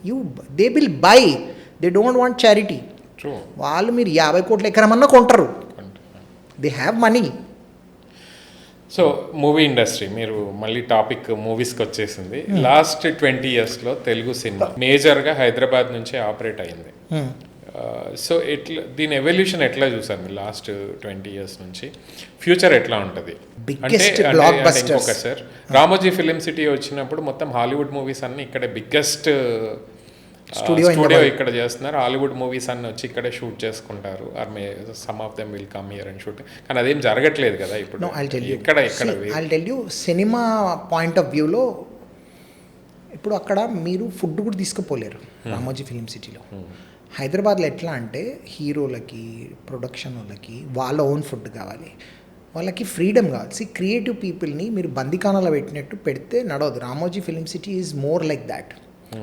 they will buy, they don't want charity. వాళ్ళు మీరు 50 కోట్ల ఎకరమన్నా కొంటారు, they have money. So movie industry, మీరు మళ్ళీ టాపిక్ మూవీస్కి వచ్చేసింది. లాస్ట్ 20 yearsలో తెలుగు సినిమా మేజర్గా హైదరాబాద్ నుంచే ఆపరేట్ అయింది. సో ఎట్లా దీని ఎవల్యూషన్ ఎట్లా చూసారు మీరు లాస్ట్ 20 years నుంచి? ఫ్యూచర్ ఎట్లా ఉంటుంది అంటే ఇంకొక సార్, రామోజీ ఫిలిం సిటీ వచ్చినప్పుడు మొత్తం హాలీవుడ్ మూవీస్ అన్ని ఇక్కడే బిగ్గెస్ట్ స్టూడియో ఇక్కడ చేస్తున్నారు. హాలీవుడ్ మూవీస్ అన్ని వచ్చి ఇక్కడే షూట్ చేసుకుంటారు. Or may some of them will come here and shoot, కానీ అదేం జరగట్లేదు కదా ఇప్పుడు. ఇక్కడ I'll tell you cinema point of వ్యూలో ఇప్పుడు అక్కడ మీరు ఫుడ్ కూడా తీసుకుపోలేరు రామోజీ ఫిలిం సిటీలో. హైదరాబాద్లో ఎట్లా అంటే హీరోలకి, ప్రొడక్షన్ వాళ్ళకి వాళ్ళ ఓన్ ఫుడ్ కావాలి, వాళ్ళకి ఫ్రీడమ్ కావాలి. క్రియేటివ్ పీపుల్ని మీరు బందికానాలో పెట్టినట్టు పెడితే నడవదు. Ramoji film city is more like that.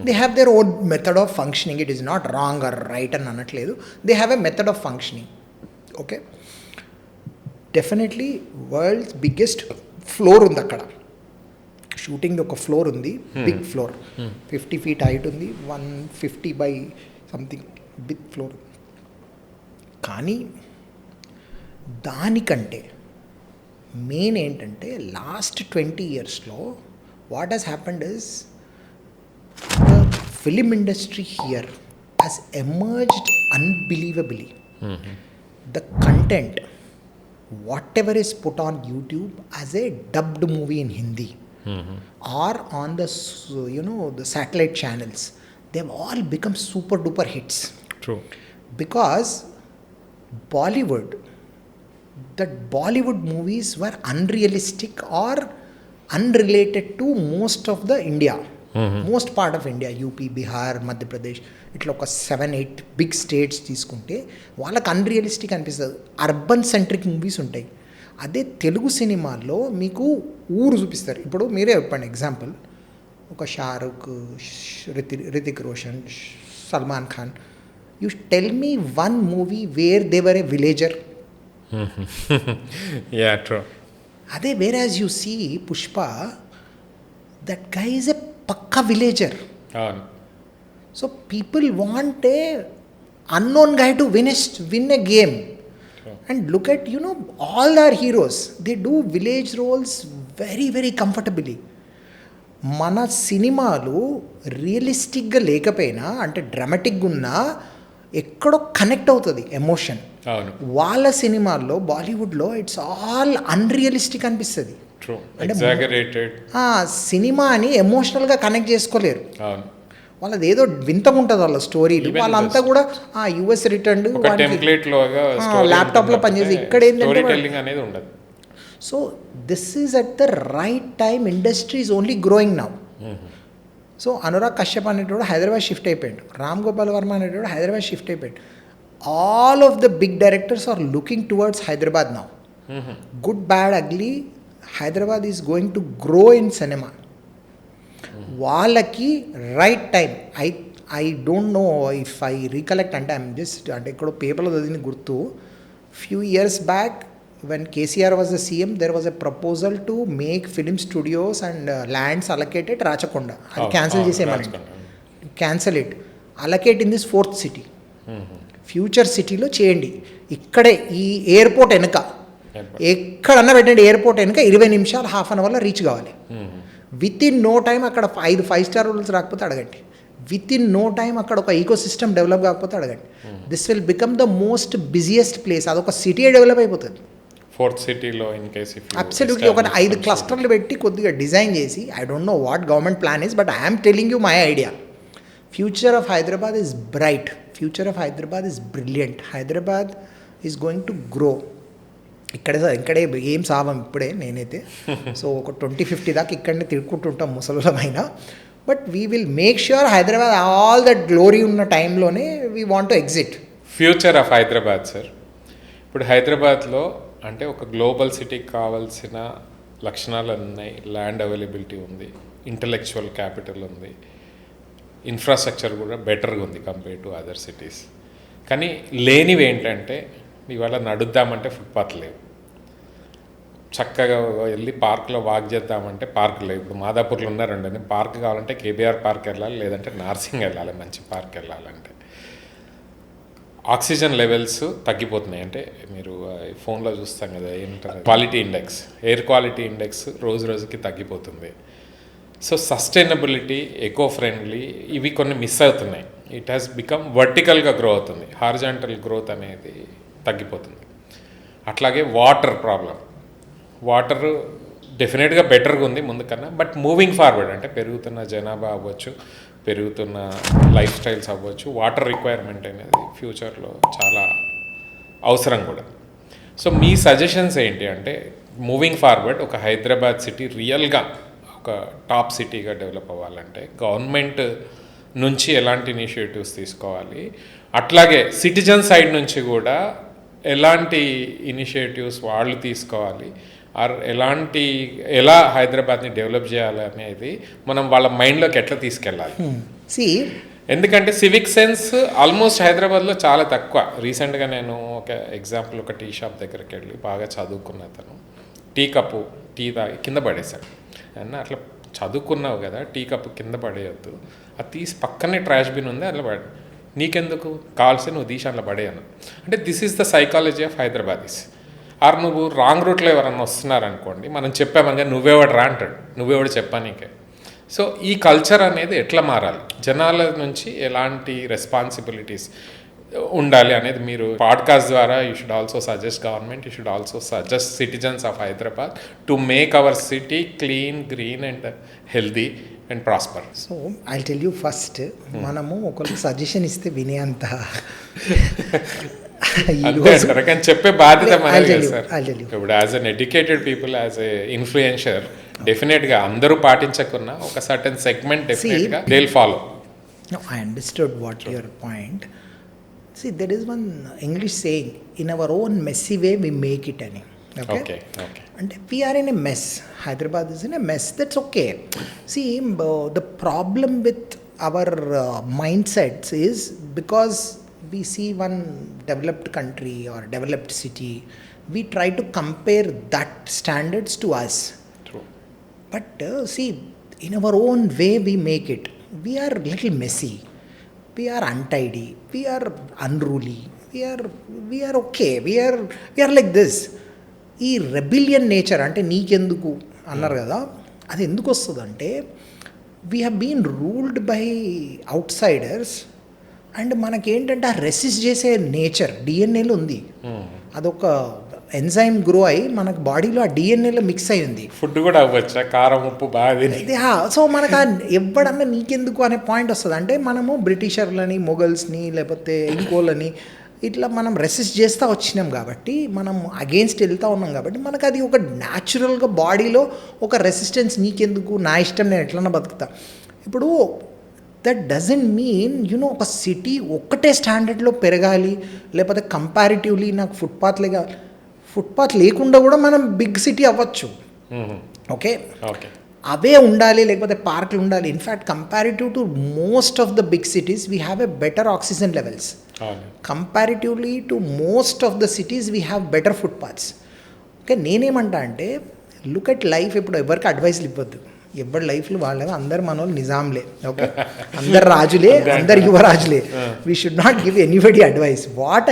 They have their own method of functioning. It is not wrong or right అని అనట్లేదు, they have a method of functioning. Okay, definitely world's biggest floor ఉంది అక్కడ. Shooting ఒక floor ఉంది, big floor, 50 feet height ఉంది, 150 by something big floor. కానీ దానికంటే main ఏంటంటే లాస్ట్ 20 yearsలో what has happened is the film industry here has emerged unbelievably. The content, whatever is put on YouTube as a dubbed movie in Hindi or on the the satellite channels, they've all become super duper hits. True. Because Bollywood movies were unrealistic or unrelated to most of the India. Most part of India, UP, Bihar, Madhya Pradesh, ఇట్లా ఒక 7-8 big states తీసుకుంటే వాళ్ళకి unrealistic అనిపిస్తుంది. Urban centric movies ఉంటాయి. అదే తెలుగు సినిమాల్లో మీకు ఊరు చూపిస్తారు. ఇప్పుడు మీరే చెప్పండి ఎగ్జాంపుల్, ఒక Shahrukh, Hrithik Roshan, Salman Khan, you tell me one movie where they were a villager. అదే where as you see Pushpa, that guy is a పక్కా villager. So people want a unknown guy to win a game. And look at all our heroes, they do village roles very very comfortably. మన సినిమాలు రియలిస్టిక్గా లేకపోయినా, అంటే డ్రామాటిక్గా ఉన్నా ఎక్కడో connect అవుతుంది emotion. వాళ్ళ సినిమాల్లో బాలీవుడ్లో ఇట్స్ ఆల్ అన్రియలిస్టిక్ అనిపిస్తుంది. సినిమాని ఎమోషనల్గా కనెక్ట్ చేసుకోలేరు. వాళ్ళది ఏదో వింతగా ఉంటుంది వాళ్ళ స్టోరీలు. వాళ్ళంతా కూడా యుఎస్ రిటర్న్ ల్యాప్టాప్లో పనిచేసి, ఇక్కడ ఏంటంటే so this is at the right time. Industry is only growing now. So Anurag Kashyap అనేటోడు హైదరాబాద్ షిఫ్ట్ అయిపోయాడు, రామ్ గోపాల్ వర్మ అనేటోడు హైదరాబాద్ షిఫ్ట్ అయిపోయాడు. All of the big directors are looking towards Hyderabad now. Good, bad, ugly, Hyderabad is going to grow in cinema. వాళ్ళకి right time. I don't know if I recollect, అంటే I'm just అంటే ఇక్కడ పేపర్లో చదివిన గుర్తు, few years back when KCR was the CM, there was a proposal to make film studios and lands allocated Rachakonda. అది cancel చేసేమని, cancel it, allocate in this 4th city. Future సిటీలో చేయండి. ఇక్కడే ఈ ఎయిర్పోర్ట్ వెనుక ఎక్కడన్నా పెట్టండి, ఎయిర్పోర్ట్ వెనుక 20 నిమిషాలు, హాఫ్ అన్ అవర్లో రీచ్ కావాలి. విత్ ఇన్ నో టైం అక్కడ 5 5-star రూల్స్ రాకపోతే అడగండి. విత్ ఇన్ నో టైం అక్కడ ఒక ఈకో సిస్టమ్ డెవలప్ కాకపోతే అడగండి. This will become the most busiest place. అదొక సిటీ డెవలప్ అయిపోతుంది. 4th cityలో ఇన్ కేస్ అబ్సల్యూట్లీ ఒక 5 clusterలు పెట్టి కొద్దిగా డిజైన్ చేసి, I don't know what government plan is, but I'm telling you my idea. Future of Hyderabad is bright. Future of Hyderabad is brilliant. Hyderabad is going to grow. ఇక్కడే ఏం సావం ఇప్పుడే నేనైతే. So ఒక 20-50 దాకా ఇక్కడనే తిరుక్కుంటుంటాం ముసలులమైనా. But we will make sure Hyderabad all that glory ఉన్న టైంలోనే we want to exit. Future of Hyderabad sir, ఇప్పుడు హైదరాబాద్లో అంటే ఒక గ్లోబల్ సిటీకి కావాల్సిన లక్షణాలు ఉన్నాయి. ల్యాండ్ అవైలబిలిటీ ఉంది, ఇంటలెక్చువల్ క్యాపిటల్ ఉంది, ఇన్ఫ్రాస్ట్రక్చర్ కూడా బెటర్గా ఉంది కంపేర్ టు అదర్ సిటీస్. కానీ లేనివి ఏంటంటే ఇవాళ నడుద్దామంటే ఫుట్పాత్ లేవు, చక్కగా వెళ్ళి పార్క్లో వాక్ చేద్దామంటే పార్క్ లేవు. ఇప్పుడు మాదాపూర్లో ఉన్నారండి, పార్క్ కావాలంటే కేబీఆర్ పార్క్ వెళ్ళాలి, లేదంటే నార్సింగ్ వెళ్ళాలి మంచి పార్క్ వెళ్ళాలంటే. ఆక్సిజన్ లెవెల్స్ తగ్గిపోతున్నాయి. అంటే మీరు ఫోన్లో చూస్తాం కదా ఏంటంటే quality index, air quality index రోజు రోజుకి తగ్గిపోతుంది. సో సస్టైనబిలిటీ, ఎకో ఫ్రెండ్లీ ఇవి కొన్ని మిస్ అవుతున్నాయి. ఇట్ హ్యాస్ బికమ్ వర్టికల్గా గ్రో అవుతుంది, హారిజాంటల్ గ్రోత్ అనేది తగ్గిపోతుంది. అట్లాగే వాటర్ ప్రాబ్లం, వాటర్ డెఫినెట్గా బెటర్గా ఉంది ముందు కన్నా. బట్ మూవింగ్ ఫార్వర్డ్ అంటే పెరుగుతున్న జనాభా అవ్వచ్చు, పెరుగుతున్న లైఫ్ స్టైల్స్ అవ్వచ్చు, వాటర్ రిక్వైర్మెంట్ అనేది ఫ్యూచర్లో చాలా అవసరం కూడా. సో మీ సజెషన్స్ ఏంటి అంటే మూవింగ్ ఫార్వర్డ్ ఒక హైదరాబాద్ సిటీ రియల్గా ఒక టాప్ సిటీగా డెవలప్ అవ్వాలంటే గవర్నమెంట్ నుంచి ఎలాంటి ఇనిషియేటివ్స్ తీసుకోవాలి, అట్లాగే సిటిజన్ సైడ్ నుంచి కూడా ఎలాంటి ఇనిషియేటివ్స్ వాళ్ళు తీసుకోవాలి, ఆర్ ఎలా హైదరాబాద్ని డెవలప్ చేయాలి అనేది మనం వాళ్ళ మైండ్లోకి ఎట్లా తీసుకెళ్ళాలి. ఎందుకంటే సివిక్ సెన్స్ ఆల్మోస్ట్ హైదరాబాద్లో చాలా తక్కువ. రీసెంట్గా నేను ఒక ఎగ్జాంపుల్, ఒక టీ షాప్ దగ్గరికి వెళ్ళి బాగా చదువుకున్న అతను టీ కప్పు టీ తాగి కింద పడేశాడు. అన్న అట్లా చదువుకున్నావు కదా, టీ కప్పు కింద పడేయద్దు, అది తీసి పక్కనే ట్రాష్ బిన్ ఉంది అట్లా పడే, నీకెందుకు కావాల్సి నువ్వు తీసి అట్లా పడేయను. అంటే this is the psychology of Hyderabadis. Or నువ్వు రాంగ్ రూట్లో ఎవరన్నా వస్తున్నారనుకోండి, మనం చెప్పామని నువ్వెవడు రా అంటాడు, నువ్వెవడు చెప్పానీకే. సో ఈ కల్చర్ అనేది ఎట్లా మారాలి, జనాల నుంచి ఎలాంటి రెస్పాన్సిబిలిటీస్ ఉండాలి అనేది మీరు పాడ్కాస్ట్ ద్వారా you should also suggest government, you should also suggest citizens of Hyderabad to make our city clean, green and healthy and prosper. So I tell you first, మనము ఒకరికి సజెషన్ ఇస్తే వినే అంత కానీ చెప్పే బాధ్యత మనది కదా సార్. ఇప్పుడు as an educated people, as a influencer, డెఫినెట్గా అందరూ పాటించకున్నా ఒక సర్టన్ సెగ్మెంట్ డెఫినెట్గా they will follow. I understood what your point. See, there is one English saying, in our own messy way we make it అని. Okay. And we are in a mess. Hyderabad is in a mess. That's okay. See, the problem with our mindsets is because we see one developed country or developed city, we try to compare that standards to us. True. But see, in our own way we make it. We are little messy. We are untidy, we are unruly, we are okay, we are like this. ఈ rebellion nature అంటే నీకెందుకు అన్నారు కదా, అది ఎందుకు వస్తుంది అంటే we have been ruled by outsiders. అండ్ మనకేంటంటే ఆ రెసిస్ట్ చేసే నేచర్ డిఎన్ఏలో ఉంది. అదొక ఎంజైమ్ గ్రో అయ్యి మనకు బాడీలో ఆ డిఎన్ఏలో మిక్స్ అయి ఉంది. ఫుడ్ కూడా అవ్వచ్చా, కారం ఉప్పు బాగా. సో మనకు ఎవడన్నా నీకెందుకు అనే పాయింట్ వస్తుంది. అంటే మనము బ్రిటిషర్లని, మొఘల్స్ని, లేకపోతే ఇంకోళ్ళని ఇట్లా మనం రెసిస్ట్ చేస్తూ వచ్చినాం కాబట్టి, మనం అగెయిన్స్ట్ వెళ్తూ ఉన్నాం కాబట్టి మనకు అది ఒక న్యాచురల్గా బాడీలో ఒక రెసిస్టెన్స్. నీకెందుకు, నా ఇష్టం, నేను ఎట్లన్నా బతుకుతా. ఇప్పుడు దట్ డజంట్ మీన్ ఒక సిటీ ఒక్కటే స్టాండర్డ్లో పెరగాలి, లేకపోతే కంపారిటివ్లీ నాకు ఫుట్పాత్లే కావాలి. ఫుట్పాత్ లేకుండా కూడా మనం బిగ్ సిటీ అవ్వచ్చు. ఓకే, అవే ఉండాలి, లేకపోతే పార్కులు ఉండాలి. In fact comparative to most of the big cities we have a better oxygen levels. Comparatively to most of the cities we have better footpaths. Okay, నేనేమంటా అంటే లుక్ ఎట్ లైఫ్. ఇప్పుడు ఎవరికి అడ్వైస్లు ఇవ్వద్దు, ఎవరి లైఫ్లో వాళ్ళే, అందరు మనోళ్ళు నిజాంలే. ఓకే, అందరు రాజులే, అందరు యువరాజులే. We should not give anybody advice. What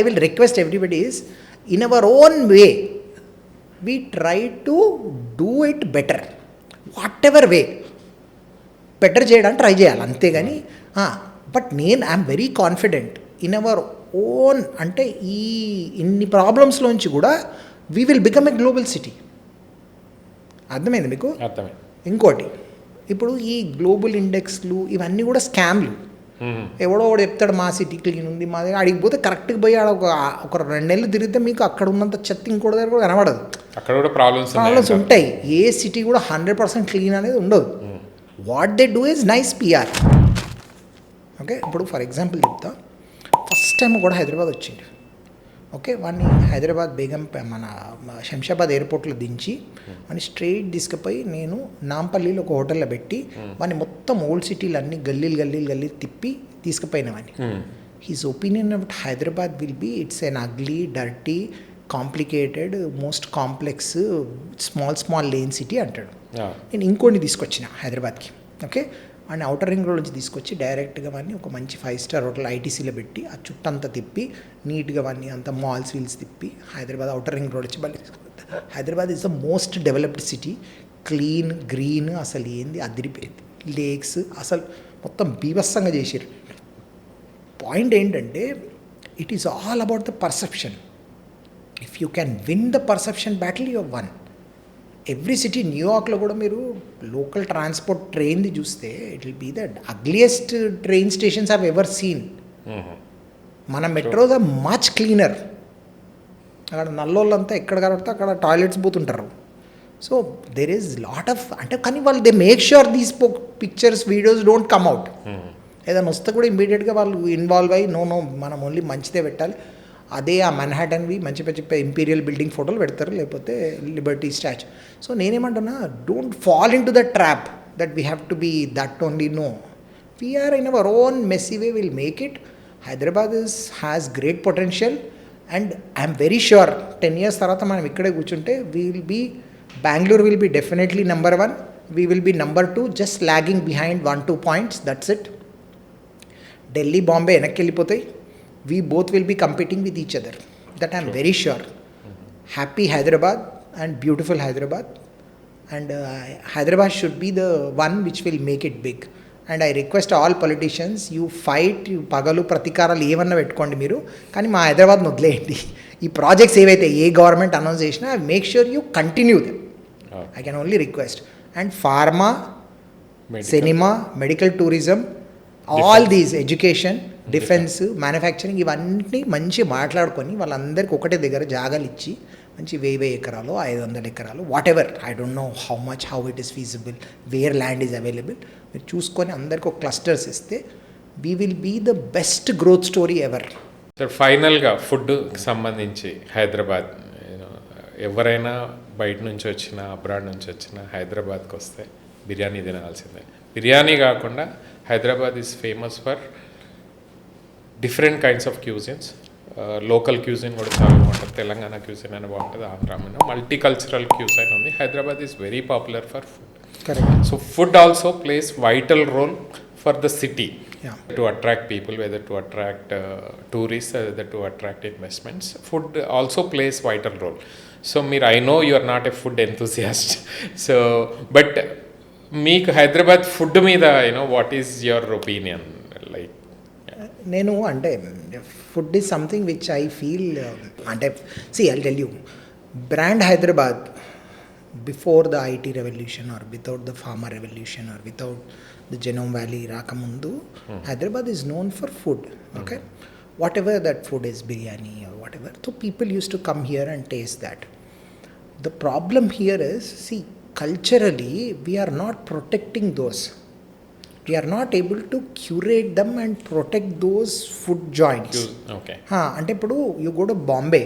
I will request everybody is, in our own way we try to do it better, whatever way better చేయడానికి ట్రై చేయాలి, అంతేగాని. But I'm very confident in our own. అంటే ఈ ఇన్ని ప్రాబ్లమ్స్లోంచి కూడా we will become a global city. అర్థమైంది మీకు? అర్థమైంది. ఇంకోటి, ఇప్పుడు ఈ గ్లోబల్ ఇండెక్స్లు ఇవన్నీ కూడా స్కామ్లు. ఎవడో ఒకడు చెప్తాడు మా సిటీ క్లీన్ ఉంది, మా దగ్గర అడిగిపోతే కరెక్ట్గా పోయి ఆడ ఒక 2 నెలలు తిరిగితే మీకు అక్కడ ఉన్నంత చెత్త ఇంకోటి దగ్గర కూడా కనబడదు. అక్కడ కూడా ప్రాబ్లమ్స్ ఉంటాయి. ఏ సిటీ కూడా 100% క్లీన్ అనేది ఉండదు. What they do is nice PR. Okay, ఇప్పుడు ఫర్ ఎగ్జాంపుల్ చెప్తా. ఫస్ట్ టైం కూడా హైదరాబాద్ వచ్చింది. ఓకే, వాడిని హైదరాబాద్ మన శంషాబాద్ ఎయిర్పోర్ట్లో దించి వాడిని స్ట్రైట్ తీసుకుపోయి నేను నాంపల్లిలో ఒక హోటల్లో పెట్టి వాడిని మొత్తం ఓల్డ్ సిటీలు అన్ని గల్లీలు తిప్పి తీసుకుపోయిన వాడిని. His opinion about Hyderabad will be it's an ugly, dirty, complicated, most complex, small lane city అంటాడు. నేను ఇంకోటి తీసుకొచ్చిన హైదరాబాద్కి. Okay, and outer ring road నుంచి తీసుకొచ్చి డైరెక్ట్గా వాడిని ఒక మంచి 5-స్టార్ హోటల్ ఐటీసీలో పెట్టి ఆ చుట్టంతా తిప్పి నీట్గా వాడిని అంత మాల్స్ వీల్స్ తిప్పి హైదరాబాద్ అవుటర్ రింగ్ రోడ్ వచ్చి మళ్ళీ Hyderabad is the most developed city. Clean, green, అసలు ఏంది అదిరిపోయింది. లేక్స్ అసలు మొత్తం బీభత్సంగా చేసారు. పాయింట్ ఏంటంటే it is all about the perception. If you can win the perception battle, you won. Every city, న్యూయార్క్లో కూడా మీరు లోకల్ ట్రాన్స్పోర్ట్ ట్రైన్ది చూస్తే it will be the ugliest train stations have ever seen. మన మెట్రోస్ ఆర్ మచ్ క్లీనర్. అక్కడ నల్లోళ్ళంతా ఎక్కడ కనబడితే అక్కడ టాయిలెట్స్ పోతుంటారు. So there is lot of అంటే కానీ వాళ్ళు they make sure these pictures, videos don't come out. ఏదైనా వస్తే కూడా ఇమీడియట్గా వాళ్ళు ఇన్వాల్వ్ అయ్యి నో మనం ఓన్లీ మంచిదే పెట్టాలి. అదే ఆ మన్హాటన్వి మంచి ఇంపీరియల్ బిల్డింగ్ ఫోటోలు పెడతారు, లేకపోతే లిబర్టీ స్టాచ్యూ. సో నేనేమంటున్నా, don't fall in to the trap that we have to be that only. No, we're in our own messy way will make it. Hyderabad has great potential and I'm very sure 10 years తర్వాత మనం ఇక్కడే కూర్చుంటే we will be, Bengaluru will be definitely number 1, we will be number 2, just lagging behind 1-2 points, that's it. Delhi, Bombay వెనక్కి వెళ్ళిపోతాయి. We both will be competing with each other. That I am very sure. Happy Hyderabad and beautiful Hyderabad. And Hyderabad should be the one which will make it big. And I request all politicians, you fight, you పగలు ప్రతీకారాలు ఏమన్నా పెట్టుకోండి మీరు, కానీ మా హైదరాబాద్ వదిలేయండి. ఈ projects ఏవైతే ఏ government announce చేసినా make sure you continue them. I can only request. And pharma, cinema, medical tourism, all these, education, defence, manufacturing, ఇవన్నీ మంచి మాట్లాడుకొని వాళ్ళందరికీ ఒకటే దగ్గర జాగాలు ఇచ్చి మంచి 1000 ఎకరాలు, 500 ఎకరాలు, what ever, I don't know how it is feasible, where land is available, మీరు చూసుకొని అందరికీ ఒక క్లస్టర్స్ ఇస్తే we will be the best growth story ever. Sir, ఫైనల్గా ఫుడ్కి సంబంధించి హైదరాబాద్, ఎవరైనా బయట నుంచి వచ్చినా, అబ్రాడ్ నుంచి వచ్చినా హైదరాబాద్కి వస్తే బిర్యానీ తినాల్సిందే. బిర్యానీ కాకుండా Hyderabad is famous for different kinds of cuisines. Local cuisine కూడా చాలా బాగుంటుంది. తెలంగాణ క్యూజిన్ అని బాగుంటుంది, ఆంధ్ర మల్టీకల్చరల్ క్యూజిన్ ఉంది. Hyderabad is very popular for food. Correct. So food also plays vital role for the city to attract people, weather to attract tourists, weather to attract investments. Food also plays vital role. So మీరు, I know you are not a food enthusiast, so but మీకు Hyderabad food మీద what is your opinion? Like నేను అంటే food is something which I feel, అంటే I'll tell you, brand Hyderabad before the IT revolution or without the pharma revolution or without the genome valley రాకముందు Hyderabad is known for food. Okay, whatever that food is, biryani or whatever, so people use to come here and taste that. The problem here is, culturally we are not protecting those. We are not able to curate them and protect those food joints. Okay. అంటే ఇప్పుడు you go to Bombay,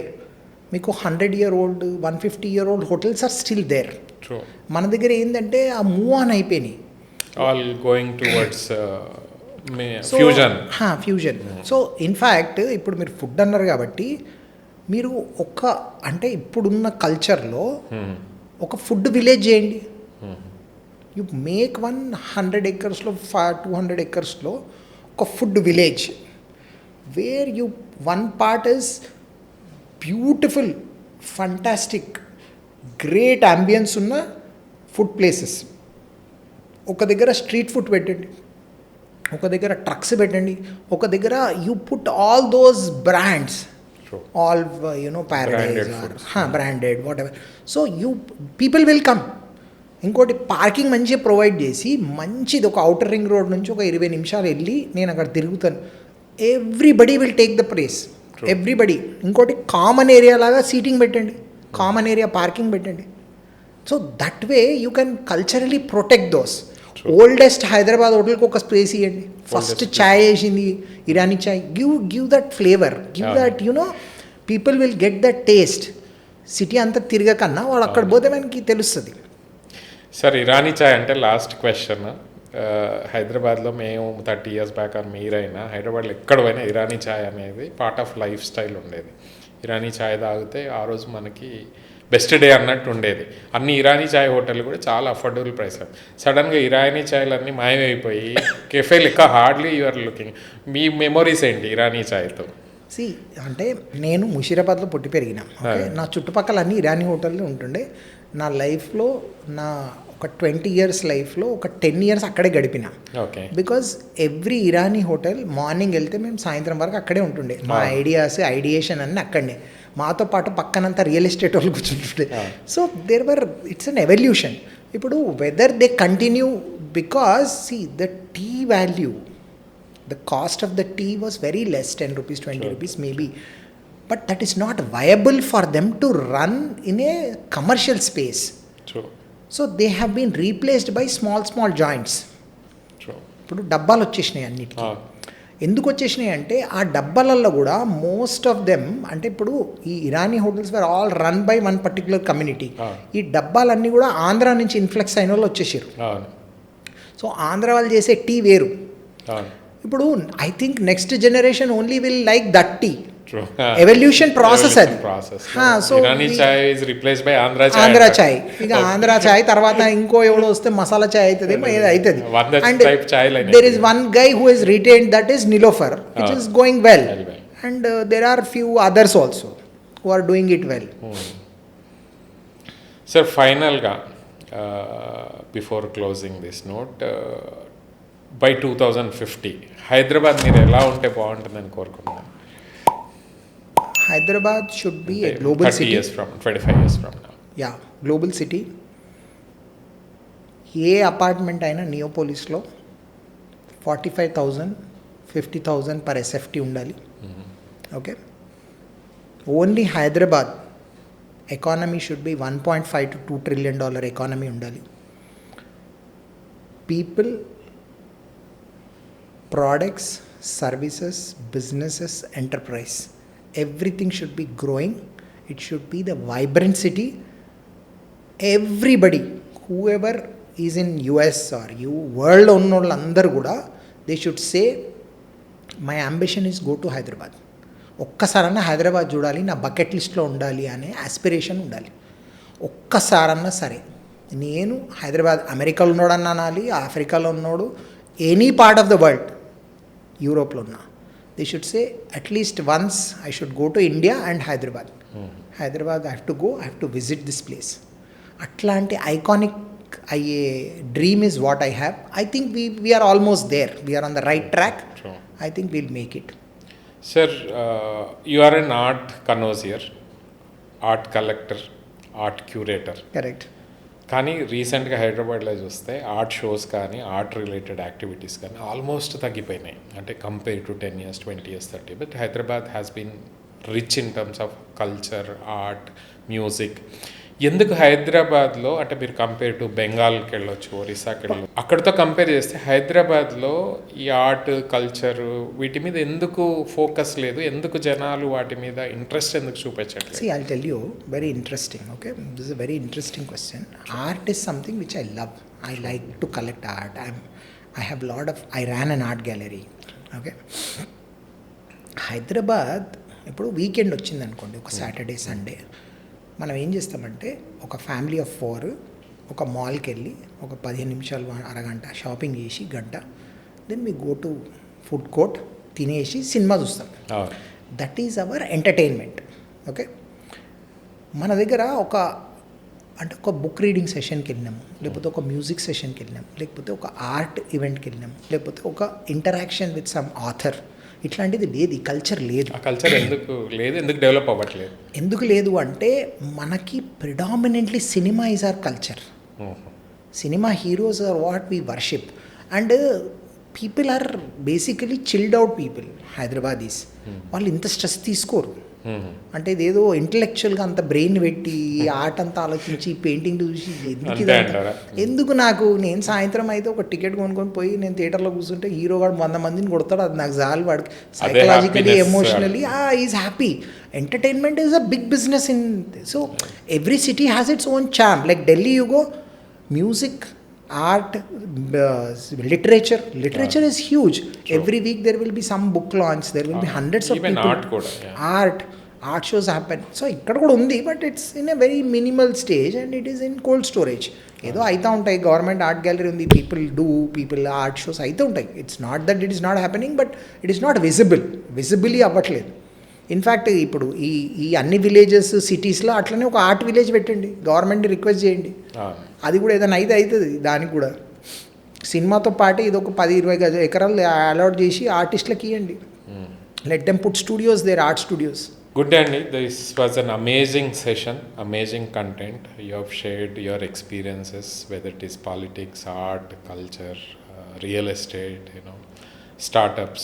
మీకు 100-year-old, 150-year-old hotels are still there. True. మన దగ్గర ఏంటంటే ఆ move on అయిపోయినాయి. All going towards fusion. So in fact ఇప్పుడు మీరు ఫుడ్ అన్నారు కాబట్టి మీరు అంటే ఇప్పుడున్న కల్చర్లో ఒక ఫుడ్ విలేజ్ చేయండి. యు మేక్ 100 acresలో 200 acresలో ఒక food village where you one part is beautiful, fantastic, great ambience ఉన్న ఫుడ్ ప్లేసెస్. ఒక దగ్గర స్ట్రీట్ ఫుడ్ పెట్టండి, ఒక దగ్గర ట్రక్స్ పెట్టండి, ఒక దగ్గర you put all those brands, all paradise or branded whatever, so people will come. ఇంకోటి పార్కింగ్ మంచిగా ప్రొవైడ్ చేసి మంచిది ఒక అవుటర్ రింగ్ రోడ్ నుంచి ఒక 20 నిమిషాలు వెళ్ళి నేను అక్కడ తిరుగుతాను, everybody will take the place, everybody. ఇంకోటి కామన్ ఏరియా లాగా సీటింగ్ పెట్టండి, కామన్ ఏరియా పార్కింగ్ పెట్టండి. So that way you can culturally protect those. Oldest Hyderabad హోటల్కి ఒక స్పేస్ ఇవ్వండి. ఫస్ట్ చాయ్ వేసింది Irani chai. Give that flavour, give that people will get that taste. City అంతా తిరగకన్నా వాడు అక్కడ పోతే మనకి తెలుస్తుంది. సార్ ఇరానీ చాయ్ అంటే లాస్ట్ క్వశ్చన్. హైదరాబాద్లో మేము 30 years బ్యాక్ అని మీరైనా హైదరాబాద్లో ఎక్కడ పోయినా ఇరానీ చాయ్ అనేది పార్ట్ ఆఫ్ లైఫ్ స్టైల్ ఉండేది. ఇరానీ చాయ్ తాగితే ఆ రోజు మనకి బెస్ట్ డే అన్నట్టు ఉండేది. అన్ని ఇరానీ చాయ్ హోటళ్ళు కూడా చాలా అఫోర్డబుల్ ప్రైస్. సడన్గా ఇరానీ చాయ్లు అన్నీ మాయమైపోయి కెఫే లెక్క హార్డ్లీ యూఆర్ లుకింగ్. మీ మెమొరీస్ ఏంటి ఇరానీ చాయ్తో? అంటే నేను ముషీరాబాద్లో పుట్టి పెరిగిన. నా చుట్టుపక్కల అన్ని ఇరానీ హోటళ్ళు ఉంటుండే. నా లైఫ్లో నా ఒక 20 years లైఫ్లో ఒక 10 years అక్కడే గడిపిన. Because every Irani hotel morning వెళ్తే మేము సాయంత్రం వరకు అక్కడే ఉంటుండే. మా ఐడియేషన్ అన్నీ అక్కడనే. మాతో పాటు పక్కనంతా రియల్ ఎస్టేట్ వాళ్ళు కూర్చుంటుండే. So it's an evolution. ఇప్పుడు whether they continue, because the tea value, the cost of the tea was very less, 10 rupees, 20 rupees maybe, but that is not viable for them to run in a commercial space. True. So they have been replaced by small joints. True. ఇప్పుడు డబ్బాలు వచ్చేసినాయి అన్నిటికీ. ఎందుకు వచ్చేసినాయి అంటే ఆ డబ్బాలలో కూడా మోస్ట్ ఆఫ్ దెమ్, అంటే ఇప్పుడు ఈ Irani hotels were all run by one particular community. ఈ డబ్బాలన్నీ కూడా ఆంధ్ర నుంచి ఇన్ఫ్లెక్స్ అయిన వాళ్ళు వచ్చేసారు. సో ఆంధ్ర వాళ్ళు చేసే టీ వేరు. ఇప్పుడు I think next generation only will like that tea. Evolution process అది. సో ఆంధ్ర చాయ్, ఇక ఆంధ్ర చాయ్ తర్వాత ఇంకో ఎవడో వస్తే మసాలా చాయ్ అవుతుంది, ఏదో అవుతుంది. And there is one guy who is retained, that is Nilofer, which is going well. And there are few others also who are doing it well. Sir ఫైనల్గా before closing this note, by 2050 Hyderabad మీరు ఎలా ఉంటే బాగుంటుందని కోరుకుంటున్నాను? Hyderabad should be a global city. 25 years from now. Yeah, global city. ఏ apartment అయినా నియోపోలిస్లో 45,000, 50,000 per SFT ఉండాలి. Okay, only Hyderabad economy should be $1.5 to $2 trillion economy ఉండాలి. People, products, services, businesses, enterprise, everything should be growing. It should be the vibrant city. Everybody, whoever is in US or world ఉన్నోళ్ళందరూ కూడా, they should say my ambition is go to Hyderabad. ఒక్కసారన్నా హైదరాబాద్ చూడాలి, నా bucket లిస్ట్లో ఉండాలి అనే aspiration ఉండాలి. ఒక్కసారన్నా సరే, నేను హైదరాబాద్, అమెరికాలో ఉన్నాడన్నా అనాలి, ఆఫ్రికాలో ఉన్నాడు, any part of the world, యూరోప్లో ఉన్నా, they should say at least once I should go to India and Hyderabad. Hyderabad I have to visit this place. అట్లాంటి ఐకానిక్ అయ్యే dream is what I have. I think we're almost there, we're on the right track. I think we'll make it. Sir, you are an art connoisseur, art collector, art curator. Correct. కానీ రీసెంట్గా హైదరాబాద్లో చూస్తే art shows కానీ art related activities కానీ almost తగ్గిపోయినాయి. అంటే compare to 10 years, 20 years, 30. But Hyderabad has been rich in terms of culture, art, music. ఎందుకు హైదరాబాద్లో, అంటే మీరు కంపేర్ టు బెంగాల్కి వెళ్ళొచ్చు, ఒరిస్సాకి వెళ్ళొచ్చు, అక్కడితో కంపేర్ చేస్తే హైదరాబాద్లో ఈ ఆర్ట్, కల్చర్ వీటి మీద ఎందుకు ఫోకస్ లేదు? ఎందుకు జనాలు వాటి మీద ఇంట్రెస్ట్ ఎందుకు చూపించట్లేదు? See, I'll tell you, very interesting, okay? This is a very interesting question. Art is something which I love. I like to collect art. I ran an art gallery, okay? Hyderabad ఇప్పుడు weekend వచ్చింది అనుకోండి, ఒక Saturday, Sunday, మనం ఏం చేస్తామంటే ఒక family of 4 ఒక మాల్కి వెళ్ళి ఒక 15 నిమిషాలు, అరగంట షాపింగ్ చేసి, గంట, then me go to food court, తినేసి సినిమా చూస్తాం. That is our entertainment. Okay, మన దగ్గర ఒక బుక్ రీడింగ్ సెషన్కి వెళ్ళినాము, లేకపోతే ఒక మ్యూజిక్ సెషన్కి వెళ్ళినాము, లేకపోతే ఒక ఆర్ట్ ఈవెంట్కి వెళ్ళినాము, లేకపోతే ఒక ఇంటరాక్షన్ విత్ సమ్ ఆథర్, ఇట్లాంటిది లేదు. ఈ కల్చర్ లేదు. ఆ కల్చర్ ఎందుకు లేదు? ఎందుకు డెవలప్ అవ్వట్లేదు? ఎందుకు లేదు అంటే మనకి predominantly cinema is our culture. Cinema heroes are what we worship. And people are basically chilled out people. Hyderabadis వాళ్ళు ఇంత స్ట్రెస్ తీసుకోరు. అంటే ఇదేదో ఇంటలెక్చువల్గా అంత బ్రెయిన్ పెట్టి ఆర్ట్ అంతా ఆలోచించి పెయింటింగ్ చూసి ఎందుకు అంతే ఇదంతా? అంటారా? ఎందుకు నాకు నేను సాయంత్రం అయితే ఒక టికెట్ కొనుక్కొని పోయి నేను థియేటర్లో కూర్చుంటే హీరో వాడు 100 మందిని కొడతాడు, అది నాకు చాలు. వాడికి psychologically happiness. Emotionally is happy. Entertainment is a big business in, so every city has its own charm. Like Delhi you go, music, art, literature is huge. Every week there will be some book launch, there will be hundreds of even people. art kuda, yeah. art shows happen. So ikkada kuda undi, but it's in a very minimal stage and it is in cold storage. ఏదో అయితే ఉంటాయి, government art gallery ఉంది, people art shows అయితే ఉంటాయి. It's not that it is not happening, but it is not visibly అవ్వట్లేదు. In fact ఇప్పుడు ఈ అన్ని విలేజెస్ సిటీస్లో అట్లనే ఒక ఆర్ట్ విలేజ్ పెట్టండి, గవర్నమెంట్ని రిక్వెస్ట్ చేయండి, అది కూడా ఏదైనా అయితే అవుతుంది. దానికి కూడా సినిమాతో పాటు ఇది ఒక 10-20 ఎకరాలు అలాట్ చేసి ఆర్టిస్టులకి ఇవ్వండి. Let them put studios there, art studios. Good Andy, this was an amazing session, amazing content. You have shared your experiences, whether it is politics, art, culture, real estate, startups,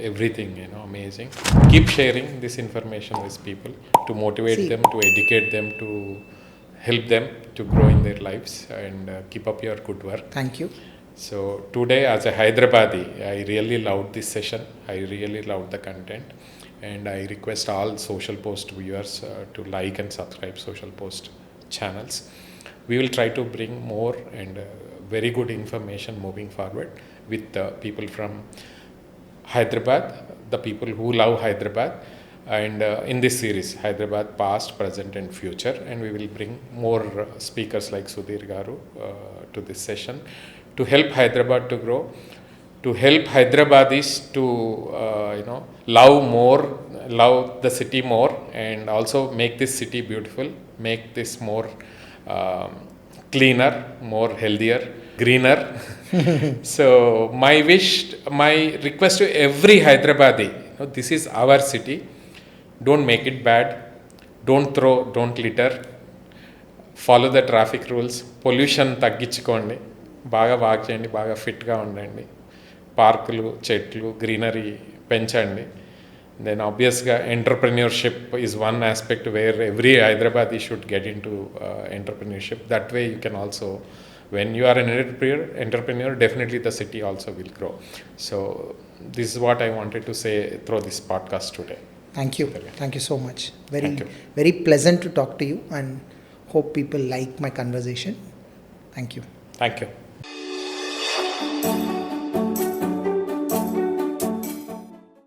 everything, amazing. Keep sharing this information with people to motivate them, to educate them, to help them to grow in their lives, and keep up your good work. Thank you. So today, as a Hyderabadi, I really loved this session. I really loved the content. And I request all SocialPost viewers to like and subscribe SocialPost channels. We will try to bring more and very good information moving forward with people from Hyderabad, the people who love Hyderabad, and in this series, Hyderabad past, present and future. And we will bring more speakers like Sudheer Garu to this session to help Hyderabad to grow, to help Hyderabadis to love the city more, and also make this city beautiful, make this more cleaner, more healthier, greener. So my request to every Hyderabadi, this is our city. Don't make it bad. Don't throw, don't litter. Follow the traffic rules. Pollution తగ్గించుకోండి, బాగా walk చేయండి, బాగా ఫిట్గా ఉండండి, పార్కులు, చెట్లు, greenery పెంచండి. Then obviously entrepreneurship is one aspect where every Hyderabadi should get into entrepreneurship. That way you can also, when you are an entrepreneur, definitely the city also will grow. So this is what I wanted to say through this podcast today. Thank you so much. Very pleasant to talk to you, and hope people like my conversation. Thank you.